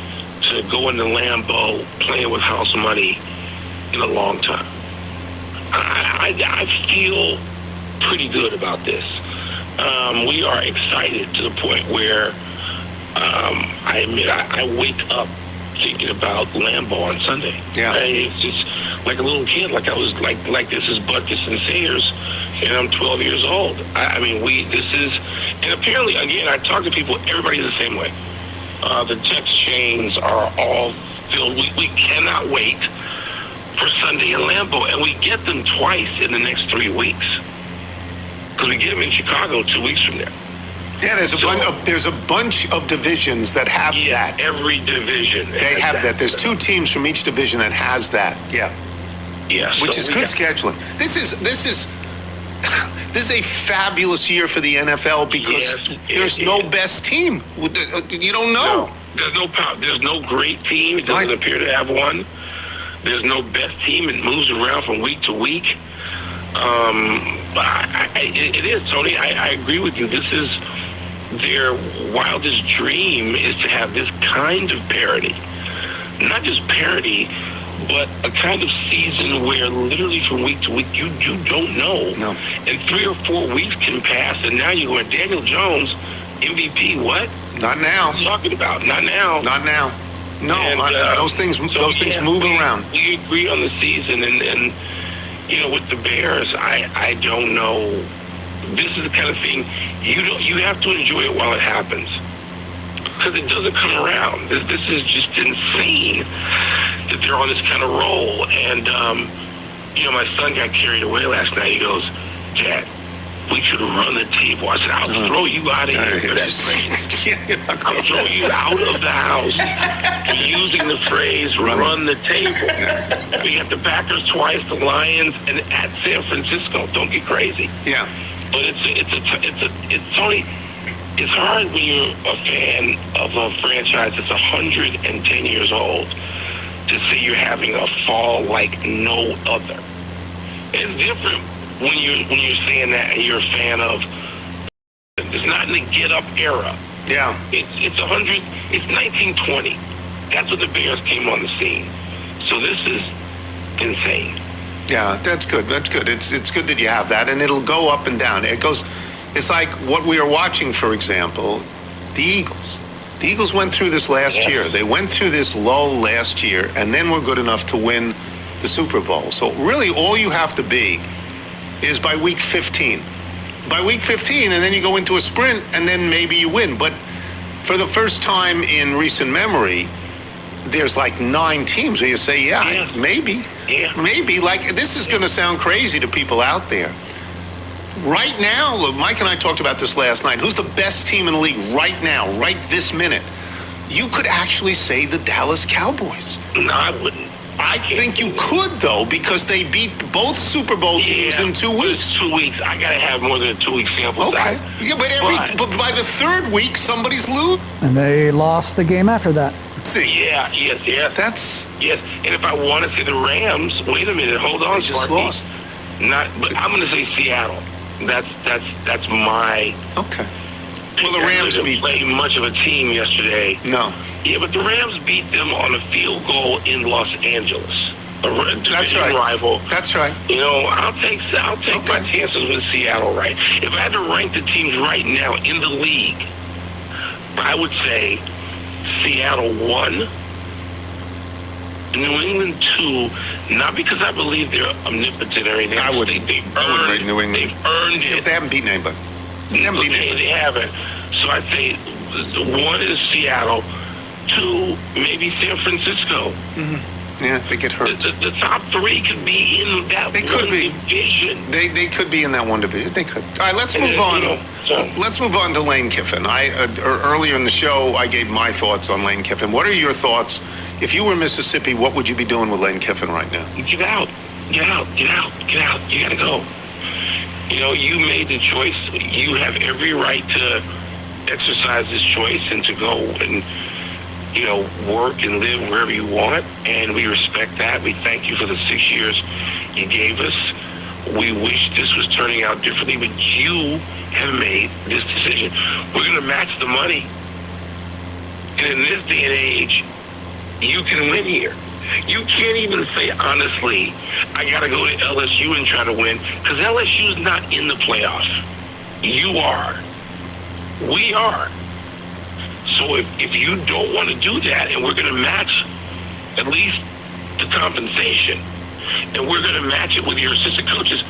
to going to Lambeau playing with house money in a long time. I feel pretty good about this. We are excited to the point where I admit I wake up thinking about Lambeau on Sunday.
Yeah.
It's just like a little kid, like I was like this is Butkus and Sayers, and I'm 12 years old. And apparently, again, I talk to people, everybody's the same way. The text chains are all filled. We cannot wait for Sunday in Lambeau, and we get them twice in the next 3 weeks. Because we get them in Chicago 2 weeks from there.
Yeah, there's a bunch of divisions that have that.
Every division.
They have that. There's 2 teams from each division that has that. Yeah.
Yeah.
Which is good scheduling. This is a fabulous year for the NFL because there's no best team. You don't know.
No, there's no great team. It doesn't appear to have one. There's no best team. It moves around from week to week. It is, Tony. I agree with you. This is their wildest dream, is to have this kind of parity. Not just parity, but a kind of season where literally from week to week you don't know.
No.
And 3 or 4 weeks can pass, and now you're going, Daniel Jones, MVP, what?
Not now.
What are you talking about? Not now.
Not now. No, and, those things move around.
We agree on the season, and with the Bears, I don't know. This is the kind of thing you have to enjoy it while it happens, because it doesn't come around. This is just insane that they're on this kind of roll. And my son got carried away last night. He goes, Dad, we should run the table. I said, I'll throw you out of here for that phrase. I'll throw you out of the house for using the phrase "run the table." We got the Packers twice, the Lions, and at San Francisco. Don't get crazy.
Yeah.
But it's Tony. It's hard when you're a fan of a franchise that's 110 years old to see you're having a fall like no other. It's different when you're saying that and you're a fan of. It's not in the Get Up era.
Yeah.
It's 1920. That's when the Bears came on the scene. So this is insane.
Yeah, that's good. That's good. It's good that you have that, and it'll go up and down. It's like what we are watching, for example, the Eagles. The Eagles went through this last year. They went through this lull last year, and then were good enough to win the Super Bowl. So really all you have to be is by week 15. By week 15, and then you go into a sprint, and then maybe you win. But for the first time in recent memory, there's like 9 teams where you say, maybe. Like, this is going to sound crazy to people out there. Right now, Mike and I talked about this last night. Who's the best team in the league right now, right this minute? You could actually say the Dallas Cowboys.
No, I wouldn't.
I think you could, though, because they beat both Super Bowl teams in 2 weeks.
2 weeks. I got to have more than a 2-week sample size.
Yeah, but by the third week, somebody's losing.
And they lost the game after that.
Yeah, yes. Yes, and if I want to say the Rams, wait a minute, hold on,
They just
Sparky.
lost.
But I'm going to say Seattle. That's my.
Okay. Well, the Rams
didn't play much of a team yesterday.
No.
Yeah, but the Rams beat them on a field goal in Los Angeles.
That's right.
Rival.
That's right.
You know, I'll take my chances with Seattle, right? If I had to rank the teams right now in the league, I would say Seattle 1, New England 2, not because I believe they're omnipotent or anything.
I would rate New England.
They've earned it.
They haven't beaten anybody.
They haven't. So I'd say 1 is Seattle, 2 maybe San Francisco.
Mm-hmm. Yeah, they get hurt.
The top 3 could be in that division.
They could be in that one division. They could. All right, let's move on. Let's move on to Lane Kiffin. Earlier in the show, I gave my thoughts on Lane Kiffin. What are your thoughts? If you were Mississippi, what would you be doing with Lane Kiffin right now?
Get out. You got to go. You know, you made the choice. You have every right to exercise this choice and to go and, you know, work and live wherever you want. And we respect that. We thank you for the 6 years you gave us. We wish this was turning out differently, but you have made this decision. We're going to match the money. And in this day and age, you can win here. You can't even say, honestly, I got to go to LSU and try to win, because LSU is not in the playoff. You are. We are. So if you don't want to do that, and we're going to match at least the compensation, and we're going to match it with your assistant coaches,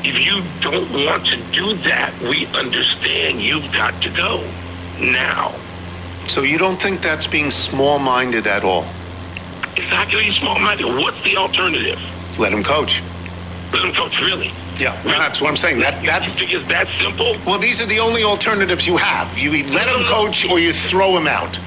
if you don't want to do that, we understand you've got to go now.
So you don't think that's being small-minded at all?
It's not going to be small-minded. What's the alternative?
Let him coach.
Let him coach, really?
Yeah, that's what I'm saying. That's
you think it's that simple?
Well, these are the only alternatives you have. You either let him coach or you throw him out.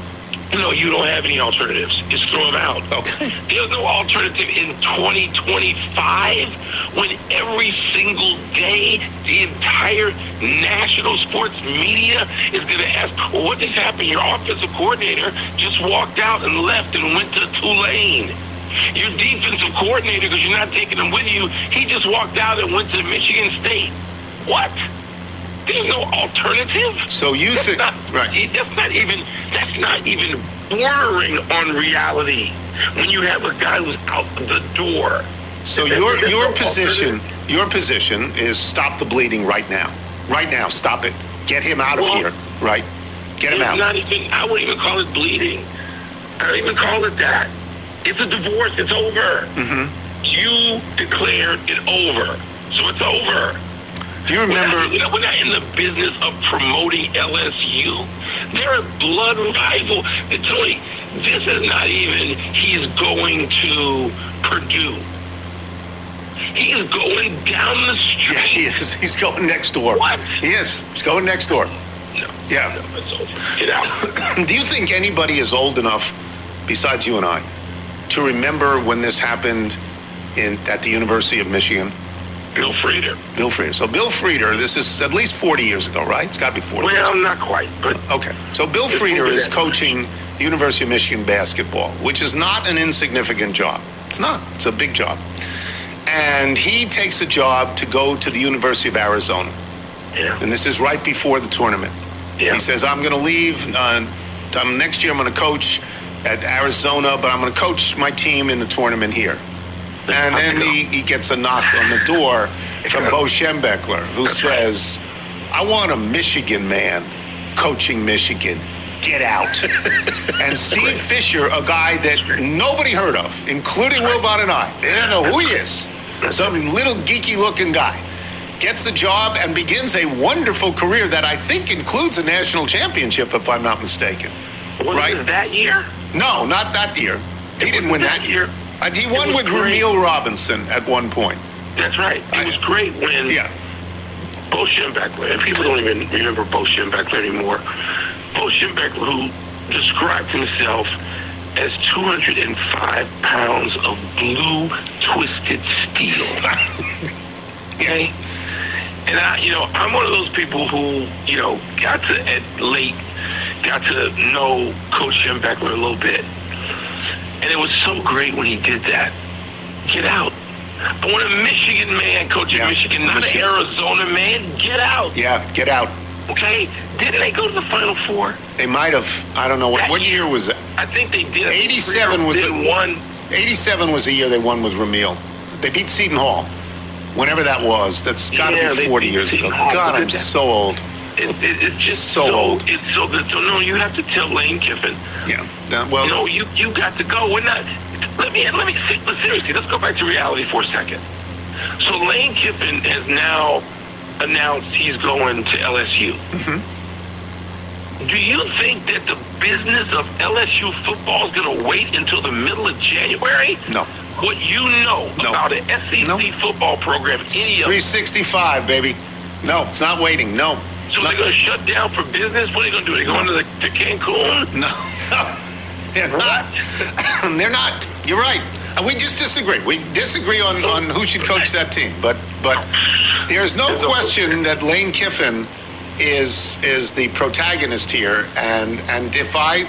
No, you don't have any alternatives. Just throw him out.
Okay.
There's no alternative in 2025 when every single day the entire national sports media is going to ask, what just happened? Your offensive coordinator just walked out and left and went to Tulane. Your defensive coordinator, because you're not taking him with you, he just walked out and went to Michigan State. What? There's no alternative.
So you think
right? That's not even bordering on reality. When you have a guy who's out the door.
So your position is stop the bleeding right now. Right now, stop it. Get him out of here. Right? Get him out.
I wouldn't even call it bleeding. I don't even call it that. It's a divorce. It's over. Mm-hmm. You declared it over, so it's over.
Do you remember?
We're not in the business of promoting LSU. They're a blood rival. Tony, this is not even he's going to Purdue. He's going down the street.
Yeah, he is. He's going next door.
What?
He is. He's going next door.
No.
Yeah.
No, it's over. Get out.
Do you think anybody is old enough, besides you and I, to remember when this happened at the University of Michigan?
Bill Frieder.
So Bill Frieder, this is at least 40 years ago, right? It's got to be 40 years
ago.
Well,
not quite, but...
Okay. So Bill Frieder is coaching the University of Michigan basketball, which is not an insignificant job. It's not. It's a big job. And he takes a job to go to the University of Arizona.
Yeah.
And this is right before the tournament. Yeah. He says, I'm going to leave. Next year I'm going to coach at Arizona, but I'm going to coach my team in the tournament here. And then he gets a knock on the door from Bo Schembechler, who says, I want a Michigan man coaching Michigan. Get out. And Steve Fisher, a guy that nobody heard of, including Wilbon and I. They don't know who he is. Some little geeky-looking guy. Gets the job and begins a wonderful career that I think includes a national championship, if I'm not mistaken.
Was it that year?
No, not that year. He didn't win that year. He won with Ramil Robinson at one point.
That's right. It was great when Bo Schembechler, and people don't even remember Bo Schembechler anymore. Bo Schembechler, who described himself as 205 pounds of blue twisted steel. Okay? And I'm one of those people who, got to know Coach Schembechler a little bit. And it was so great when he did that. Get out. I want a Michigan man coaching Michigan, not an Arizona man. Get out.
Yeah, get out.
Okay? Didn't they go to the Final Four?
They might have. I don't know. What year was it?
I think they did.
87 was the
one.
87 was the year they won with Ramil. They beat Seton Hall. Whenever that was, that's got to be 40 years ago. God, I'm so old.
It's just
so old.
It's so no. You have to tell Lane Kiffin.
Yeah. Well,
no, you got to go. We're not. Let me seriously. Let's go back to reality for a second. So Lane Kiffin has now announced he's going to LSU.
Mm-hmm.
Do you think that the business of LSU football is going to wait until the middle of January?
No.
What you know about an SEC football program, any of
365, baby. No, it's not waiting. No.
So they're going to shut down for business? What are they going to do? Are they going to Cancun?
No. They're not. They're not. You're right. We just disagree. We disagree on who should coach that team. But there's no question that Lane Kiffin is the protagonist here. And if I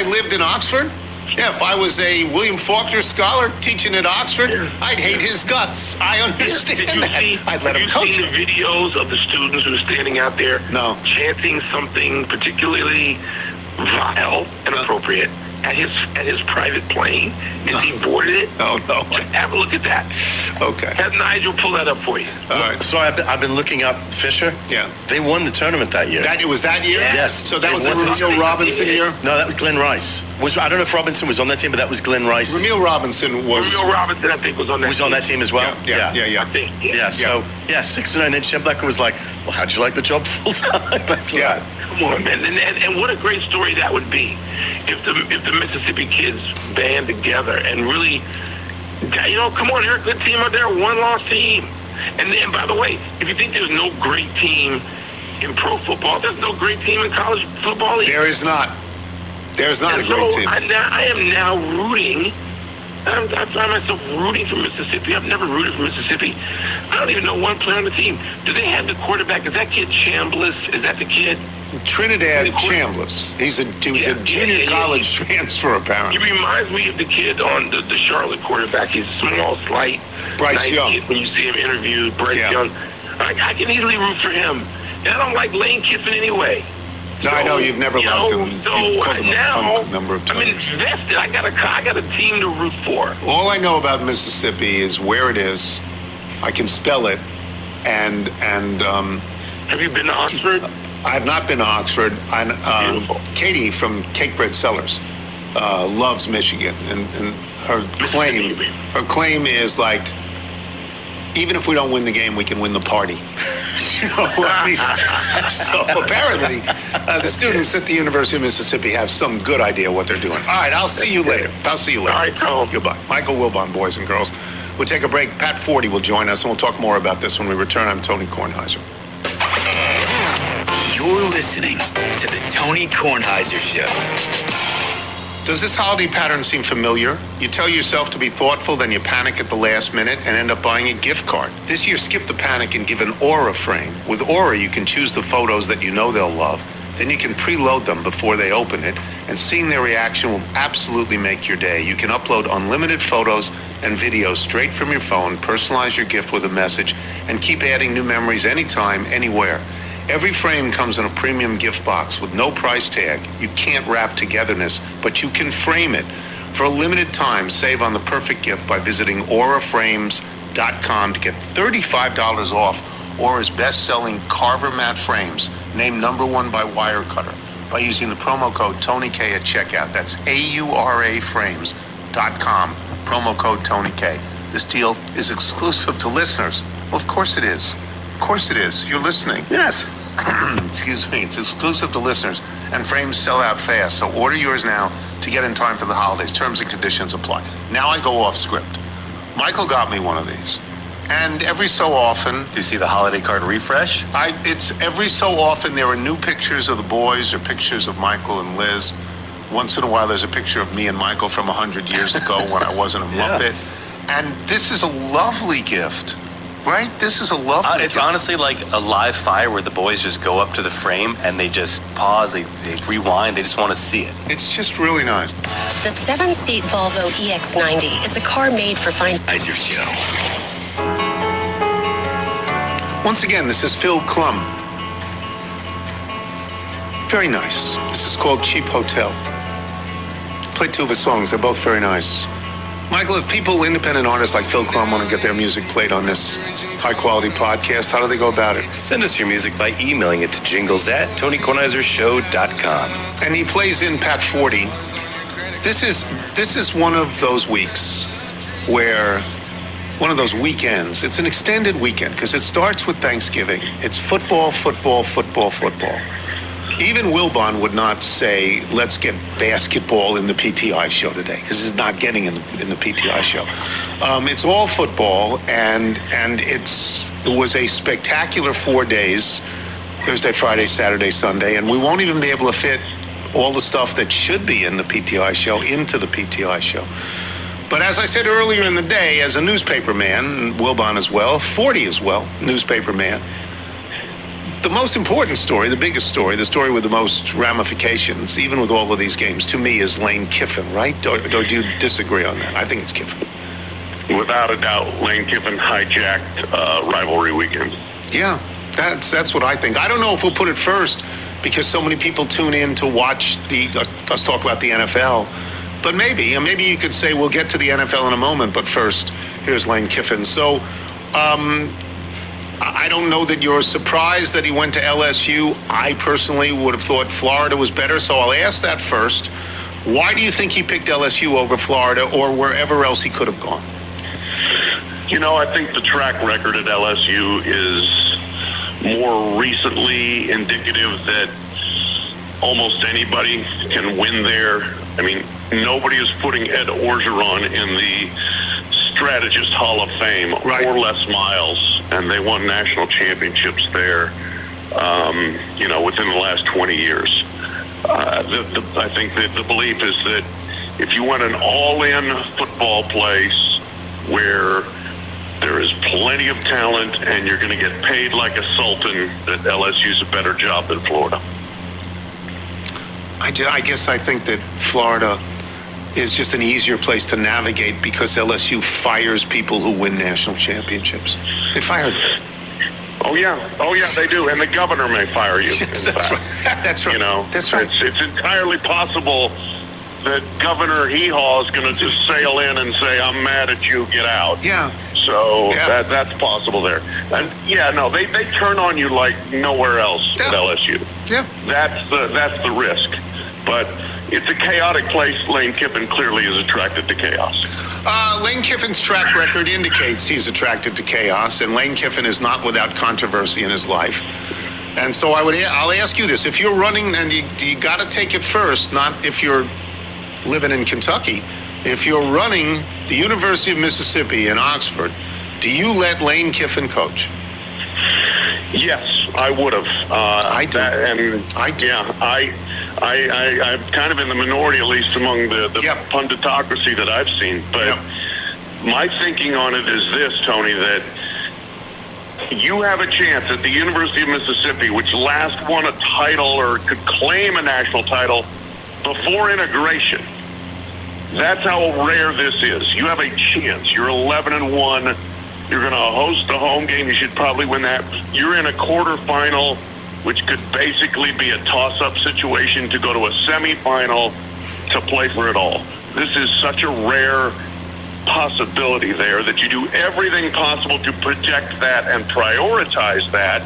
lived in Oxford, if I was a William Faulkner scholar teaching at Oxford, I'd hate his guts. I understand that. I'd let him coach.
Have you seen the videos of the students who are standing out there chanting something particularly vile and inappropriate at his private plane as he boarded it?
Oh, no.
Have a look at that.
Okay.
Have Nigel pull that up for you.
All right.
So I've been looking up Fisher.
Yeah.
They won the tournament that year.
It was that year?
Yes.
So that was the Ramil Robinson year?
No, that was Glenn Rice. I don't know if Robinson was on that team, but that was Glenn Rice.
Ramil Robinson, I
think, was on that team.
On that team as well?
Yeah.
I think, yeah. So, 6-9. And then Schembechler was like, well, how'd you like the job full time?
Yeah.
Come on, man. And what a great story that would be if the Mississippi kids band together and really, come on, they're a good team out there, one-loss team. And then, by the way, if you think there's no great team in pro football, there's no great team in college football either.
There is not. There's not a great team.
I am now rooting. I find myself rooting for Mississippi. I've never rooted for Mississippi. I don't even know one player on the team. Do they have the quarterback? Is that kid Chambliss? Is that the kid?
Trinidad Chambliss. He was a junior college transfer, apparently.
He reminds me of the kid on the Charlotte quarterback. He's small, slight.
Bryce Young.
Kid when you see him interviewed, Bryce Young. I can easily root for him. And I don't like Lane Kiffin anyway.
No, I know you've never liked him.
So now a number of times. I'm invested. I got a team to root for.
All I know about Mississippi is where it is. I can spell it, and
have you been to Oxford?
I have not been to Oxford. Katie from Cakebread Cellars loves Michigan, and her claim is like, even if we don't win the game, we can win the party. So apparently, the students at the University of Mississippi have some good idea what they're doing. All right, I'll see you later. All right,
Cole.
Goodbye. Michael Wilbon, boys and girls. We'll take a break. Pat Forty will join us, and we'll talk more about this when we return. I'm Tony Kornheiser.
You're listening to the Tony Kornheiser Show.
Does this holiday pattern seem familiar? You tell yourself to be thoughtful, then you panic at the last minute and end up buying a gift card. This year, skip the panic and give an Aura frame. With Aura, you can choose the photos that you know they'll love. Then you can preload them before they open it, and seeing their reaction will absolutely make your day. You can upload unlimited photos and videos straight from your phone, personalize your gift with a message, and keep adding new memories anytime, anywhere. Every frame comes in a premium gift box with no price tag. You can't wrap togetherness, but you can frame it. For a limited time, save on the perfect gift by visiting auraframes.com to get $35 off Aura's best-selling Carver matte frames, named #1 by Wirecutter, by using the promo code TonyK at checkout. That's auraframes.com, promo code TonyK. This deal is exclusive to listeners. Well, of course it is. Of course it is. You're listening.
Yes.
Excuse me. It's exclusive to listeners, and frames sell out fast. So order yours now to get in time for the holidays. Terms and conditions apply. Now I go off script. Michael got me one of these. And every so often...
Do you see the holiday card refresh?
It's every so often there are new pictures of the boys or pictures of Michael and Liz. Once in a while there's a picture of me and Michael from 100 years ago when I wasn't a Muppet. And this is a lovely gift. Right? This is a lovely
It's honestly like a live fire where the boys just go up to the frame and they just pause, they rewind, they just want to see it.
It's just really nice.
The 7-seat Volvo EX90 is a car made for finding your show.
Once again, this is Phil Klum. Very nice. This is called Cheap Hotel. Played two of his songs. They're both very nice. Michael, if people, independent artists like Phil Klum, want to get their music played on this high-quality podcast, how do they go about it?
Send us your music by emailing it to jingles@TonyKornizersShow.com.
And he plays in Pat 40. This is one of those weeks where, one of those weekends, it's an extended weekend because it starts with Thanksgiving. It's football, football, football, football. Even Wilbon would not say, let's get basketball in the PTI show today, because it's not getting in the PTI show. It's all football, and it was a spectacular 4 days, Thursday, Friday, Saturday, Sunday, and we won't even be able to fit all the stuff that should be in the PTI show into the PTI show. But as I said earlier in the day, as a newspaper man, Wilbon as well, 40 as well, newspaper man, the most important story, the biggest story, the story with the most ramifications, even with all of these games, to me, is Lane Kiffin, right? Or do you disagree on that? I think it's Kiffin.
Without a doubt, Lane Kiffin hijacked rivalry weekend.
Yeah, that's what I think. I don't know if we'll put it first because so many people tune in to watch us talk about the NFL. But maybe you could say we'll get to the NFL in a moment, but first, here's Lane Kiffin. So, I don't know that you're surprised that he went to LSU. I personally would have thought Florida was better, so I'll ask that first. Why do you think he picked LSU over Florida or wherever else he could have gone?
You know, I think the track record at LSU is more recently indicative that almost anybody can win there. I mean, nobody is putting Ed Orgeron in the Strategist Hall of Fame or Les Miles, and they won national championships there, within the last 20 years. I think that the belief is that if you want an all-in football place where there is plenty of talent and you're going to get paid like a sultan, that LSU's a better job than Florida.
I guess I think that Florida is just an easier place to navigate because LSU fires people who win national championships. They fire them.
Oh yeah, they do. And the governor may fire you.
Yes, that's right. That's right.
You know,
that's right.
It's entirely possible that Governor Hee-Haw is going to just sail in and say, I'm mad at you, get out.
Yeah.
So that's possible there. And they turn on you like nowhere else at LSU.
Yeah.
That's the risk. But it's a chaotic place. Lane Kiffin clearly is attracted to chaos.
Lane Kiffin's track record indicates he's attracted to chaos, and Lane Kiffin is not without controversy in his life. And so I'll ask you this. If you're running, and you got to take it first, not if you're living in Kentucky. If you're running the University of Mississippi in Oxford, do you let Lane Kiffin coach?
Yes, I would have.
I do.
I'm kind of in the minority, at least among the punditocracy that I've seen. But my thinking on it is this, Tony, that you have a chance at the University of Mississippi, which last won a title or could claim a national title before integration. That's how rare this is. You have a chance. You're 11-1. You're going to host a home game. You should probably win that. You're in a quarterfinal, which could basically be a toss-up situation to go to a semifinal to play for it all. This is such a rare possibility there that you do everything possible to protect that and prioritize that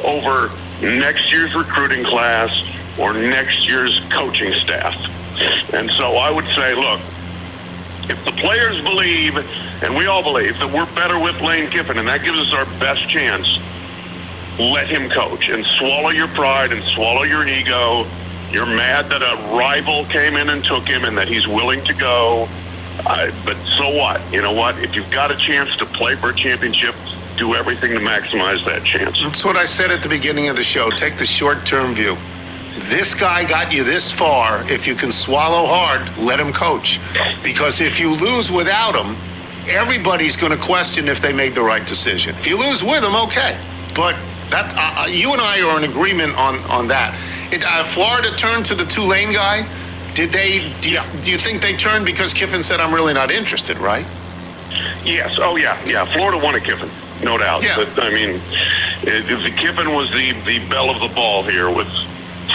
over next year's recruiting class or next year's coaching staff. And so I would say, look, if the players believe, and we all believe, that we're better with Lane Kiffin, and that gives us our best chance, let him coach and swallow your pride and swallow your ego. You're mad that a rival came in and took him and that he's willing to go. But so what? You know what? If you've got a chance to play for a championship, do everything to maximize that chance.
That's what I said at the beginning of the show. Take the short-term view. This guy got you this far. If you can swallow hard, let him coach. Because if you lose without him, everybody's going to question if they made the right decision. If you lose with him, okay. But that you and I are in agreement on that. Florida turned to the Tulane guy. Did they? Do you think they turned because Kiffin said, "I'm really not interested"? Right?
Yes. Oh, yeah. Florida won at Kiffin, no doubt.
Yeah.
But I mean, Kiffin was the belle of the ball here with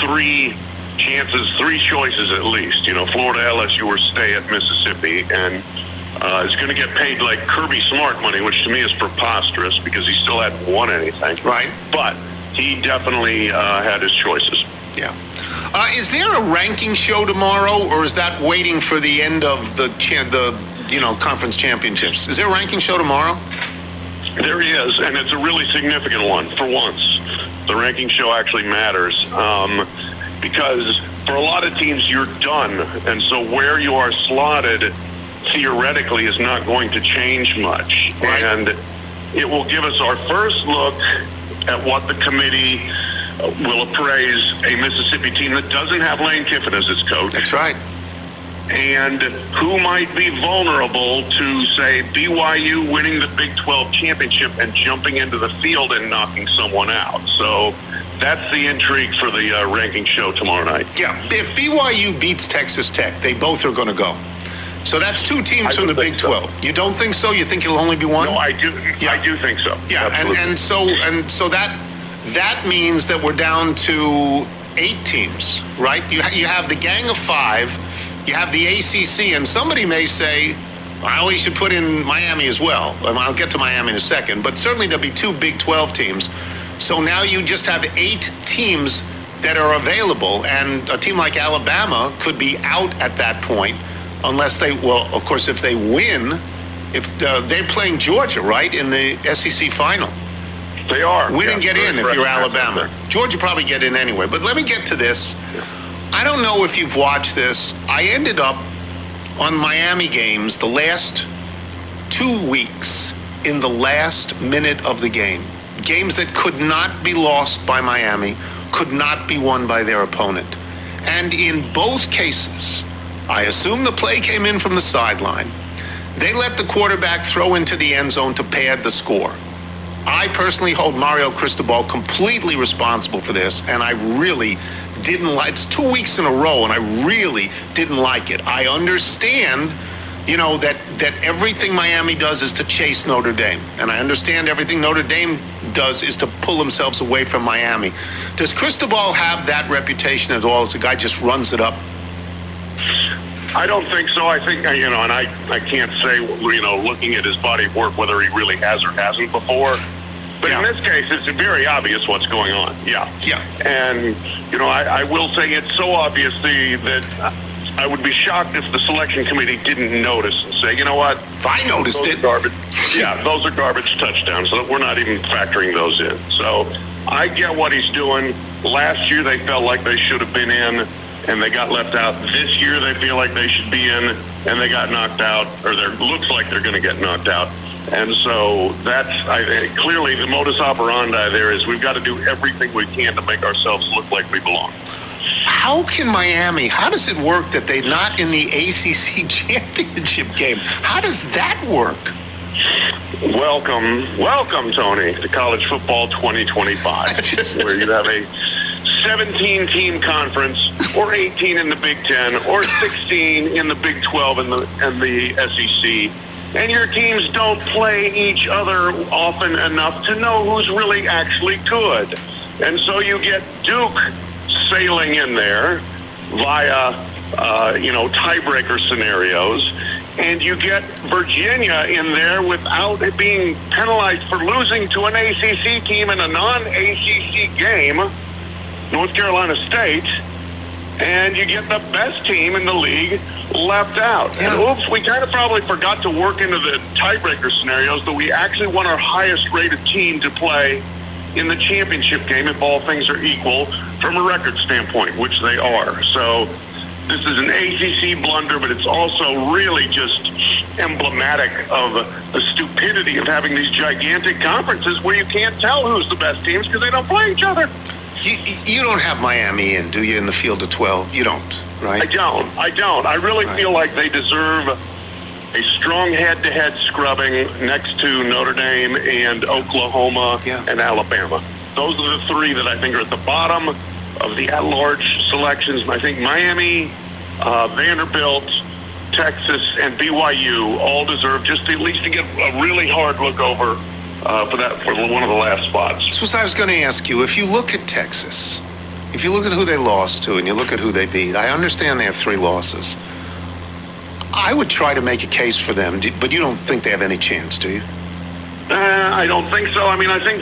3 choices at least. Florida, LSU, or stay at Mississippi, and is going to get paid like Kirby Smart money, which to me is preposterous because he still hadn't won anything.
Right.
But he definitely had his choices.
Yeah. Is there a ranking show tomorrow, or is that waiting for the end of the conference championships? Is there a ranking show tomorrow?
There is, and it's a really significant one for once. The ranking show actually matters because for a lot of teams you're done, and so where you are slotted theoretically is not going to change much.
Right.
And it will give us our first look at what the committee will appraise a Mississippi team that doesn't have Lane Kiffin as its coach.
That's right.
And who might be vulnerable to, say, BYU winning the Big 12 championship and jumping into the field and knocking someone out. So that's the intrigue for the ranking show tomorrow night.
Yeah, if BYU beats Texas Tech, they both are going to go. So that's 2 teams from the Big 12. So. You don't think so? You think it'll only be one?
No, I do. Yeah. I do think so.
Yeah, and so that means that we're down to 8 teams, right? You have the Gang of 5. You have the ACC, and somebody may say, well, we should put in Miami as well. I'll get to Miami in a second, but certainly there'll be 2 Big 12 teams. So now you just have 8 teams that are available, and a team like Alabama could be out at that point unless of course, if they win, if they're playing Georgia, right, in the SEC final.
They are.
Win and get in if you're Alabama. Georgia probably get in anyway. But let me get to this. Yeah. I don't know if you've watched this. I ended up on Miami games the last 2 weeks in the last minute of the game. Games that could not be lost by Miami, could not be won by their opponent. And in both cases, I assume the play came in from the sideline. They let the quarterback throw into the end zone to pad the score. I personally hold Mario Cristobal completely responsible for this, and I really didn't like. It's 2 weeks in a row, and I really didn't like it. I understand, that everything Miami does is to chase Notre Dame, and I understand everything Notre Dame does is to pull themselves away from Miami. Does Cristobal have that reputation at all as a guy just runs it up?
I don't think so. I think, and I can't say, looking at his body of work, whether he really has or hasn't before. But in this case, it's very obvious what's going on. Yeah. Yeah. And, I will say it's so obvious that I would be shocked if the selection committee didn't notice and say, you know what?
If I noticed it.
Garbage. Yeah, those are garbage touchdowns. So we're not even factoring those in. So I get what he's doing. Last year, they felt like they should have been in, and they got left out. This year, they feel like they should be in, and they got knocked out, or looks like they're going to get knocked out. And so that's clearly the modus operandi there is we've got to do everything we can to make ourselves look like we belong.
How does it work that they're not in the ACC championship game? How does that work?
Welcome, Tony, to College Football 2025, where you have a 17-team conference, or 18 in the Big 10, or 16 in the Big 12 and the SEC. And your teams don't play each other often enough to know who's really actually good. And so you get Duke sailing in there via, tiebreaker scenarios. And you get Virginia in there without it being penalized for losing to an ACC team in a non-ACC game, North Carolina State. And you get the best team in the league left out. Yeah. And oops, we kind of probably forgot to work into the tiebreaker scenarios that we actually want our highest rated team to play in the championship game if all things are equal from a record standpoint, which they are. So This is an ACC blunder, but it's also really just emblematic of the stupidity of having these gigantic conferences where you can't tell who's the best teams because they don't play each other.
You don't have Miami in, do you, in the field of 12? You don't, right?
I don't. I really feel like they deserve a strong head-to-head scrubbing next to Notre Dame and Oklahoma and Alabama. Those are the three that I think are at the bottom of the at-large selections. I think Miami, Vanderbilt, Texas, and BYU all deserve just at least to get a really hard look over for one of the last spots.
This was I was going to ask you. If you look at Texas, if you look at who they lost to and you look at who they beat, I understand they have 3 losses. I would try to make a case for them, but you don't think they have any chance, do you?
I don't think so. I mean, I think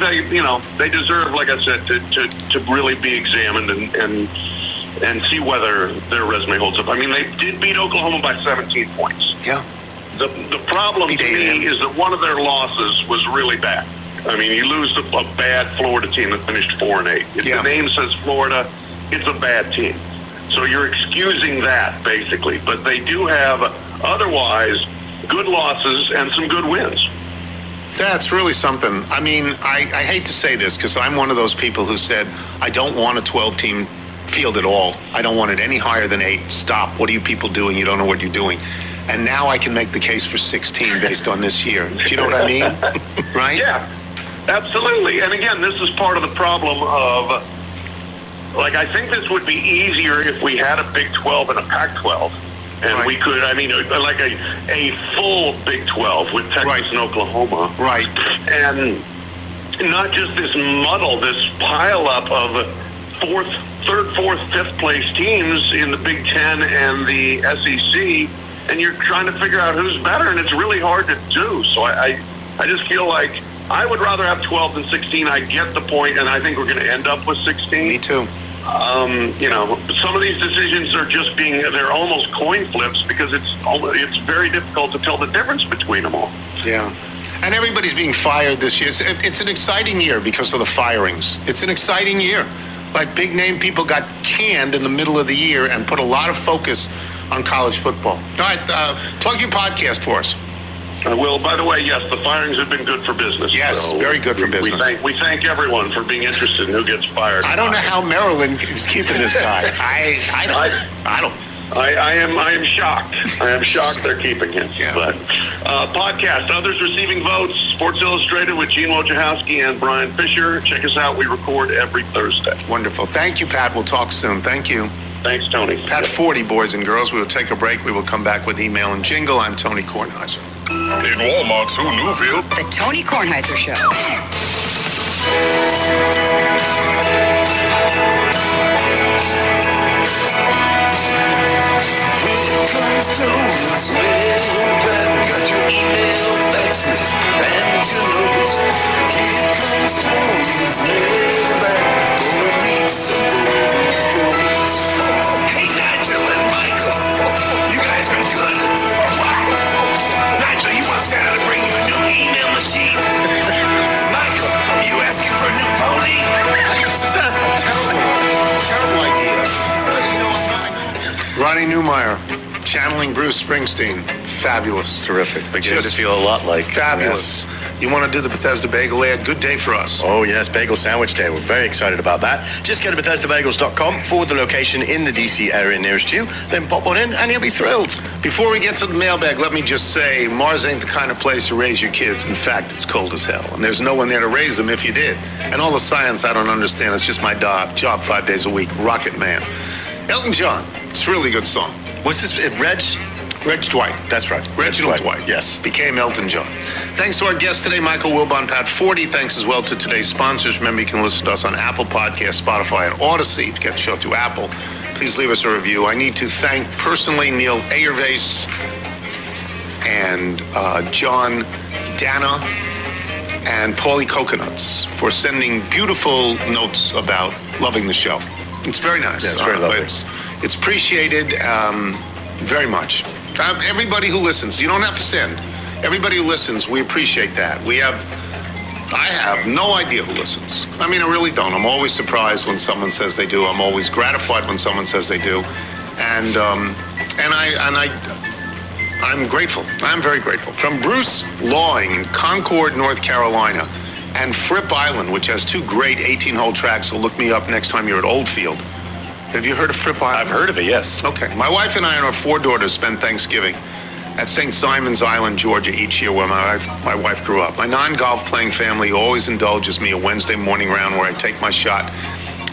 they deserve, like I said, to really be examined and see whether their resume holds up. I mean, they did beat Oklahoma by 17 points.
Yeah.
The problem to me is that one of their losses was really bad. I mean, you lose to a bad Florida team that finished 4-8. If the name says Florida, it's a bad team. So you're excusing that, basically. But they do have, otherwise, good losses and some good wins.
That's really something. I mean, I hate to say this because I'm one of those people who said, I don't want a 12-team field at all. I don't want it any higher than 8. Stop. What are you people doing? You don't know what you're doing. And now I can make the case for 16 based on this year. Do you know what I mean? Right?
Yeah, absolutely. And again, this is part of the problem of, like, I think this would be easier if we had a Big 12 and a Pac-12. And we could, I mean, like a full Big 12 with Texas and Oklahoma.
Right.
And not just this muddle, this pileup of third, fourth, fifth place teams in the Big 10 and the SEC. And you're trying to figure out who's better, and it's really hard to do. So I just feel like I would rather have 12 than 16. I get the point, and I think we're going to end up with 16.
Me too.
Some of these decisions are just they're almost coin flips because it's very difficult to tell the difference between them all.
Yeah. And everybody's being fired this year. It's an exciting year because of the firings. It's an exciting year. Like, big name people got canned in the middle of the year and put a lot of focus on college football. All right, plug your podcast for us.
I will. By the way, yes, the firings have been good for business.
Yes, so very good for business.
We thank everyone for being interested in who gets fired.
I don't know how Maryland is keeping this guy. I don't.
I am shocked. I am shocked they're keeping him.
Yeah.
But podcast, others receiving votes, Sports Illustrated with Gene Wojciechowski and Brian Fisher. Check us out. We record every Thursday.
Wonderful. Thank you, Pat. We'll talk soon. Thank you.
Thanks, Tony.
Pat 40, boys and girls. We will take a break. We will come back with email and jingle. I'm Tony Kornheiser.
In Walmart's Who Newfield.
The Tony Kornheiser Show.
Here comes Tony's mailbag. Got your email, faxes, and your notes. Here comes Tony's mailbag. Gonna read some folks. Hey, Nigel and Michael, you guys been good? Nigel, you want Santa to bring you a new email machine? Michael, you asking for a new pony?
Terrible idea. Ronnie Newmeyer, channeling Bruce Springsteen. Fabulous.
Terrific. It's beginning to feel a lot like.
Fabulous. Yes. You want to do the Bethesda Bagel ad? Good day for us.
Oh, yes, Bagel Sandwich Day. We're very excited about that. Just go to BethesdaBagels.com for the location in the D.C. area nearest you. Then pop on in and you'll be thrilled.
Before we get to the mailbag, let me just say, Mars ain't the kind of place to raise your kids. In fact, it's cold as hell. And there's no one there to raise them if you did. And all the science I don't understand. It's just my job 5 days a week. Rocket Man. Elton John. It's a really good song.
What's this?
Reg Dwight.
That's right.
Reginald Dwight.
Yes.
Became Elton John. Thanks to our guest today, Michael Wilbon, Pat 40. Thanks as well to today's sponsors. Remember, you can listen to us on Apple Podcasts, Spotify, and Odyssey. If you get the show through Apple, please leave us a review. I need to thank personally Neil Ayervase and John Dana and Paulie Coconuts for sending beautiful notes about loving the show. It's very nice.
Yeah, it's very lovely.
It's appreciated very much. Everybody who listens, you don't have to send. Everybody who listens, we appreciate that. I have no idea who listens. I mean, I really don't. I'm always surprised when someone says they do. I'm always gratified when someone says they do. I'm grateful. I'm very grateful. From Bruce Lawing in Concord, North Carolina, and Fripp Island, which has 2 great 18-hole tracks, so look me up next time you're at Oldfield. Have you heard of Fripp Island?
I've heard of it, yes.
Okay. My wife and I and our 4 daughters spend Thanksgiving at St. Simon's Island, Georgia, each year where my wife grew up. My non-golf playing family always indulges me a Wednesday morning round where I take my shot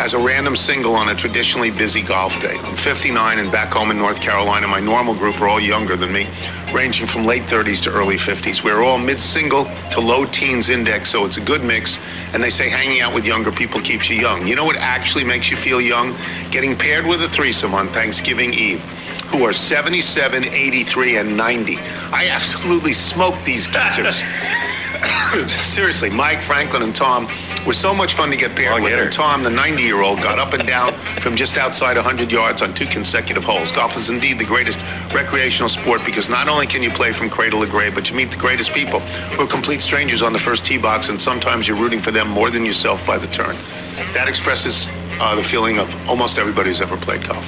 as a random single on a traditionally busy golf day. I'm 59 and back home in North Carolina, my normal group are all younger than me, ranging from late 30s to early 50s. We're all mid-single to low teens index, so it's a good mix. And they say hanging out with younger people keeps you young. You know what actually makes you feel young? Getting paired with a threesome on Thanksgiving Eve, who are 77, 83, and 90. I absolutely smoked these geezers. Seriously, Mike, Franklin, and Tom were so much fun to get paired with. And Tom, the 90-year-old, got up and down from just outside 100 yards on 2 consecutive holes. Golf is indeed the greatest recreational sport because not only can you play from cradle to grave, but you meet the greatest people who are complete strangers on the first tee box, and sometimes you're rooting for them more than yourself by the turn. That expresses the feeling of almost everybody who's ever played golf.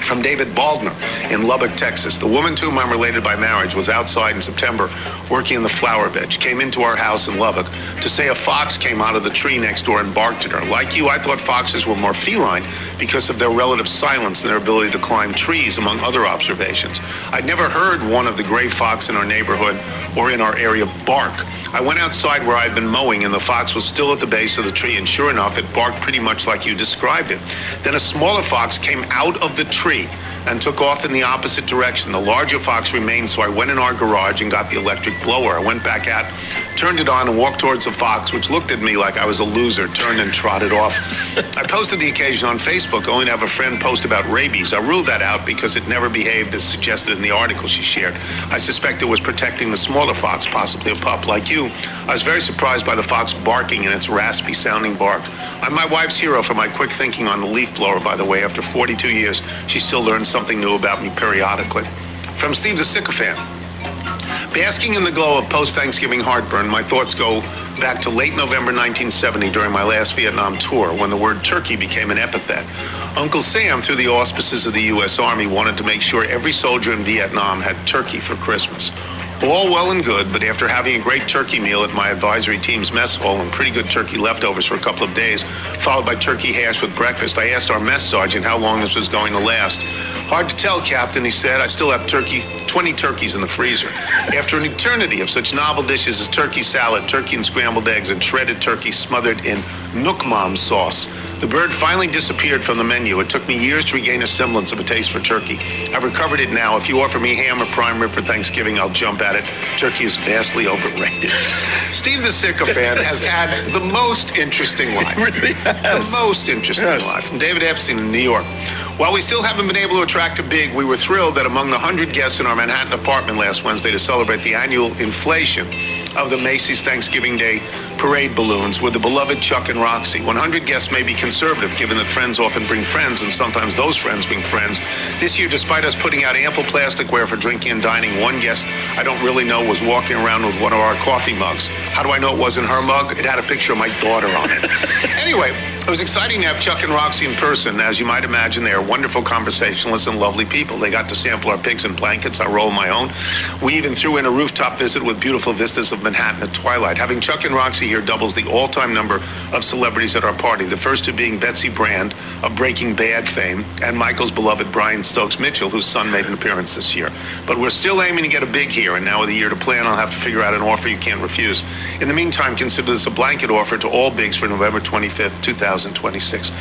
From David Baldner in Lubbock, Texas. The woman to whom I'm related by marriage was outside in September working in the flower bed. She came into our house in Lubbock to say a fox came out of the tree next door and barked at her. Like you, I thought foxes were more feline because of their relative silence and their ability to climb trees, among other observations. I'd never heard one of the gray fox in our neighborhood or in our area bark. I went outside where I'd been mowing and the fox was still at the base of the tree, and sure enough, it barked pretty much like you described it. Then a smaller fox came out of the tree and took off in the opposite direction. The larger fox remained, so I went in our garage and got the electric blower. I went back out, turned it on, and walked towards the fox, which looked at me like I was a loser, turned and trotted off. I posted the occasion on Facebook, only to have a friend post about rabies. I ruled that out because it never behaved as suggested in the article she shared. I suspect it was protecting the smaller fox, possibly a pup like you. I was very surprised by the fox barking and its raspy-sounding bark. I'm my wife's hero for my quick thinking on the leaf blower, by the way. After 42 years, she still learns something new about me periodically. From Steve the Sycophant. Basking in the glow of post-Thanksgiving heartburn, my thoughts go back to late November 1970 during my last Vietnam tour when the word turkey became an epithet. Uncle Sam, through the auspices of the U.S. Army, wanted to make sure every soldier in Vietnam had turkey for Christmas. All well and good, but after having a great turkey meal at my advisory team's mess hall and pretty good turkey leftovers for a couple of days, followed by turkey hash with breakfast, I asked our mess sergeant how long this was going to last. Hard to tell, Captain, he said. I still have 20 turkeys in the freezer. After an eternity of such novel dishes as turkey salad, turkey and scrambled eggs, and shredded turkey smothered in Nook Mom sauce, the bird finally disappeared from the menu. It took me years to regain a semblance of a taste for turkey. I've recovered it now. If you offer me ham or prime rib for Thanksgiving, I'll jump at it. Turkey is vastly overrated. Steve the Sycophant has had the most interesting life.
He really has.
The most interesting life. From David Epstein in New York. While we still haven't been able to attract a big, we were thrilled that among the 100 guests in our Manhattan apartment last Wednesday to celebrate the annual inflation of the Macy's Thanksgiving Day parade balloons were the beloved Chuck and Roxy. 100 guests may be conservative, given that friends often bring friends, and sometimes those friends bring friends. This year, despite us putting out ample plasticware for drinking and dining, one guest I don't really know was walking around with one of our coffee mugs. How do I know it wasn't her mug? It had a picture of my daughter on it. Anyway, it was exciting to have Chuck and Roxy in person. As you might imagine, they are wonderful conversationalists and lovely people. They got to sample our pigs and blankets. I roll my own. We even threw in a rooftop visit with beautiful vistas of Manhattan at twilight. Having Chuck and Roxy here doubles the all-time number of celebrities at our party, the first two being Betsy Brand of Breaking Bad fame and Michael's beloved Brian Stokes Mitchell, whose son made an appearance this year. But we're still aiming to get a big here, and now with a year to plan, I'll have to figure out an offer you can't refuse. In the meantime, consider this a blanket offer to all bigs for November 25th, 2026.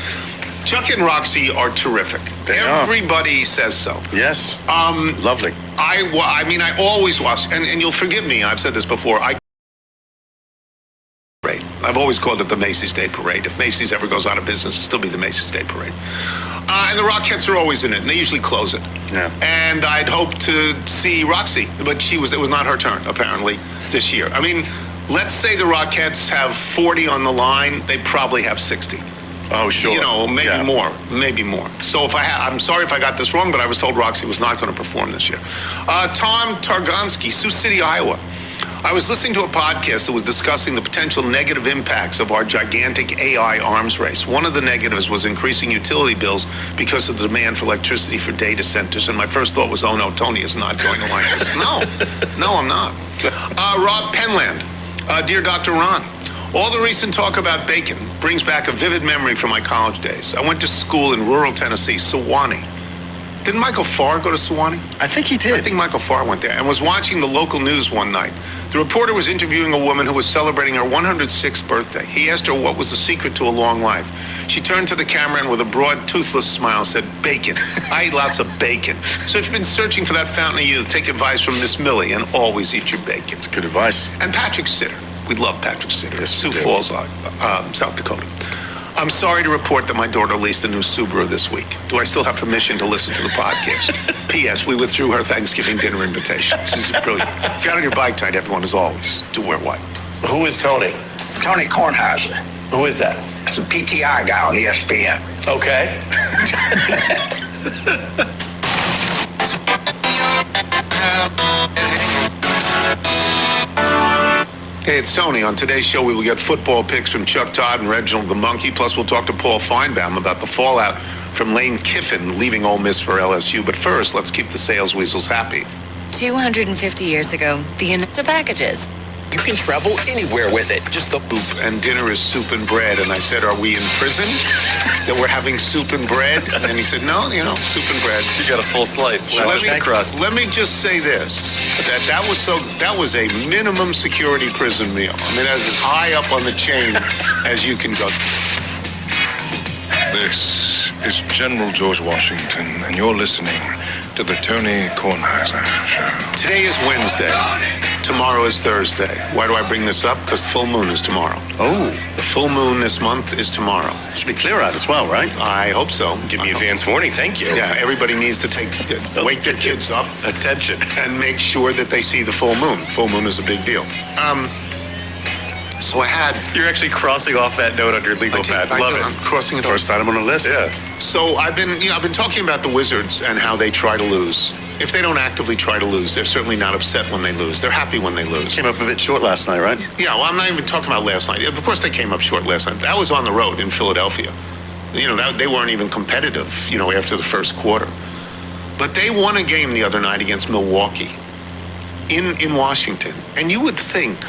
Chuck and Roxy are terrific. Everybody says so.
Yes. Lovely.
I mean, I always watch, and you'll forgive me, I've said this before, I've always called it the Macy's Day Parade. If Macy's ever goes out of business, it'll still be the Macy's Day Parade. And the Rockettes are always in it, and they usually close it.
Yeah.
And I'd hoped to see Roxy, but it was not her turn, apparently, this year. I mean, let's say the Rockettes have 40 on the line, they probably have 60.
Oh, sure.
You know, maybe more. So I'm sorry if I got this wrong, but I was told Roxy was not going to perform this year. Tom Targonsky, Sioux City, Iowa. I was listening to a podcast that was discussing the potential negative impacts of our gigantic AI arms race. One of the negatives was increasing utility bills because of the demand for electricity for data centers. And my first thought was, oh no, Tony is not going to like this. No, I'm not. Rob Penland. Dear Dr. Ron, all the recent talk about bacon brings back a vivid memory from my college days. I went to school in rural Tennessee, Sewanee. Didn't Michael Farr go to Sewanee?
I think he did.
I think Michael Farr went there and was watching the local news one night. The reporter was interviewing a woman who was celebrating her 106th birthday. He asked her what was the secret to a long life. She turned to the camera and with a broad, toothless smile said, bacon. I eat lots of bacon. So if you've been searching for that fountain of youth, take advice from Miss Millie and always eat your bacon.
It's good advice.
And Patrick Sitter. We love Patrick Sitter. Sioux Falls, South Dakota. I'm sorry to report that my daughter leased a new Subaru this week. Do I still have permission to listen to the podcast? P.S. We withdrew her Thanksgiving dinner invitation. She's brilliant. If you're out on your bike tonight, everyone, as always, do wear white.
Who is Tony? Tony Kornheiser.
Who is that?
It's a PTI guy on ESPN.
Okay.
Hey, it's Tony. On today's show, we will get football picks from Chuck Todd and Reginald the Monkey. Plus, we'll talk to Paul Feinbaum about the fallout from Lane Kiffin leaving Ole Miss for LSU. But first, let's keep the sales weasels happy.
250 years ago, the Insta packages.
You can travel anywhere with it. Just the
boop. And dinner is soup and bread. And I said, are we in prison that we're having soup and bread? And he said, no, soup and bread.
You got a full slice.
Let me just say this, that was a minimum security prison meal. I mean, that's as high up on the chain as you can go.
This is General George Washington, and you're listening to the Tony Kornheiser Show.
Today is Wednesday. Tomorrow is Thursday. Why do I bring this up? Because the full moon is tomorrow.
Oh.
The full moon this month is tomorrow.
Should be clear out as well, right?
I hope so.
Give me advance warning. Thank you.
Yeah, everybody needs to wake their kids up.
Attention.
And make sure that they see the full moon. Full moon is a big deal. So
You're actually crossing off that note on your legal pad. Love it.
I'm crossing it off.
First item on the list.
Yeah.
So I've been talking about the Wizards and how they try to lose. If they don't actively try to lose, they're certainly not upset when they lose. They're happy when they lose.
Came up a bit short last night, right?
Yeah, well, I'm not even talking about last night. Of course they came up short last night. That was on the road in Philadelphia. They weren't even competitive, after the first quarter. But they won a game the other night against Milwaukee in Washington. And you would think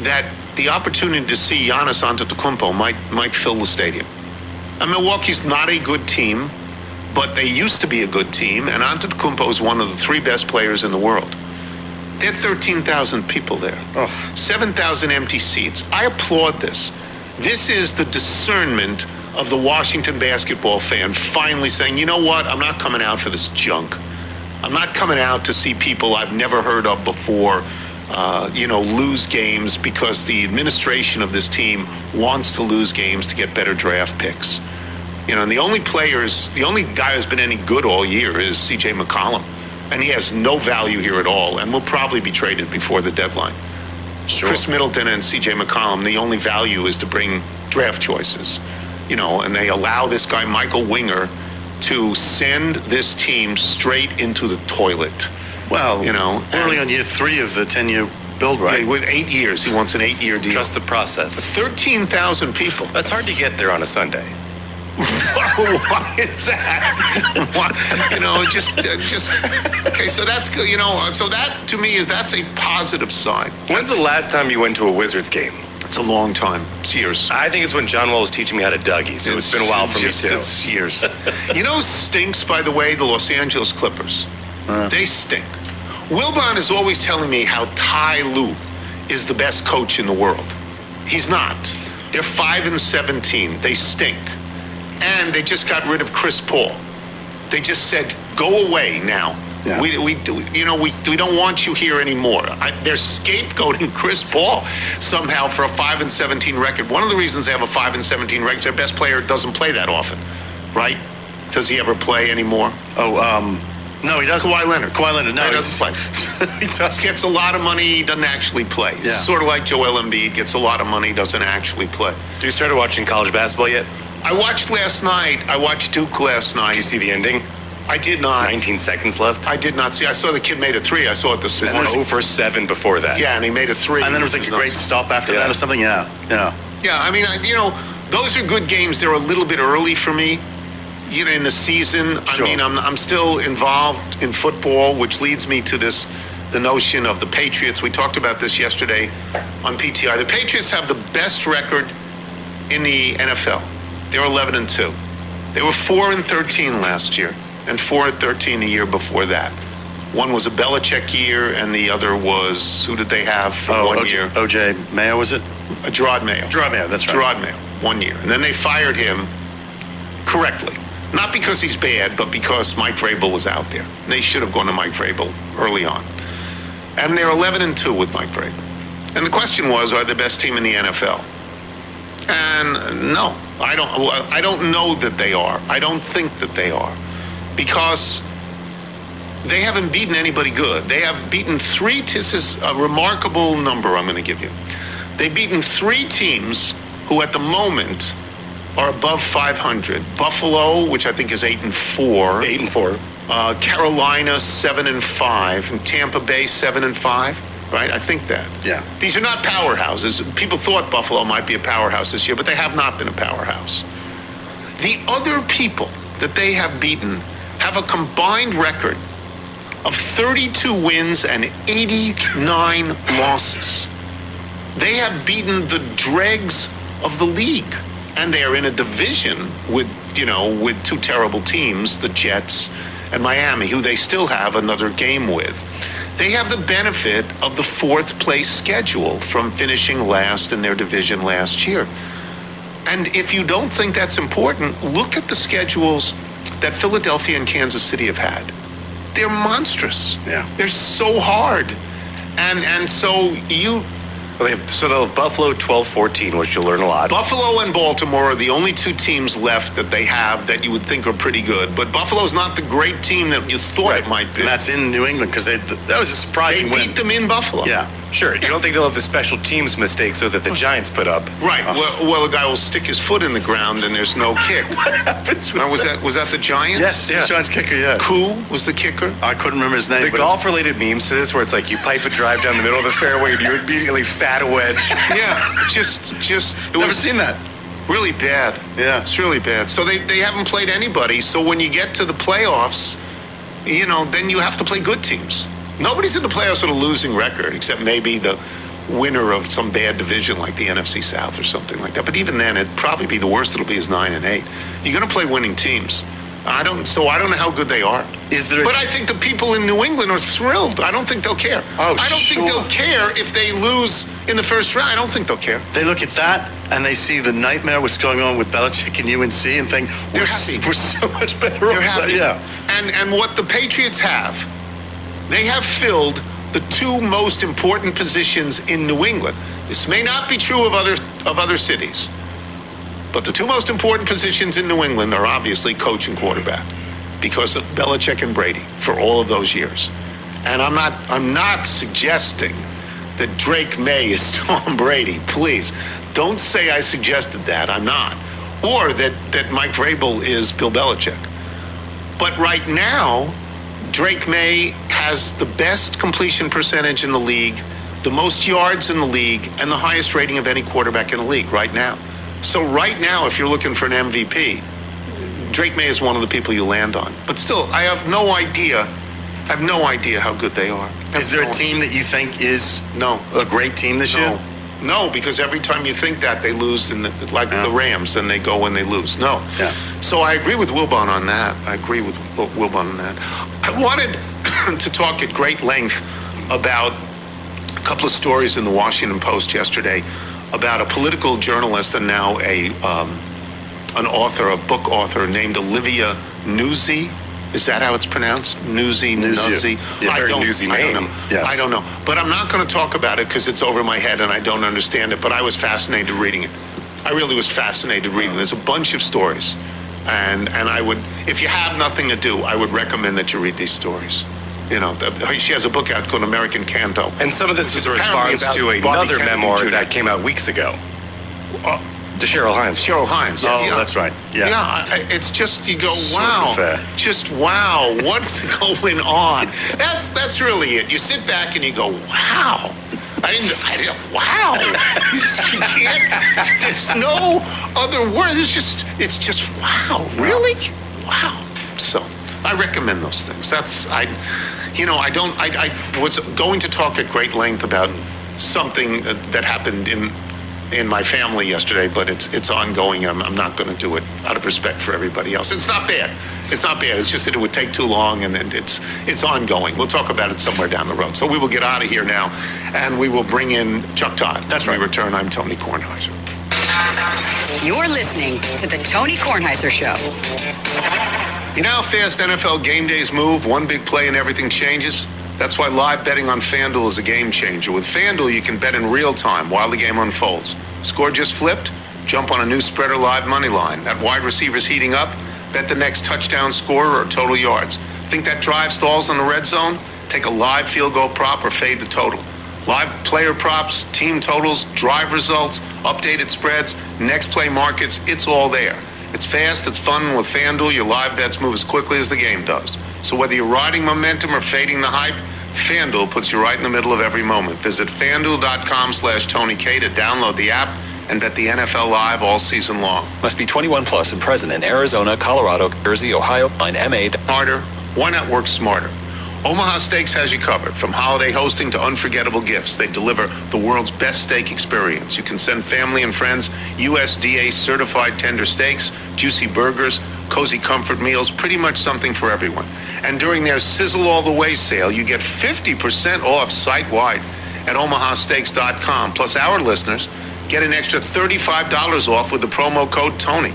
that the opportunity to see Giannis Antetokounmpo might fill the stadium. And Milwaukee's not a good team, but they used to be a good team, and Antetokounmpo is one of the three best players in the world. There are 13,000 people there. 7,000 empty seats. I applaud this. This is the discernment of the Washington basketball fan finally saying, you know what, I'm not coming out for this junk. I'm not coming out to see people I've never heard of before lose games because the administration of this team wants to lose games to get better draft picks. And the only guy who's been any good all year is C.J. McCollum. And he has no value here at all and will probably be traded before the deadline. Sure. Chris Middleton and C.J. McCollum, the only value is to bring draft choices. And they allow this guy, Michael Winger, to send this team straight into the toilet.
Well, we're only on year 3 of the 10-year build, right?
Yeah, with 8 years. He wants an 8-year deal.
Trust the process.
13,000 people.
That's hard to get there on a Sunday.
Why is that? Okay, so that's good. So that to me that's a positive sign.
When's the last time you went to a Wizards game?
It's a long time. It's years.
I think it's when John Wall was teaching me how to Dougie, so it's been a while for me too.
It's years. Stinks, by the way, the Los Angeles Clippers. They stink. Wilbon is always telling me how Ty Lue is the best coach in the world. He's not. They're 5-17. They stink. And they just got rid of Chris Paul. They just said, go away now. Yeah. We don't want you here anymore. They're scapegoating Chris Paul somehow for a 5-17 record. One of the reasons they have a 5-17 record is their best player doesn't play that often, right? Does he ever play anymore?
No, he doesn't.
Kawhi Leonard.
No,
he doesn't play.
He does.
Gets a lot of money, he doesn't actually play.
Yeah.
Sort of like Joel Embiid, gets a lot of money, doesn't actually play.
You started watching college basketball yet?
I watched last night. I watched Duke last night.
Did you see the ending?
I did not.
19 seconds left.
I did not see. I saw the kid made a 3. I saw it this
There's
morning.
an 0 for 7 before that.
Yeah, and he made a 3.
And then it was like a great stop after that or something. Yeah.
Yeah, I mean, those are good games. They're a little bit early for me, in the season.
Sure.
I mean, I'm still involved in football, which leads me to the notion of the Patriots. We talked about this yesterday on PTI. The Patriots have the best record in the NFL. They're 11-2. They were 4-13 last year, and 4-13 the year before that. One was a Belichick year, and the other was, who did they have for 1 year?
O.J. Mayo, was it?
Gerard Mayo.
Gerard Mayo, that's right.
Gerard Mayo, 1 year. And then they fired him correctly. Not because he's bad, but because Mike Vrabel was out there. They should have gone to Mike Vrabel early on. And they're 11-2 with Mike Vrabel. And the question was, are they the best team in the NFL? And no, I don't know that they are. I don't think that they are. Because they haven't beaten anybody good. They have beaten 3, this is a remarkable number I'm going to give you. They've beaten 3 teams who at the moment are above 500. Buffalo, which I think is 8-4.
8-4.
Carolina, 7-5. And Tampa Bay, 7-5. Right? I think that.
Yeah.
These are not powerhouses. People thought Buffalo might be a powerhouse this year, but they have not been a powerhouse. The other people that they have beaten have a combined record of 32 wins and 89 losses. They have beaten the dregs of the league, and they are in a division with 2 terrible teams, the Jets and Miami, who they still have another game with. They have the benefit of the 4th place schedule from finishing last in their division last year. And if you don't think that's important, look at the schedules that Philadelphia and Kansas City have had. They're monstrous.
Yeah.
They're so hard. And so you...
They'll have Buffalo 12-14, which you'll learn a lot.
Buffalo and Baltimore are the only 2 teams left that they have that you would think are pretty good. But Buffalo's not the great team that you thought it might be.
And that's in New England because that was a surprising win.
They beat them in Buffalo.
Yeah.
Sure. You don't think they'll have the special teams mistake so that the Giants put up?
Right. Well, a guy will stick his foot in the ground and there's no kick.
What happens?
Was that the Giants?
Yes, the Giants kicker, yeah.
Koo was the kicker.
I couldn't remember his name.
The golf-related memes to this where it's like you pipe a drive down the middle of the fairway and you immediately fat a wedge.
Yeah, just it
Never
was
seen that.
really bad.
Yeah.
It's really bad. So they haven't played anybody. So when you get to the playoffs, then you have to play good teams. Nobody's in the playoffs with a losing record, except maybe the winner of some bad division like the NFC South or something like that. But even then, it'd probably be the worst it'll be is 9-8. You're going to play winning teams. I don't know how good they are. But I think the people in New England are thrilled. I don't think they'll care. I don't think they'll care if they lose in the first round. I don't think they'll care.
They look at that and they see the nightmare what's going on with Belichick and UNC and think we're so much better off.
They're happy.
Yeah.
And what the Patriots have, they have filled the 2 most important positions in New England. This may not be true of other cities, but the 2 most important positions in New England are obviously coach and quarterback because of Belichick and Brady for all of those years. And I'm not suggesting that Drake May is Tom Brady. Please don't say I suggested that. I'm not. Or that Mike Vrabel is Bill Belichick. But right now, Drake May has the best completion percentage in the league, the most yards in the league, and the highest rating of any quarterback in the league right now. So right now, if you're looking for an MVP, Drake May is one of the people you land on. But still, I have no idea how good they are.
Is there a team that you think is a great team this year?
No, because every time you think that, they lose, the Rams, and they go when they lose. No.
Yeah.
So I agree with Wilbon on that. I wanted to talk at great length about a couple of stories in the Washington Post yesterday about a political journalist and now an author, a book author named Olivia Nuzzi. Is that how it's pronounced? Nuzzi.
Yeah, very newsy name.
Yes.
I don't know. But I'm not going to talk about it because it's over my head and I don't understand it. But I was fascinated reading it. I really was fascinated reading it. There's a bunch of stories. And I would, if you have nothing to do, I would recommend that you read these stories. She has a book out called American Canto.
And some of this is a response to another memoir that came out weeks ago. To Cheryl Hines.
Cheryl Hines.
Oh, that's right. Yeah.
It's just, you go,
Sort
wow.
of,
Just, wow, what's going on? That's really it. You sit back and you go, wow. I didn't, wow. You can't, there's no other word. It's just, wow, really? Wow. So I recommend those things. I was going to talk at great length about something that happened in my family yesterday, but it's ongoing. I'm not going to do it out of respect for everybody else. It's not bad. It's not bad. It's just that it would take too long, and it's ongoing. We'll talk about it somewhere down the road. So we will get out of here now, and we will bring in Chuck Todd.
That's right.
When we return, I'm Tony Kornheiser.
You're listening to the Tony Kornheiser Show.
You know how fast NFL game days move? One big play and everything changes? That's why live betting on FanDuel is a game changer. With FanDuel, you can bet in real time while the game unfolds. Score just flipped? Jump on a new spread or live money line. That wide receiver's heating up? Bet the next touchdown scorer or total yards. Think that drive stalls in the red zone? Take a live field goal prop or fade the total. Live player props, team totals, drive results, updated spreads, next play markets, it's all there. It's fast, it's fun, and with FanDuel, your live bets move as quickly as the game does. So whether you're riding momentum or fading the hype, FanDuel puts you right in the middle of every moment. Visit FanDuel.com/TonyK to download the app and bet the NFL live all season long.
Must be 21 plus and present in Arizona, Colorado, Jersey, Ohio, line MA.
Smarter. Why not work smarter? Omaha Steaks has you covered. From holiday hosting to unforgettable gifts, they deliver the world's best steak experience. You can send family and friends USDA certified tender steaks, juicy burgers, cozy comfort meals, pretty much something for everyone. And during their Sizzle All the Way sale, you get 50% off site-wide at omahasteaks.com. Plus, our listeners get an extra $35 off with the promo code TONY.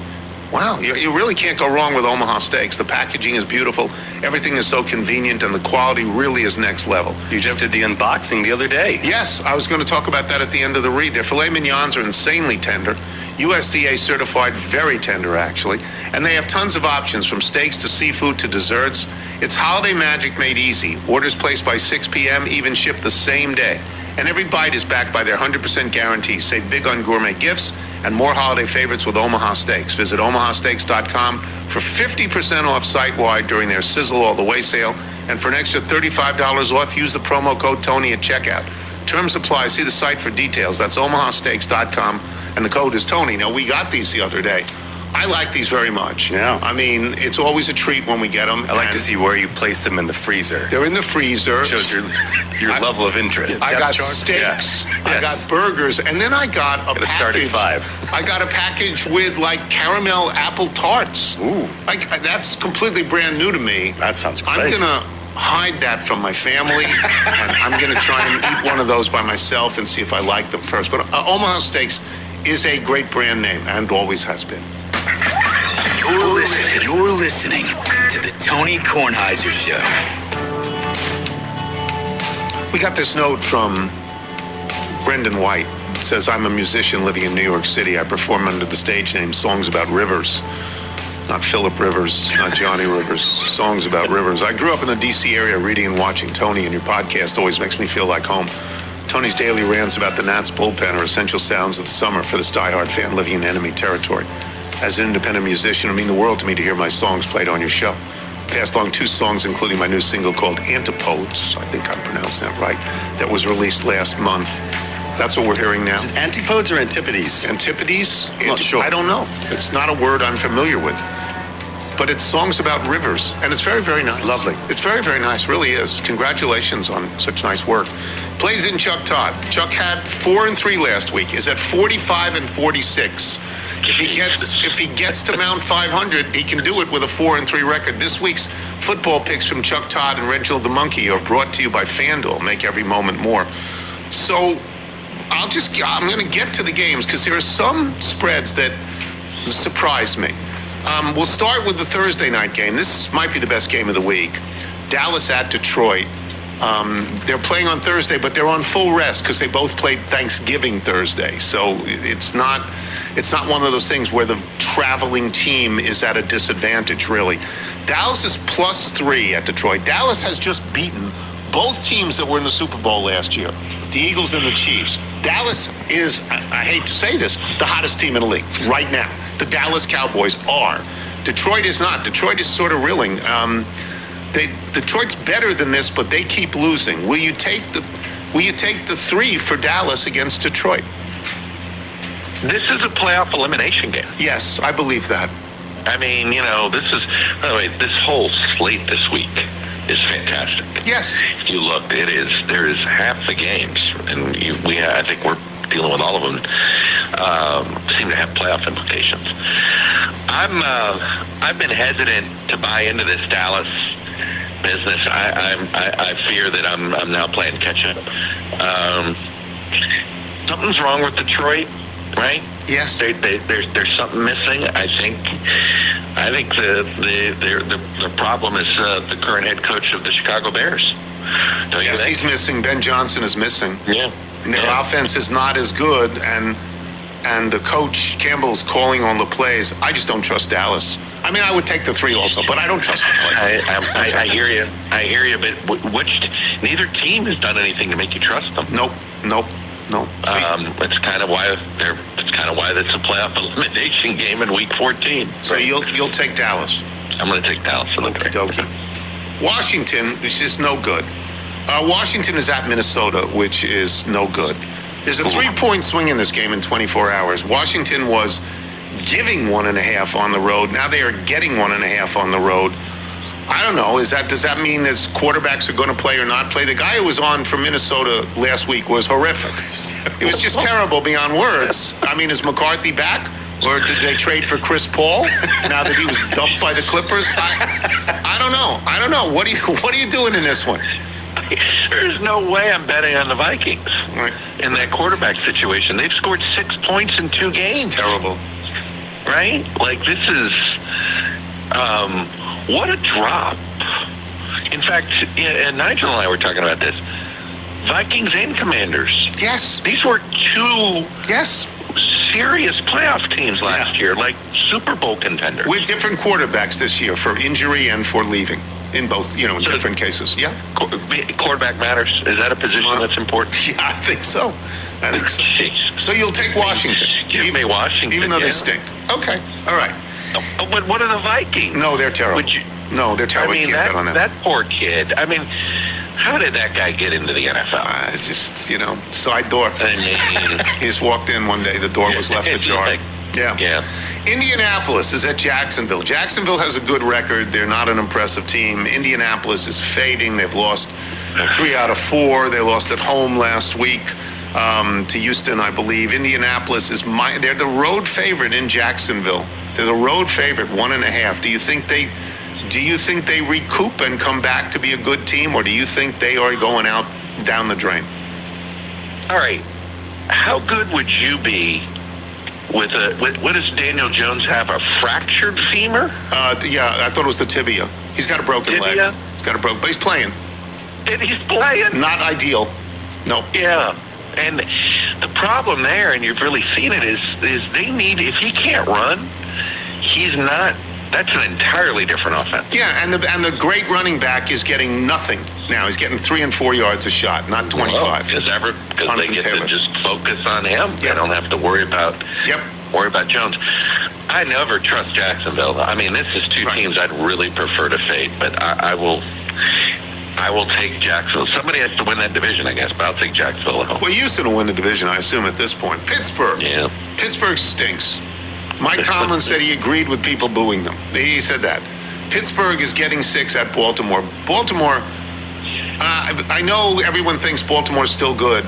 Wow, you really can't go wrong with Omaha Steaks. The packaging is beautiful, everything is so convenient, and the quality really is next level.
You just did the unboxing the other day.
Yes, I was going to talk about that at the end of the read. Their filet mignons are insanely tender, USDA certified, very tender actually, and they have tons of options from steaks to seafood to desserts. It's holiday magic made easy. Orders placed by 6 p.m., even shipped the same day. And every bite is backed by their 100% guarantee. Save big on gourmet gifts and more holiday favorites with Omaha Steaks. Visit omahasteaks.com for 50% off site-wide during their Sizzle All the Way sale. And for an extra $35 off, use the promo code TONY at checkout. Terms apply. See the site for details. That's omahasteaks.com, and the code is TONY. Now, we got these the other day. I like these very much.
Yeah.
I mean, it's always a treat when we get them.
I like to see where you place them in the freezer.
They're in the freezer.
Shows your level of interest.
I got steaks.
Yeah.
I got burgers, and then I got a package.
Start at 5.
I got a package with like caramel apple tarts.
Ooh,
that's completely brand new to me.
That sounds great.
I'm gonna hide that from my family, and I'm gonna try and eat one of those by myself and see if I like them first. But Omaha Steaks is a great brand name and always has been.
You're listening to the Tony Kornheiser Show.
We got this note from Brendan White. It says, I'm a musician living in New York City. I perform under the stage name Songs About Rivers. Not Philip Rivers, not Johnny Rivers. Songs About Rivers. I grew up in the D.C. area reading and watching Tony, and your podcast always makes me feel like home. Tony's daily rants about the Nats bullpen are essential sounds of the summer for this diehard fan living in enemy territory. As an independent musician, it means the world to me to hear my songs played on your show. Passed along 2 songs, including my new single called Antipodes, I think I pronounced that right, that was released last month. That's what we're hearing now.
Is it antipodes or antipodes?
Antipodes?
I'm not sure.
I don't know. It's not a word I'm familiar with. But it's songs about rivers, and it's very, very nice.
It's lovely.
It's very, very nice, really is. Congratulations on such nice work. Plays in Chuck Todd. Chuck had 4 and 3 last week. Is at 45 and 46. If he gets to Mount 500, he can do it with a 4 and 3 record. This week's football picks from Chuck Todd and Reginald the Monkey are brought to you by FanDuel. Make every moment more. So I'm going to get to the games because there are some spreads that surprise me. We'll start with the Thursday night game. This might be the best game of the week. Dallas at Detroit. They're playing on Thursday, but they're on full rest because they both played Thanksgiving Thursday. So it's not one of those things where the traveling team is at a disadvantage, really. Dallas is +3 at Detroit. Dallas has just beaten both teams that were in the Super Bowl last year, the Eagles and the Chiefs. Dallas is, I hate to say this, the hottest team in the league right now. The Dallas Cowboys are. Detroit is not. Detroit is sort of reeling. Detroit's better than this, but they keep losing. Will you take the 3 for Dallas against Detroit?
This is a playoff elimination game.
Yes, I believe that.
I mean, this is, by the way, this whole slate this week is fantastic.
Yes.
If you look, there is half the games, and I think we're dealing with all of them, seem to have playoff implications. I've been hesitant to buy into this Dallas business. I fear that I'm now playing catch up. Something's wrong with Detroit, right?
Yes.
There's something missing. I think the problem is the current head coach of the Chicago Bears. Don't you think?
He's missing. Ben Johnson is missing.
Yeah.
Their offense is not as good, and the coach Campbell's calling on the plays. I just don't trust Dallas. I mean, I would take the 3 also, but I don't trust the plays.
I hear you. I hear you, but neither team has done anything to make you trust them.
Nope.
It's kind of why that's a playoff elimination game in Week 14.
So right? You'll take Dallas.
I'm going to take Dallas.
Okay. Washington, which is no good. Washington is at Minnesota, which is no good. There's a 3-point swing in this game in 24 hours. Washington was giving 1.5 on the road. Now they are getting 1.5 on the road. I don't know. Does that mean that quarterbacks are going to play or not play? The guy who was on from Minnesota last week was horrific. It was just terrible beyond words. I mean, is McCarthy back? Or did they trade for Chris Paul now that he was dumped by the Clippers? I don't know. What are you doing in this one?
There's no way I'm betting on the Vikings in that quarterback situation. They've scored 6 points in 2 games.
It's terrible.
Right? Like, this is... what a drop. In fact, Nigel and I were talking about this. Vikings and Commanders.
Yes.
These were 2 serious playoff teams last year, like Super Bowl contenders.
With different quarterbacks this year for injury and for leaving. In both, in different cases. Yeah.
Quarterback matters. Is that a position that's important?
Yeah, I think so. So you'll take Washington.
Give me Washington.
Even though they stink. Okay. All right.
But what are the Vikings?
No, they're terrible. They're terrible.
I mean, that poor kid. I mean, how did that guy get into the NFL?
Side door. He just walked in one day. The door was left ajar. Yeah. Indianapolis is at Jacksonville. Jacksonville has a good record. They're not an impressive team. Indianapolis is fading. They've lost 3 out of 4. They lost at home last week to Houston, I believe. Indianapolis they're the road favorite in Jacksonville. They're the road favorite, 1.5. Do you think they recoup and come back to be a good team, or do you think they are going out down the drain?
All right. How good would you be with what does Daniel Jones have? A fractured femur?
Yeah, I thought it was the tibia. He's got a broken leg. He's got a broken, but he's playing.
And he's playing?
Not ideal. No.
Yeah. And the problem there, and you've really seen it, is they need, if he can't run, he's not. That's an entirely different offense.
Yeah, and the great running back is getting nothing now. He's getting 3 and 4 yards a shot, not 25.
Because they get to just focus on him. They don't have to worry about Jones. I never trust Jacksonville. I mean, this is 2 teams I'd really prefer to fade, but I will take Jacksonville. Somebody has to win that division, I guess, but I'll take Jacksonville at home.
Well, Houston will win the division, I assume, at this point. Pittsburgh.
Yeah.
Pittsburgh stinks. Mike Tomlin said he agreed with people booing them. He said that. Pittsburgh is getting 6 at Baltimore. Baltimore, I know everyone thinks Baltimore's still good.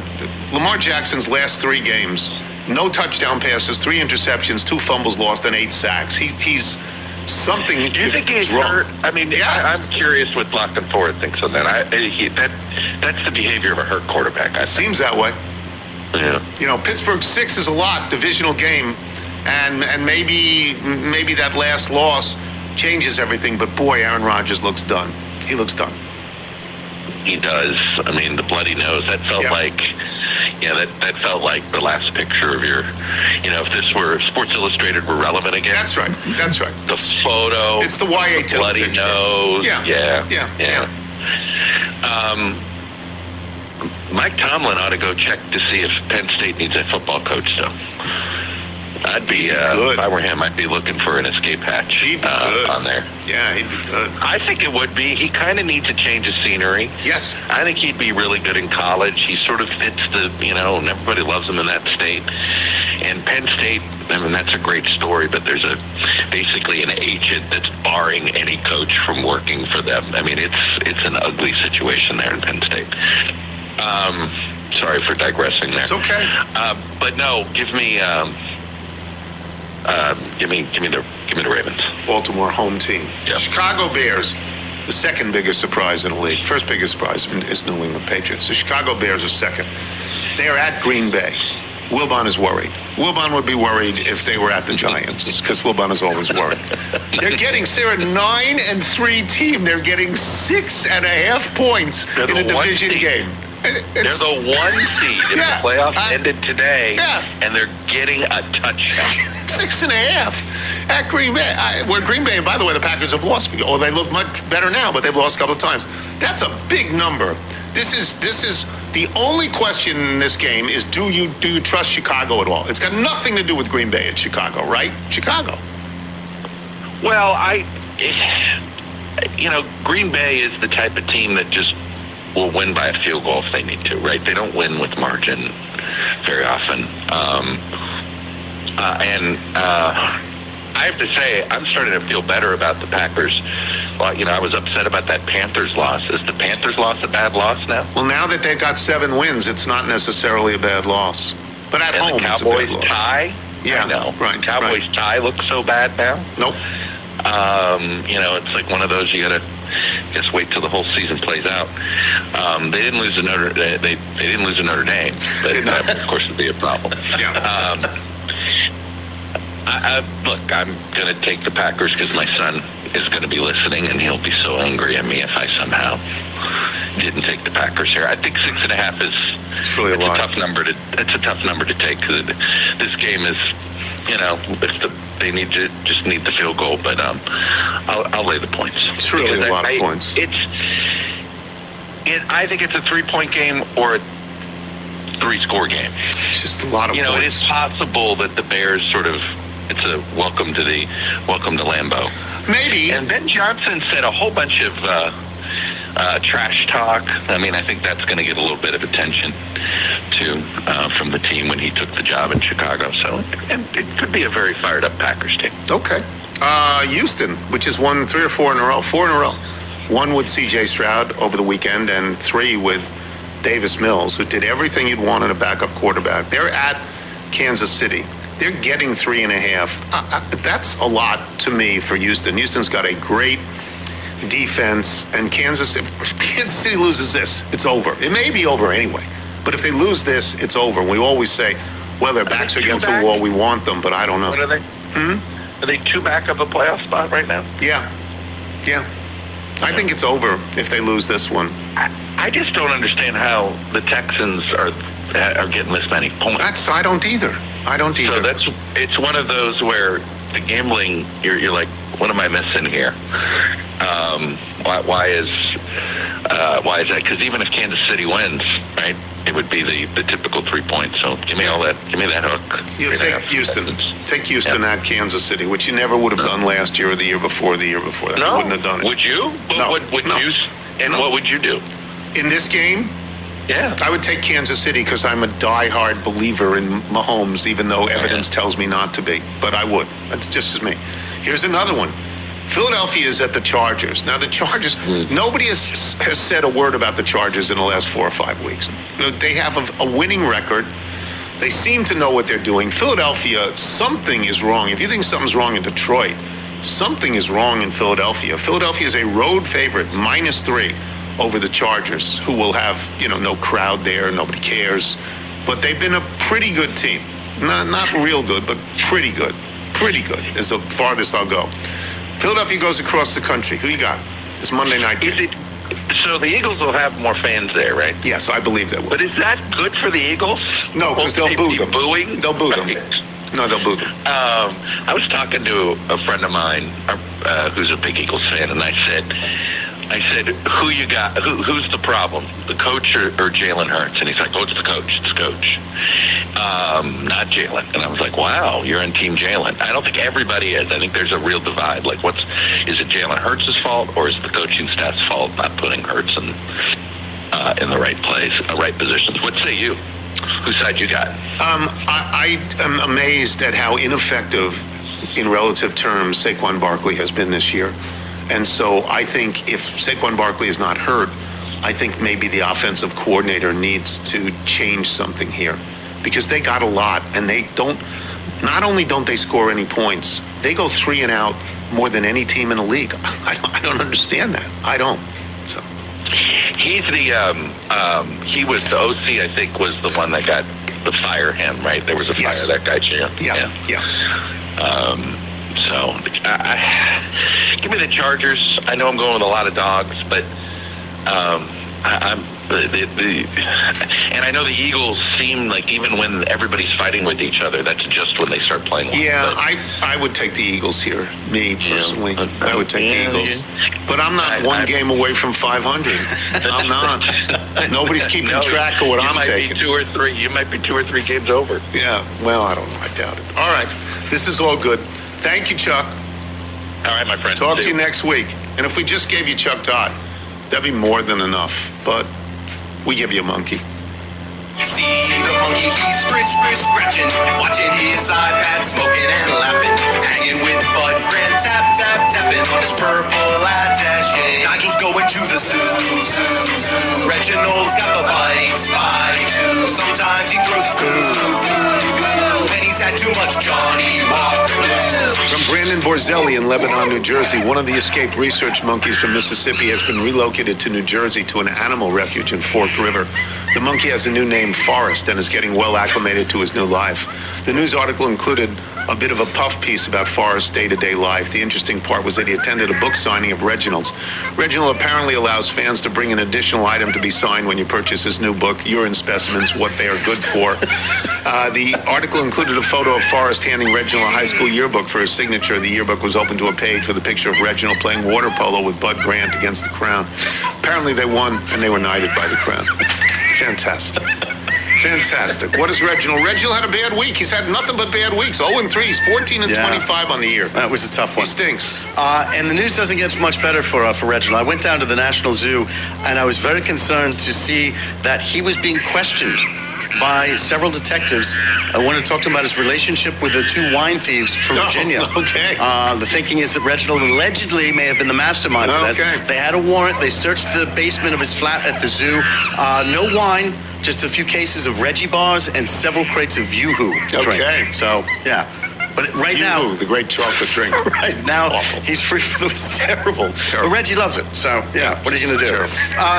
Lamar Jackson's last 3 games, no touchdown passes, 3 interceptions, 2 fumbles lost, and 8 sacks. He's something.
Do you think he's
wrong.
hurt? I mean, I'm curious what Lock and Ford thinks on that. That's the behavior of a hurt quarterback.
It seems that way.
Yeah.
Pittsburgh 6 is a lot, divisional game. And maybe that last loss changes everything. But boy, Aaron Rodgers looks done. He looks done.
He does. I mean, the bloody nose. That felt like, that felt like the last picture of your, if this were Sports Illustrated were relevant again.
That's right.
The photo.
It's the YA
bloody
picture.
Nose.
Yeah.
Mike Tomlin ought to go check to see if Penn State needs a football coach still. I'd be, if I were him, I'd be looking for an escape hatch on there.
Yeah, he'd be good.
I think it would be. He kind of needs a change of scenery.
Yes.
I think he'd be really good in college. He sort of fits and everybody loves him in that state. And Penn State, I mean, that's a great story, but there's basically an agent that's barring any coach from working for them. I mean, it's an ugly situation there in Penn State. Sorry for digressing there.
It's okay.
But no, give me the Ravens.
Baltimore home team.
Yep.
Chicago Bears, the second biggest surprise in the league. First biggest surprise is New England Patriots. The Chicago Bears are second. They are at Green Bay. Wilbon is worried. Wilbon would be worried if they were at the Giants, because Wilbon is always worried. They're a 9-3 team. They're getting 6.5 points in a division game.
They're the 1 seed if the playoffs ended today, and they're getting a touchdown.
6.5 at Green Bay. Where Green Bay, and by the way, the Packers have lost. Or they look much better now, but they've lost a couple of times. That's a big number. This is the only question in this game is do you trust Chicago at all? It's got nothing to do with Green Bay. It's Chicago, right? Chicago.
Well, Green Bay is the type of team that just will win by a field goal if they need to, right? They don't win with margin very often. I have to say, I'm starting to feel better about the Packers. Well, I was upset about that Panthers loss. Is the Panthers loss a bad loss now?
Well, now that they've got 7 wins, it's not necessarily a bad loss. But at home,
the Cowboys tie?
Yeah,
I know.
Right.
Cowboys tie looks so bad now?
Nope.
It's like one of those you got to just wait till the whole season plays out. They didn't lose Notre Dame, but that, of course, would be a problem.
Yeah.
Look, I'm going to take the Packers because my son is going to be listening, and he'll be so angry at me if I somehow didn't take the Packers here. I think 6.5 is
really
a tough number to. It's a tough number to take because this game is, they need the field goal, but I'll lay the points.
It's really a lot of points.
I think it's a 3-point game or a 3-score game.
It's just a lot of points.
It is possible that the Bears sort of. It's a welcome to Lambeau.
Maybe.
And Ben Johnson said a whole bunch of trash talk. I mean, I think that's going to get a little bit of attention too from the team when he took the job in Chicago. So it could be a very fired up Packers team.
Okay. Houston, which has won 3 or 4 in a row. 4 in a row. 1 with C.J. Stroud over the weekend, and 3 with Davis Mills, who did everything you'd want in a backup quarterback. They're at Kansas City. They're getting 3.5. That's a lot to me for Houston. Houston's got a great defense, and if Kansas City loses this, it's over. It may be over anyway, but if they lose this, it's over. We always say, well, their backs are against the wall. We want them, but I don't know.
What are they? Are they 2 back of a playoff spot right now?
Yeah. I think it's over if they lose this one.
I just don't understand how the Texans are getting this many points.
I don't either.
So it's one of those where the gambling, you're like, what am I missing here? Why is that? Because even if Kansas City wins, right, it would be the typical 3 points. So give me all that. Give me that hook.
You take Houston. Take Houston at Kansas City, which you never would have done last year or the year before. That you wouldn't have done it.
Would you?
No.
What would you do
in this game?
Yeah,
I would take Kansas City because I'm a diehard believer in Mahomes, even though evidence tells me not to be. But I would. That's just as me. Here's another one. Philadelphia is at the Chargers. Now, the Chargers, nobody has said a word about the Chargers in the last 4 or 5 weeks. They have a winning record. They seem to know what they're doing. Philadelphia, something is wrong. If you think something's wrong in Detroit, something is wrong in Philadelphia. Philadelphia is a road favorite, -3 over the Chargers, who will have, no crowd there. Nobody cares. But they've been a pretty good team. Not real good, but pretty good. Pretty good is the farthest I'll go. Philadelphia goes across the country. Who you got? It's Monday night.
So the Eagles will have more fans there, right?
Yes, I believe they will.
But is that good for the Eagles?
No, because they'll boo them.
Booing?
They'll boo them. No, they'll boo them.
I was talking to a friend of mine who's a big Eagles fan, and I said, I said, who you got? Who's the problem? The coach or Jalen Hurts? And he's like, oh, it's the coach. It's coach. Not Jalen. And I was like, wow, you're on team Jalen. I don't think everybody is. I think there's a real divide. Like, is it Jalen Hurts' fault, or is it the coaching staff's fault not putting Hurts in the right place, right positions? What say you? Whose side you got?
I am amazed at how ineffective, in relative terms, Saquon Barkley has been this year. And so I think if Saquon Barkley is not hurt, I think maybe the offensive coordinator needs to change something here, because they got a lot, and not only don't they score any points, they go 3 and out more than any team in the league. I don't understand that. I don't. So
he's he was the OC, I think, was the one that got the fire him, right? There was a fire that guy, Jim.
Yeah.
So, give me the Chargers. I know I'm going with a lot of dogs, but and I know the Eagles seem like, even when everybody's fighting with each other, that's just when they start playing well.
Yeah, I would take the Eagles here, me personally. I would take the Eagles. But I'm not one game away from 500. I'm not. Nobody's keeping track of what I'm taking.
You might be 2 or 3 games over.
Yeah, well, I don't know. I doubt it. All right, this is all good. Thank you, Chuck.
All right, my friend.
Talk to you next week. And if we just gave you Chuck Todd, that'd be more than enough. But we give you a monkey.
See the monkey, he's scratching, watching his iPad, smoking and laughing, hanging with Bud Grant, tapping on his purple attache. Nigel's going to the zoo. Reginald's got the bike too. Sometimes he throws and he's had too much Johnny Walker.
From Brandon Borzelli in Lebanon, New Jersey, one of the escaped research monkeys from Mississippi has been relocated to New Jersey to an animal refuge in Forked River. The monkey has a new name, Forrest, and is getting well acclimated to his new life. The news article included a bit of a puff piece about Forrest's day-to-day life. The interesting part was that he attended a book signing of Reginald's. Reginald apparently allows fans to bring an additional item to be signed when you purchase his new book, Urine Specimens, What They Are Good For. The article included a photo of Forrest handing Reginald a high school yearbook for his signature. The yearbook was open to a page with a picture of Reginald playing water polo with Bud Grant against the Crown. Apparently they won, and they were knighted by the Crown. Fantastic. What is Reginald? Reginald had a bad week. He's had nothing but bad weeks. 0-3. He's 14-25 on the year.
That was a tough one.
He stinks.
And the news doesn't get much better for Reginald. I went down to the National Zoo, and I was very concerned to see that he was being questioned by several detectives. I wanted to talk to him about his relationship with the 2 wine thieves from Virginia.
Okay.
The thinking is that Reginald allegedly may have been the mastermind of that. They had a warrant. They searched the basement of his flat at the zoo. No wine, just a few cases of Reggie bars and several crates of Yoo-Hoo drink. So, yeah. But right now,
the great chocolate drink.
Right now, he's free from them. It's terrible. But Reggie loves it. So, yeah, what are you going to do?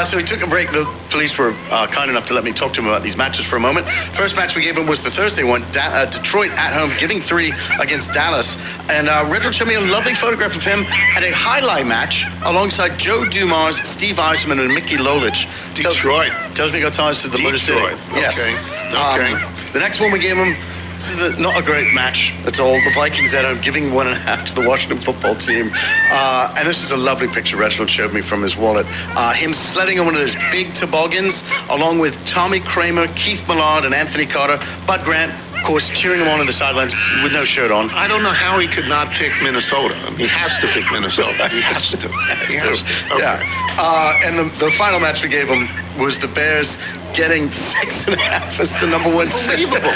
So he took a break. The police were kind enough to let me talk to him about these matches for a moment. First match we gave him was the Thursday one, Detroit at home, giving 3 against Dallas. And Reginald showed me a lovely photograph of him at a highlight match alongside Joe Dumas, Steve Eisman, and Mickey Lolich.
Detroit.
Tells me he got ties to the Motor City.
Yes. Okay.
The next one we gave him, this is not a great match at all. The Vikings at home giving 1.5 to the Washington football team. And this is a lovely picture Reginald showed me from his wallet. Him sledding on one of those big toboggans, along with Tommy Kramer, Keith Millard, and Anthony Carter. Bud Grant, of course, cheering him on the sidelines with no shirt on.
I don't know how he could not pick Minnesota. He has to pick Minnesota. He has to. Okay.
Yeah. And the final match we gave him was the Bears getting 6.5 as the number 1 seed.
Unbelievable.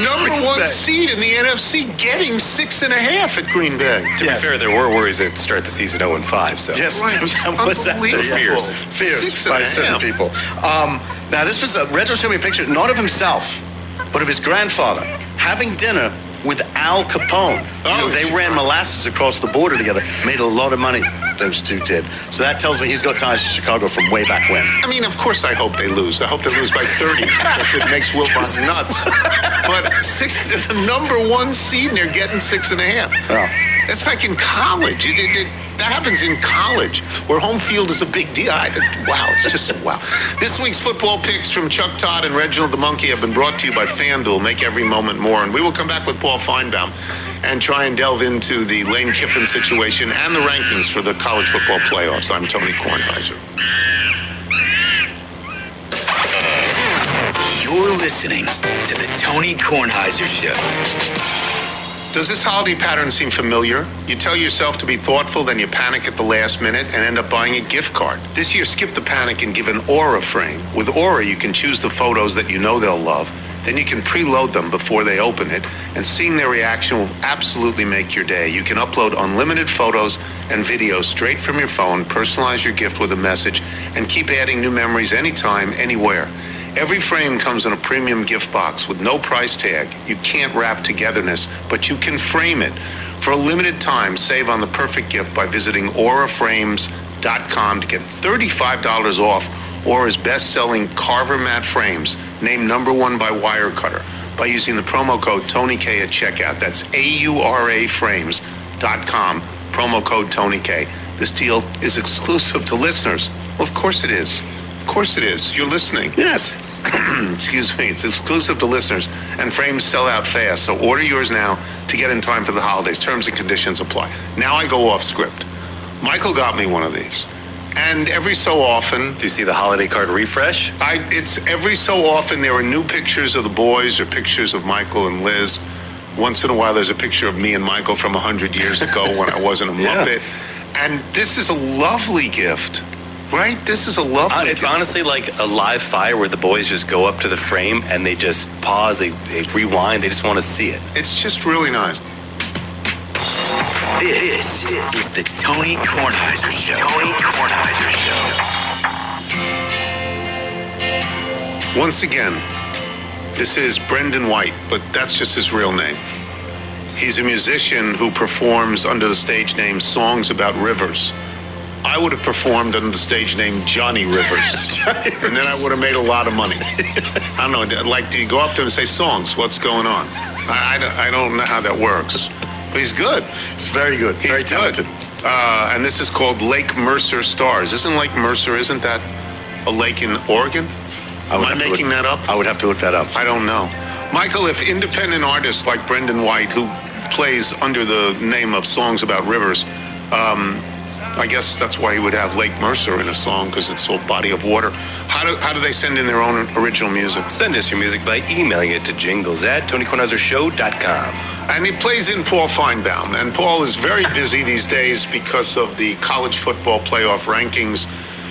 Number 1 seed in the NFC, getting 6.5 at Green Bay.
To be fair, there were worries at start the season 0-5. So
yes,
what's that?
Fears by certain people. Now this was Reginald showed me a picture not of himself, but of his grandfather having dinner with Al Capone. They ran molasses across the border together. Made a lot of money, those two did. So that tells me he's got ties to Chicago from way back when.
I mean, of course I hope they lose. I hope they lose by 30 because it makes Wilbon nuts. But they're the number 1 seed and they're getting 6.5.
Well,
It's like in college. That happens in college, where home field is a big deal. Wow, it's just wow. This week's football picks from Chuck Todd and Reginald the Monkey have been brought to you by FanDuel. Make every moment more. And we will come back with Paul Feinbaum and try and delve into the Lane Kiffin situation and the rankings for the college football playoffs. I'm Tony Kornheiser.
You're listening to the Tony Kornheiser Show.
Does this holiday pattern seem familiar? You tell yourself to be thoughtful, then you panic at the last minute and end up buying a gift card. This year, skip the panic and give an Aura frame. With Aura, you can choose the photos that you know they'll love. Then you can preload them before they open it, and seeing their reaction will absolutely make your day. You can upload unlimited photos and videos straight from your phone, personalize your gift with a message, and keep adding new memories anytime, anywhere. Every frame comes in a premium gift box with no price tag. You can't wrap togetherness, but you can frame it. For a limited time, save on the perfect gift by visiting auraframes.com to get $35 off Aura's best-selling Carver matte frames, named #1 by Wirecutter, by using the promo code TonyK at checkout. That's auraframes.com, promo code TonyK. This deal is exclusive to listeners. Well, of course it is. Of course it is. You're listening.
Yes.
Excuse me. It's exclusive to listeners, and frames sell out fast. So order yours now to get in time for the holidays. Terms and conditions apply. Now I go off script. Michael got me one of these. And every so often...
Do you see the holiday card refresh?
It's every so often there are new pictures of the boys or pictures of Michael and Liz. Once in a while there's a picture of me and Michael from 100 years ago when I wasn't a Muppet. And this is a lovely gift. Right? This is a lovely
It's honestly like a live fire where the boys just go up to the frame and they just pause, they rewind, they just want to see it.
It's just really nice.
This is the Tony Kornheiser Show. Tony Kornheiser
Show. Once again, this is Brendan White, but that's just his real name. He's a musician who performs under the stage name Songs About Rivers. I would have performed under the stage name Johnny Rivers. And then I would have made a lot of money. I don't know, like, do you go up to him and say, songs, what's going on? I don't know how that works. But he's good.
It's very good.
He's
very talented.
Good. And this is called Lake Mercer Stars. Isn't Lake Mercer, isn't that a lake in Oregon? Am I making that up?
I would have to look that up.
I don't know. Michael, if independent artists like Brendan White, who plays under the name of Songs About Rivers, I guess that's why he would have Lake Mercer in a song, because it's a body of water. How do they send in their own original music?
Send us your music by emailing it to jingles@TonyKornheiserShow.com.
And he plays in Paul Feinbaum. And Paul is very busy these days because of the college football playoff rankings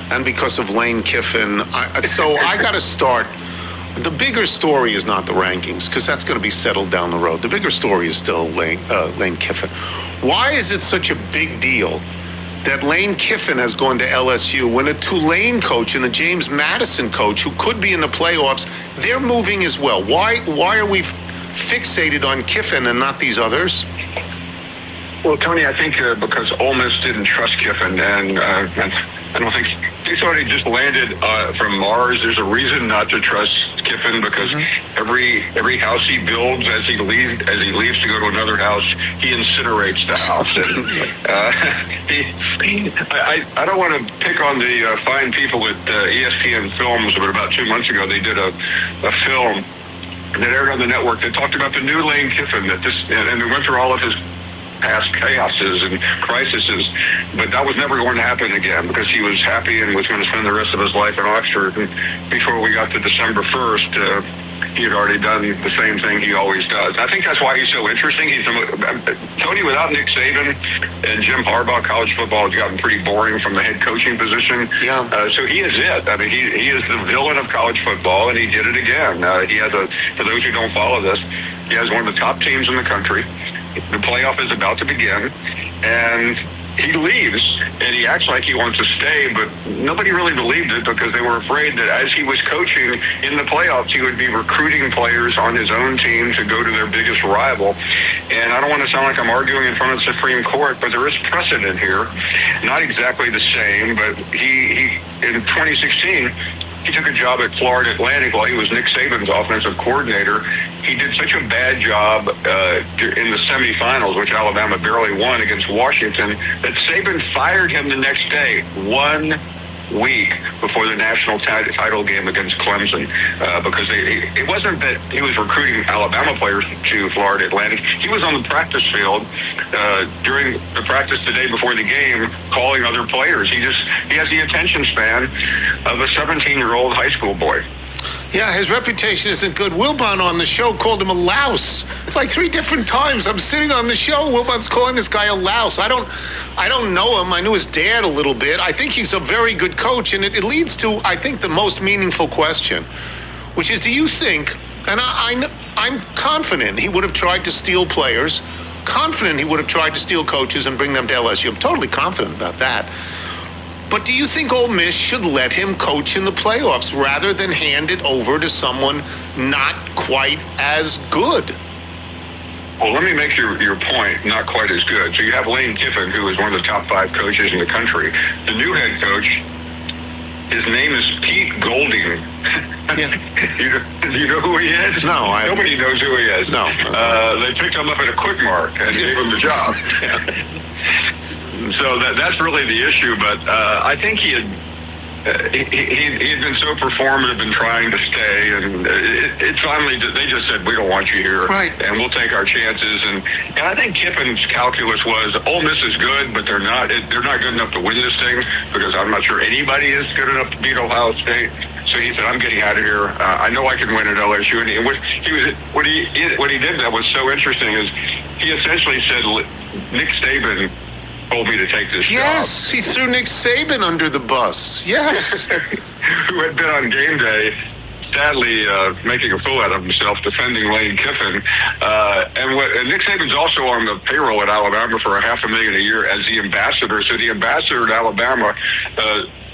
and because of Lane Kiffin. So I got to start. The bigger story is not the rankings, because that's going to be settled down the road. The bigger story is still Lane Kiffin. Why is it such a big deal that Lane Kiffin has gone to LSU when a Tulane coach and a James Madison coach, who could be in the playoffs, they're moving as well? Why are we fixated on Kiffin and not these others?
Well, Tony, I think because Ole Miss didn't trust Kiffin, and I don't think they thought he just landed from Mars. There's a reason not to trust Kiffin, because every house he builds as he leaves to go to another house, he incinerates the house. And I don't want to pick on the fine people at ESPN Films, but about 2 months ago they did a film that aired on the network that talked about the new Lane Kiffin, and they went through all of his past chaoses and crises, but that was never going to happen again, because he was happy and was going to spend the rest of his life in Oxford. And before we got to December 1st, he had already done the same thing he always does. I think that's why he's so interesting. Tony, without Nick Saban and Jim Harbaugh, college football has gotten pretty boring from the head coaching position.
Yeah.
So he is it. I mean, he is the villain of college football, and he did it again. He has for those who don't follow this, he has one of the top teams in the country. The playoff is about to begin, and he leaves, and he acts like he wants to stay, but nobody really believed it, because they were afraid that as he was coaching in the playoffs, he would be recruiting players on his own team to go to their biggest rival. And I don't want to sound like I'm arguing in front of the Supreme Court, but there is precedent here. Not exactly the same, but he in 2016, he took a job at Florida Atlantic while he was Nick Saban's offensive coordinator. He did such a bad job in the semifinals, which Alabama barely won against Washington, that Saban fired him the next day, 1 week before the national title game against Clemson, because it wasn't that he was recruiting Alabama players to Florida Atlantic. He was on the practice field during the practice the day before the game, calling other players. He has the attention span of a 17-year-old high school boy.
Yeah, his reputation isn't good. Wilbon on the show called him a louse like 3 different times. I'm sitting on the show. Wilbon's calling this guy a louse. I don't know him. I knew his dad a little bit. I think he's a very good coach, and it leads to, I think, the most meaningful question, which is, do you think, and I'm confident he would have tried to steal players, confident he would have tried to steal coaches and bring them to LSU. I'm totally confident about that. But do you think Ole Miss should let him coach in the playoffs rather than hand it over to someone not quite as good?
Well, let me make your point not quite as good. So you have Lane Kiffin, who is one of the top 5 coaches in the country. The new head coach, his name is Pete Golding. Yeah. You know who he is?
No.
Nobody knows who he is.
No.
They picked him up at a quick mark and gave him the job. So that's really the issue. But I think he had been so performative in trying to stay, and it finally, they just said, we don't want you here,
right,
and we'll take our chances. And I think Kiffin's calculus was, Ole Miss is good, but they're not good enough to win this thing, because I'm not sure anybody is good enough to beat Ohio State. So he said, I'm getting out of here. I know I can win at LSU. And what he did that was so interesting is he essentially said, Nick Saban told me to take this job.
Yes, he threw Nick Saban under the bus. Yes.
Who had been on game day, sadly making a fool out of himself, defending Lane Kiffin. And Nick Saban's also on the payroll at Alabama for $500,000 a year as the ambassador. So the ambassador at Alabama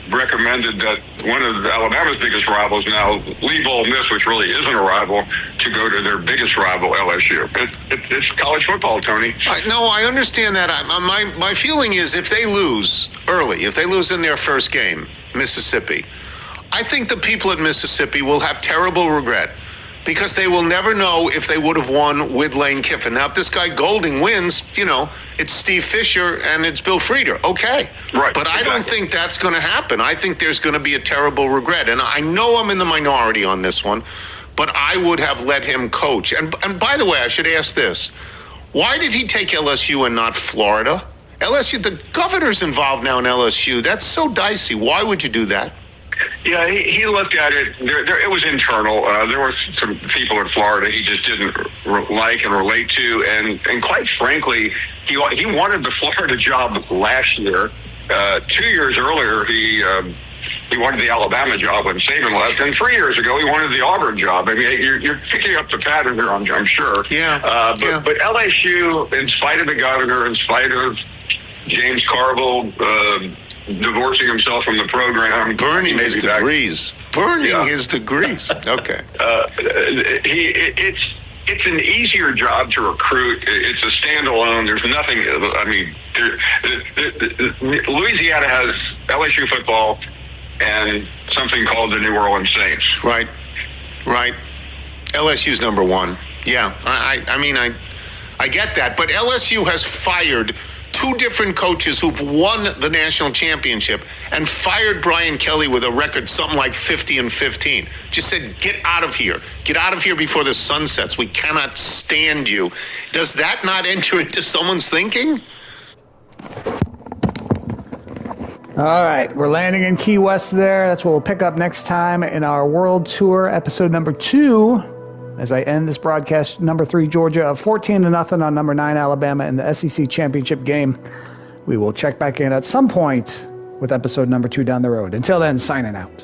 recommended that one of Alabama's biggest rivals now leave Ole Miss, which really isn't a rival, to go to their biggest rival, LSU. It's college football, Tony.
No, I understand that. My feeling is if they lose early, if they lose in their first game, Mississippi, I think the people at Mississippi will have terrible regret, because they will never know if they would have won with Lane Kiffin. Now, if this guy Golding wins, it's Steve Fisher and it's Bill Frieder. Okay.
Right.
But I don't think that's going to happen. I think there's going to be a terrible regret. And I know I'm in the minority on this one, but I would have let him coach. And by the way, I should ask this. Why did he take LSU and not Florida? LSU, the governor's involved now in LSU. That's so dicey. Why would you do that?
Yeah, he looked at it. It was internal. There were some people in Florida he just didn't like and relate to, and quite frankly, he wanted the Florida job last year. 2 years earlier, he wanted the Alabama job when Saban left, and 3 years ago he wanted the Auburn job. I mean, you're picking up the pattern here, I'm sure.
Yeah.
But LSU, in spite of the governor, in spite of James Carville divorcing himself from the program,
burning his degrees. Okay.
It's an easier job to recruit. It's a standalone. There's nothing. I mean, Louisiana has LSU football and something called the New Orleans Saints.
Right. LSU's number one. Yeah. I get that, but LSU has fired 2 different coaches who've won the national championship and fired Brian Kelly with a record something like 50-15. Just said, get out of here. Get out of here before the sun sets. We cannot stand you. Does that not enter into someone's thinking?
All right, we're landing in Key West there. That's what we'll pick up next time in our World Tour, episode number 2. As I end this broadcast, number 3 Georgia up 14-0 on number 9 Alabama in the SEC championship game. We will check back in at some point with episode number 2 down the road. Until then, signing out.